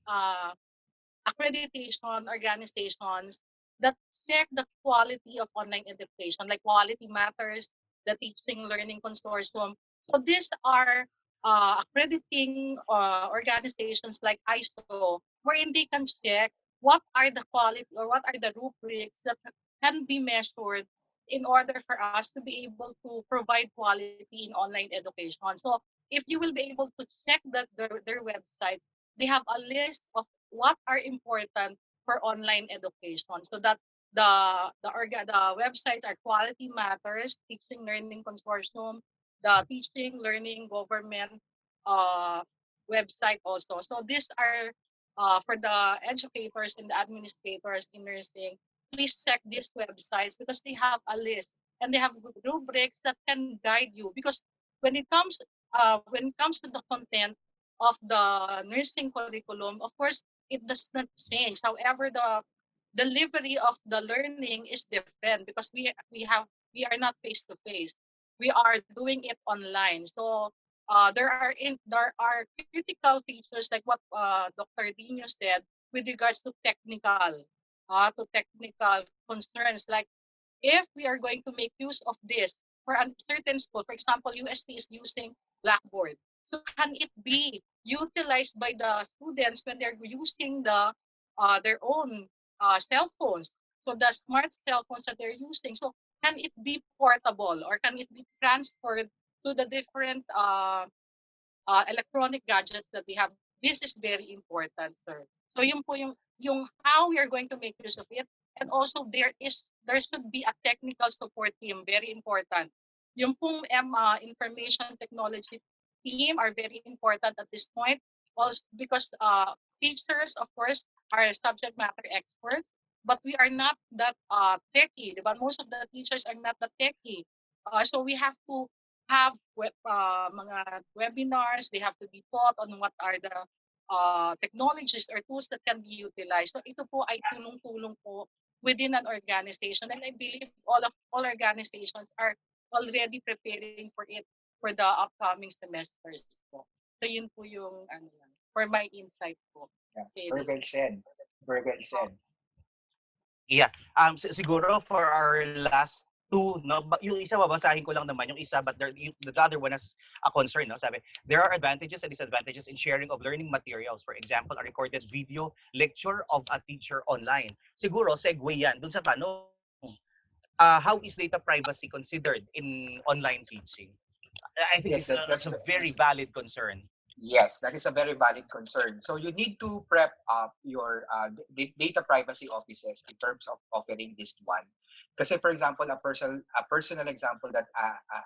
Speaker 6: accreditation organizations that check the quality of online education, like Quality Matters, the Teaching Learning Consortium. So these are accrediting organizations like ISO, wherein they can check what are the quality or what are the rubrics that can be measured in order for us to be able to provide quality in online education. So if you will be able to check their website, they have a list of what are important for online education, so that the websites are Quality Matters, Teaching Learning Consortium, the Teaching Learning Government uh, website also. So these are for the educators and the administrators in nursing. Please check these websites because they have a list and they have rubrics that can guide you. Because when it comes to the content of the nursing curriculum, of course, it does not change. However, the delivery of the learning is different because we are not face to face. We are doing it online. So there are critical features like what Dr. Dino said with regards to technical concerns, like if we are going to make use of this for a certain school, for example, UST is using Blackboard. So can it be utilized by the students when they're using their own cell phones? So the smart cell phones that they're using. So can it be portable or can it be transferred to the different electronic gadgets that we have? This is very important, sir. So yun po yung how we are going to make use of it. And also there should be a technical support team, very important. Yung pong information technology team are very important at this point, also because teachers, of course, are subject matter experts, but we are not that techie, diba? Most of the teachers are not that techie. So we have to have mga webinars. They have to be taught on what are the technologies or tools that can be utilized. So ito po ay tulong-tulong po within an organization, and I believe all organizations are already preparing for it for the upcoming semesters po. So yun po yung for my insight po.
Speaker 3: Yeah. Very
Speaker 6: Eddie.
Speaker 3: well said. Very well said.
Speaker 1: Yeah. Siguro for our last two, no, yung isa babasahin ko lang naman yung isa, but the other one has a concern, no. Sabi, there are advantages and disadvantages in sharing of learning materials. For example, a recorded video lecture of a teacher online. Siguro segue yan dun sa tanong, how is data privacy considered in online teaching? I think
Speaker 3: Yes,
Speaker 1: it's a very valid concern.
Speaker 3: yes, that is a very valid concern. So you need to prep up your data privacy offices in terms of offering this one. Kasi for example, a personal example that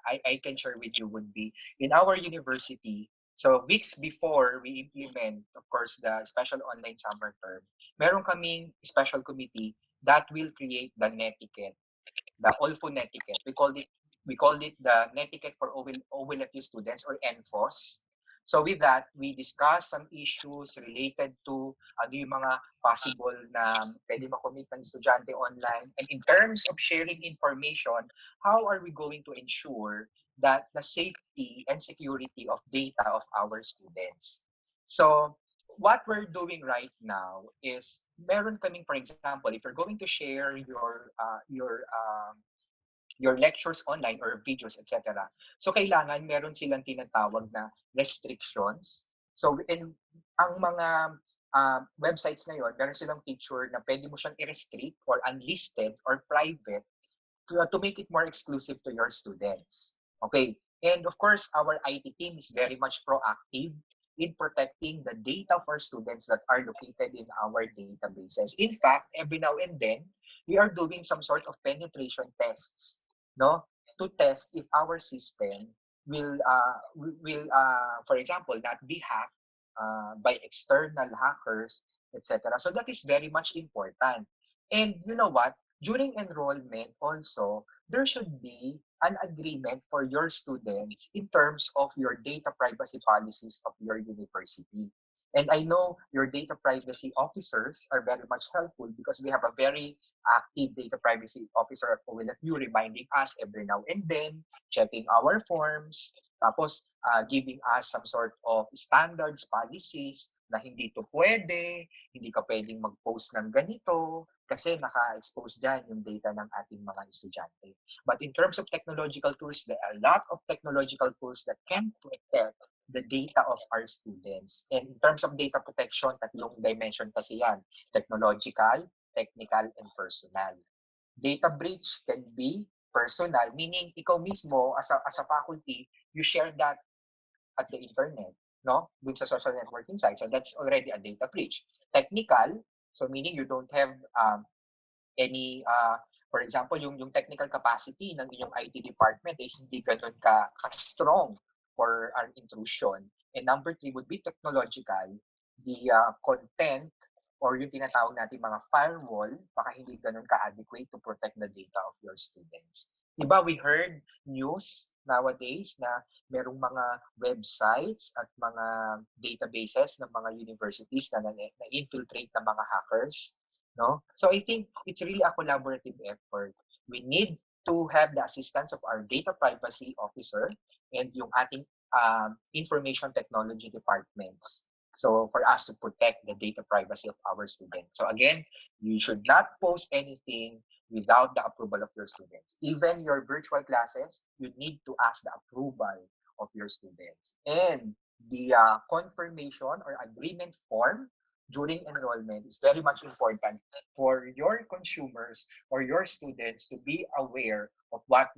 Speaker 3: I can share with you would be in our university. So weeks before we implement, of course, the special online summer term, meron kaming special committee that will create the netiquette, the Olfo netiquette. We called it the netiquette for OLFU students, or NFOS. So with that, we discuss some issues related to ano yung mga possible na pwede makommit ng estudyante online. And in terms of sharing information, how are we going to ensure that the safety and security of data of our students? So what we're doing right now is meron kaming, for example, if you're going to share your lectures online or videos, etc. So kailangan meron silang tinatawag na restrictions. So ang mga websites ngayon, meron silang feature na pwede mo siyang i-restrict or unlisted or private to make it more exclusive to your students. Okay. And of course, our IT team is very much proactive in protecting the data of our students that are located in our databases. In fact, every now and then, we are doing some sort of penetration tests, no, to test if our system for example, not be hacked by external hackers, etc. So that is very much important. And you know what? During enrollment also, there should be an agreement for your students in terms of your data privacy policies of your university. And I know your data privacy officers are very much helpful because we have a very active data privacy officer at OLFU reminding us every now and then, checking our forms, tapos giving us some sort of standards, policies na hindi to pwede, hindi ka pwedeng mag-post ng ganito, kasi naka-expose dyan yung data ng ating mga estudyante. But in terms of technological tools, there are a lot of technological tools that can protect the data of our students. And in terms of data protection, tatlong dimension kasi yan: technological, technical, and personal. Data breach can be personal, meaning ikaw mismo as a faculty, you share that at the internet, no? Dun sa social networking site. So that's already a data breach. Technical, so meaning you don't have any for example, yung technical capacity ng inyong IT department is hindi ganun ka-strong for an intrusion. And number three would be technological. The content or yung tinatawag natin mga firewall, baka hindi ganun ka-adequate to protect the data of your students. Diba, we heard news nowadays na merong mga websites at mga databases ng mga universities na na-infiltrate ng mga hackers, no? So I think it's really a collaborative effort. We need to have the assistance of our data privacy officer and yung ating information technology departments. So for us to protect the data privacy of our students. So again, you should not post anything without the approval of your students. Even your virtual classes, you need to ask the approval of your students. And the confirmation or agreement form during enrollment is very much important for your consumers or your students to be aware of what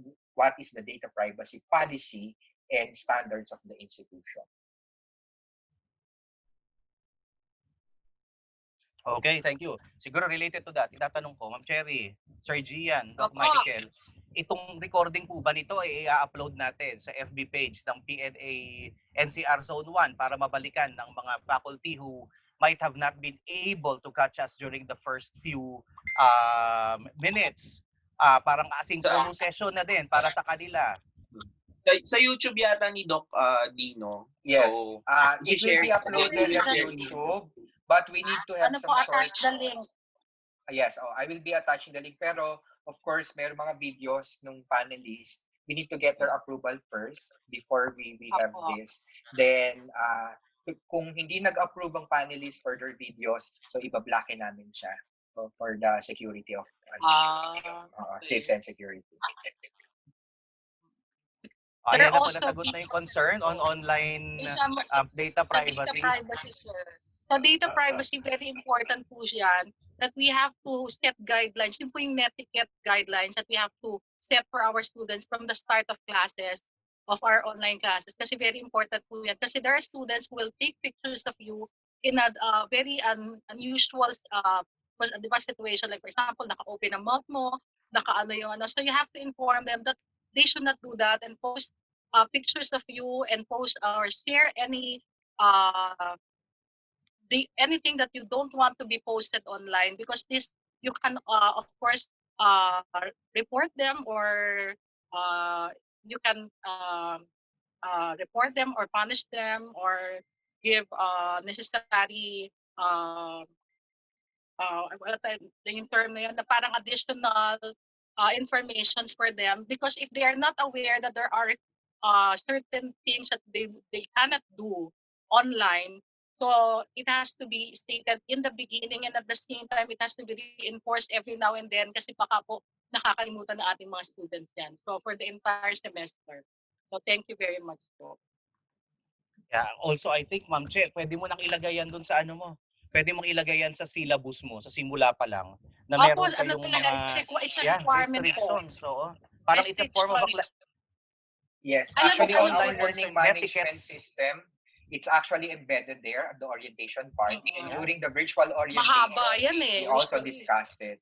Speaker 3: is the data privacy policy and standards of the institution.
Speaker 1: Okay, thank you. Siguro related to that, itatanong ko, Ma'am Cherry, Sir Gian, Doc
Speaker 6: Opo.
Speaker 1: Michael, itong recording po ba nito ay i-upload natin sa FB page ng PNA NCR Zone 1 para mabalikan ng mga faculty who might have not been able to catch us during the first few minutes parang asynchronous session na din para sa kanila.
Speaker 5: Sa YouTube yata ni Doc Dino.
Speaker 3: Yes.
Speaker 5: So,
Speaker 3: It will be
Speaker 5: i-share
Speaker 3: uploaded
Speaker 5: i-share
Speaker 3: on
Speaker 5: niyo yung link.
Speaker 3: YouTube, but we need to have
Speaker 6: Ano po,
Speaker 3: some sort.
Speaker 6: attach the link.
Speaker 3: Yes, I will be attaching the link. Pero, of course, may mga videos nung panelists. We need to get their approval first before we have
Speaker 6: Apo.
Speaker 3: this. Then, kung hindi nag-approve ang panelists for their videos, so iba-blockin namin siya for the security of
Speaker 6: Okay.
Speaker 3: safety and security.
Speaker 6: There
Speaker 1: Ayan na po,
Speaker 6: also
Speaker 1: nasagot na yung concern on online
Speaker 6: some
Speaker 1: data
Speaker 6: the data
Speaker 1: privacy.
Speaker 6: privacy, sir. The data privacy, very important po yan, that we have to set guidelines. Yun po yung netiquette guidelines that we have to set for our students from the start of classes, of our online classes. Kasi very important po yan. Kasi there are students who will take pictures of you in a very unusual di ba, situation. Like for example, naka-open ang mouth mo, naka-ano yung ano. So you have to inform them that they should not do that and post pictures of you and post or share uh, anything that you don't want to be posted online, because this you can of course report them, or you can report them or punish them, or give necessary yung term na yun, na parang additional informations for them, because if they are not aware that there are certain things that they cannot do online, so it has to be stated in the beginning, and at the same time it has to be reinforced every now and then, kasi baka po nakakalimutan na ating mga students yan. So for the entire semester. So thank you very much po.
Speaker 1: Yeah, also I think Ma'am Che, pwede mo nang ilagay yan dun sa ano mo. Pwede mong ilagay yan sa syllabus mo, sa simula pa lang, na meron
Speaker 6: Opo, ano
Speaker 1: kayong
Speaker 6: talaga, it's a requirement po.
Speaker 1: restrictions. So, parang it's a form of a
Speaker 3: Yes,
Speaker 6: Alam
Speaker 3: actually
Speaker 6: mo,
Speaker 3: on our
Speaker 1: online
Speaker 3: learning
Speaker 1: learning
Speaker 3: management
Speaker 1: etiquettes.
Speaker 3: system, it's actually embedded there at the orientation part. And
Speaker 6: Mhm.
Speaker 3: during the virtual orientation,
Speaker 6: Mahaba yan eh.
Speaker 3: we also
Speaker 6: Usually.
Speaker 3: discussed it.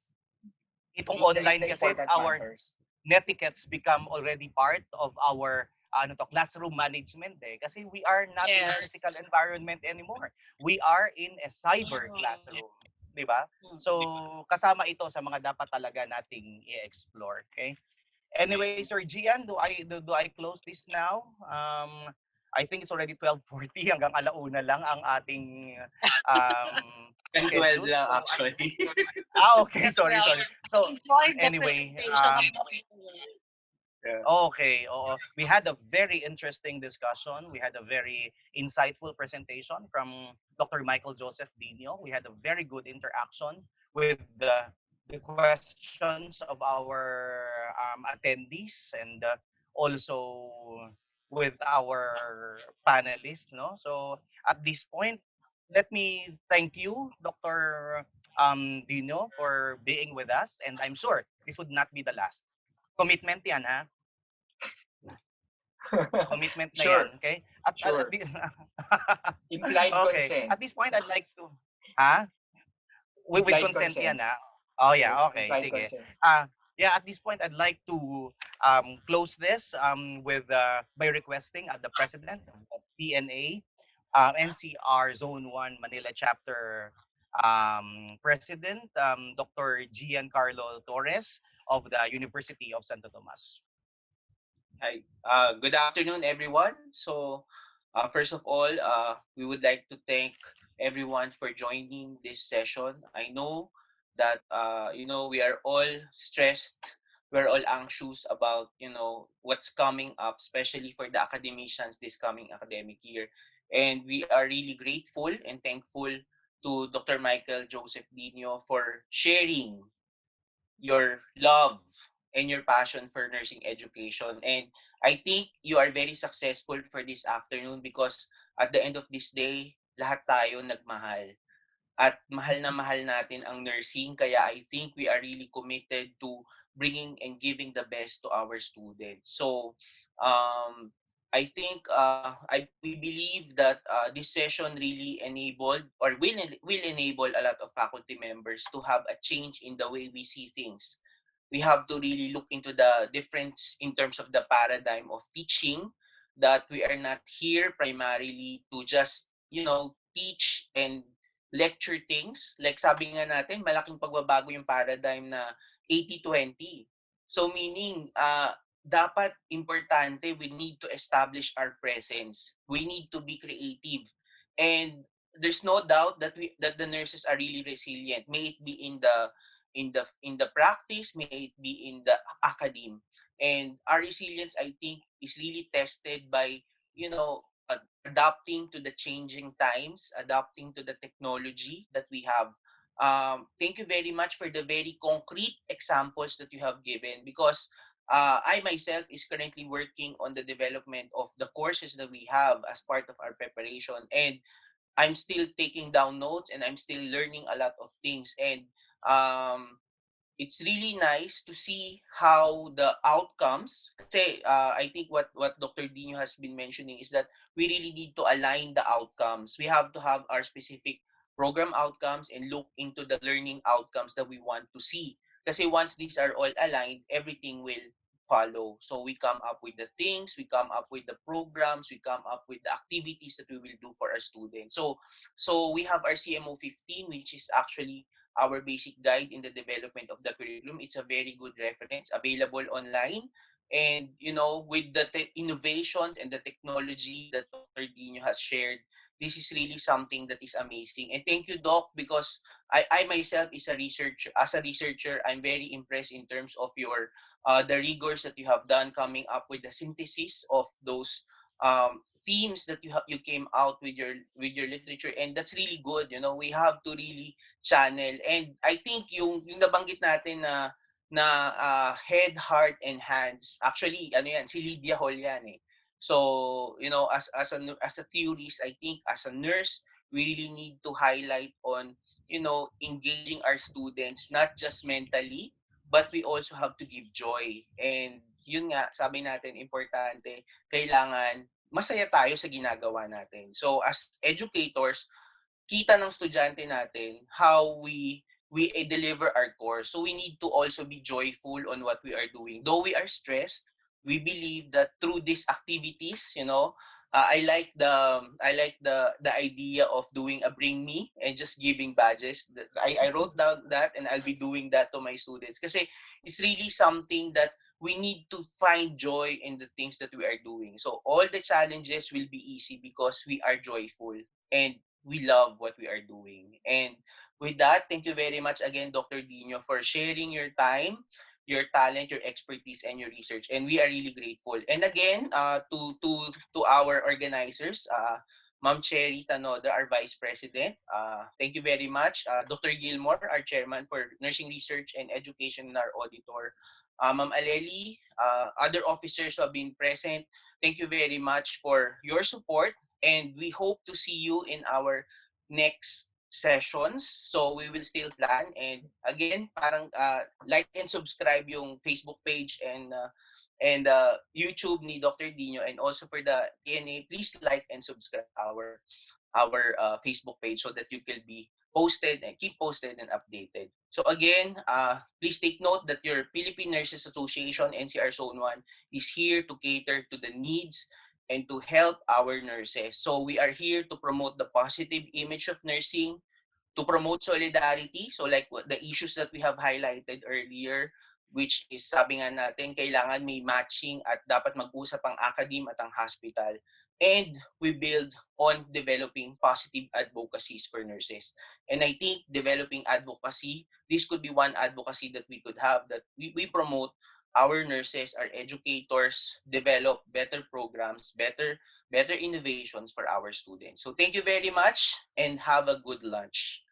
Speaker 1: Itong
Speaker 3: The
Speaker 1: online kasi,
Speaker 3: important
Speaker 1: our
Speaker 3: matters.
Speaker 1: netiquettes become already part of our classroom management kasi we are not in a
Speaker 6: Yes.
Speaker 1: physical environment anymore. We are in a cyber classroom, 'di ba? So kasama ito sa mga dapat talaga nating i-explore, okay? Anyway, Sir Gian, do I close this now? I think it's already 12:40, hanggang alauna lang ang ating
Speaker 5: 12
Speaker 1: schedule.
Speaker 5: lang
Speaker 1: So,
Speaker 5: actually.
Speaker 1: okay, sorry. So
Speaker 6: Enjoy the
Speaker 1: anyway,
Speaker 6: presentation of
Speaker 1: okay, we had a very interesting discussion. We had a very insightful presentation from Dr. Michael Joseph Dino. We had a very good interaction with the questions of our attendees, and also with our panelists. No, so at this point, let me thank you, Dr. Dino, for being with us, and I'm sure this would not be the last. Commitment yan, ha? Commitment na
Speaker 3: Sure.
Speaker 1: yan, okay? At
Speaker 3: Sure. Implied
Speaker 1: okay.
Speaker 3: consent.
Speaker 1: At this point, I'd like to... Ha? With
Speaker 3: Implied
Speaker 1: consent
Speaker 3: consent.
Speaker 1: yan, ha? Oh, yeah, okay.
Speaker 3: Implied
Speaker 1: Sige.
Speaker 3: consent.
Speaker 1: Yeah, at this point, I'd like to close this with by requesting the President of PNA, NCR Zone 1 Manila Chapter President, Dr. Giancarlo Torres of the University of Santo Tomas.
Speaker 5: Hi. Good afternoon, everyone. So, first of all, we would like to thank everyone for joining this session. I know that, we are all stressed. We're all anxious about, what's coming up, especially for the academicians this coming academic year. And we are really grateful and thankful to Dr. Michael Joseph Dino for sharing your love and your passion for nursing education. And I think you are very successful for this afternoon, because at the end of this day, lahat tayo nagmahal. At mahal na mahal natin ang nursing, kaya I think we are really committed to bringing and giving the best to our students. So, I think we believe that this session really enabled, or will enable a lot of faculty members to have a change in the way we see things. We have to really look into the difference in terms of the paradigm of teaching, that we are not here primarily to just, teach and lecture things. Like sabi nga natin, malaking pagbabago yung paradigm na 80-20. So meaning, dapat importante, we need to establish our presence. We need to be creative. And there's no doubt that the nurses are really resilient. May it be in the practice, may it be in the academe. And our resilience, I think, is really tested by, adapting to the changing times, adapting to the technology that we have. Thank you very much for the very concrete examples that you have given, because I myself is currently working on the development of the courses that we have as part of our preparation, and I'm still taking down notes and I'm still learning a lot of things. And um, it's really nice to see how the outcomes, kasi I think what Dr. Dino has been mentioning is that we really need to align the outcomes. We have to have our specific program outcomes and look into the learning outcomes that we want to see. Kasi once these are all aligned, everything will follow. So we come up with the things, we come up with the programs, we come up with the activities that we will do for our students. So we have our CMO 15, which is actually our basic guide in the development of the curriculum. It's a very good reference, available online. And, with the innovations and the technology that Dr. Dino has shared, this is really something that is amazing. And thank you, Doc, because I myself is a researcher. As a researcher, I'm very impressed in terms of your the rigors that you have done coming up with the synthesis of those themes that you came out with your literature, and that's really good. We have to really channel. And I think yung nabanggit natin na head, heart, and hands. Actually, ano yan, si Lydia Hall yan eh. So, as a theorist, I think as a nurse, we really need to highlight on, engaging our students, not just mentally, but we also have to give joy. And yun nga, sabi natin, importante, kailangan masaya tayo sa ginagawa natin. So, as educators, kita ng estudyante natin how we deliver our course. So we need to also be joyful on what we are doing. Though we are stressed, we believe that through these activities, I like the idea of doing a bring me and just giving badges. I wrote down that, and I'll be doing that to my students, kasi it's really something that we need to find joy in the things that we are doing. So all the challenges will be easy because we are joyful and we love what we are doing. And with that, thank you very much again, Dr. Dino, for sharing your time, your talent, your expertise, and your research. And we are really grateful. And again, to our organizers, Ma'am Cherry Tanoda, our Vice President. Thank you very much. Dr. Gilmore, our Chairman for Nursing Research and Education, and our Auditor. Ma'am Aleli, other officers who have been present, thank you very much for your support, and we hope to see you in our next sessions. So we will still plan, and again, parang like and subscribe yung Facebook page and YouTube ni Dr. Dino, and also for the DNA, please like and subscribe our Facebook page so that you can be posted and keep posted and updated. So again, please take note that your Philippine Nurses Association, NCR Zone 1, is here to cater to the needs and to help our nurses. So we are here to promote the positive image of nursing, to promote solidarity. So like the issues that we have highlighted earlier, which is, sabi nga natin, kailangan may matching at dapat mag-usap ang academe at ang hospital. And we build on developing positive advocacies for nurses. And I think developing advocacy, this could be one advocacy that we could have, that we promote our nurses, our educators, develop better programs, better innovations for our students. So thank you very much and have a good lunch.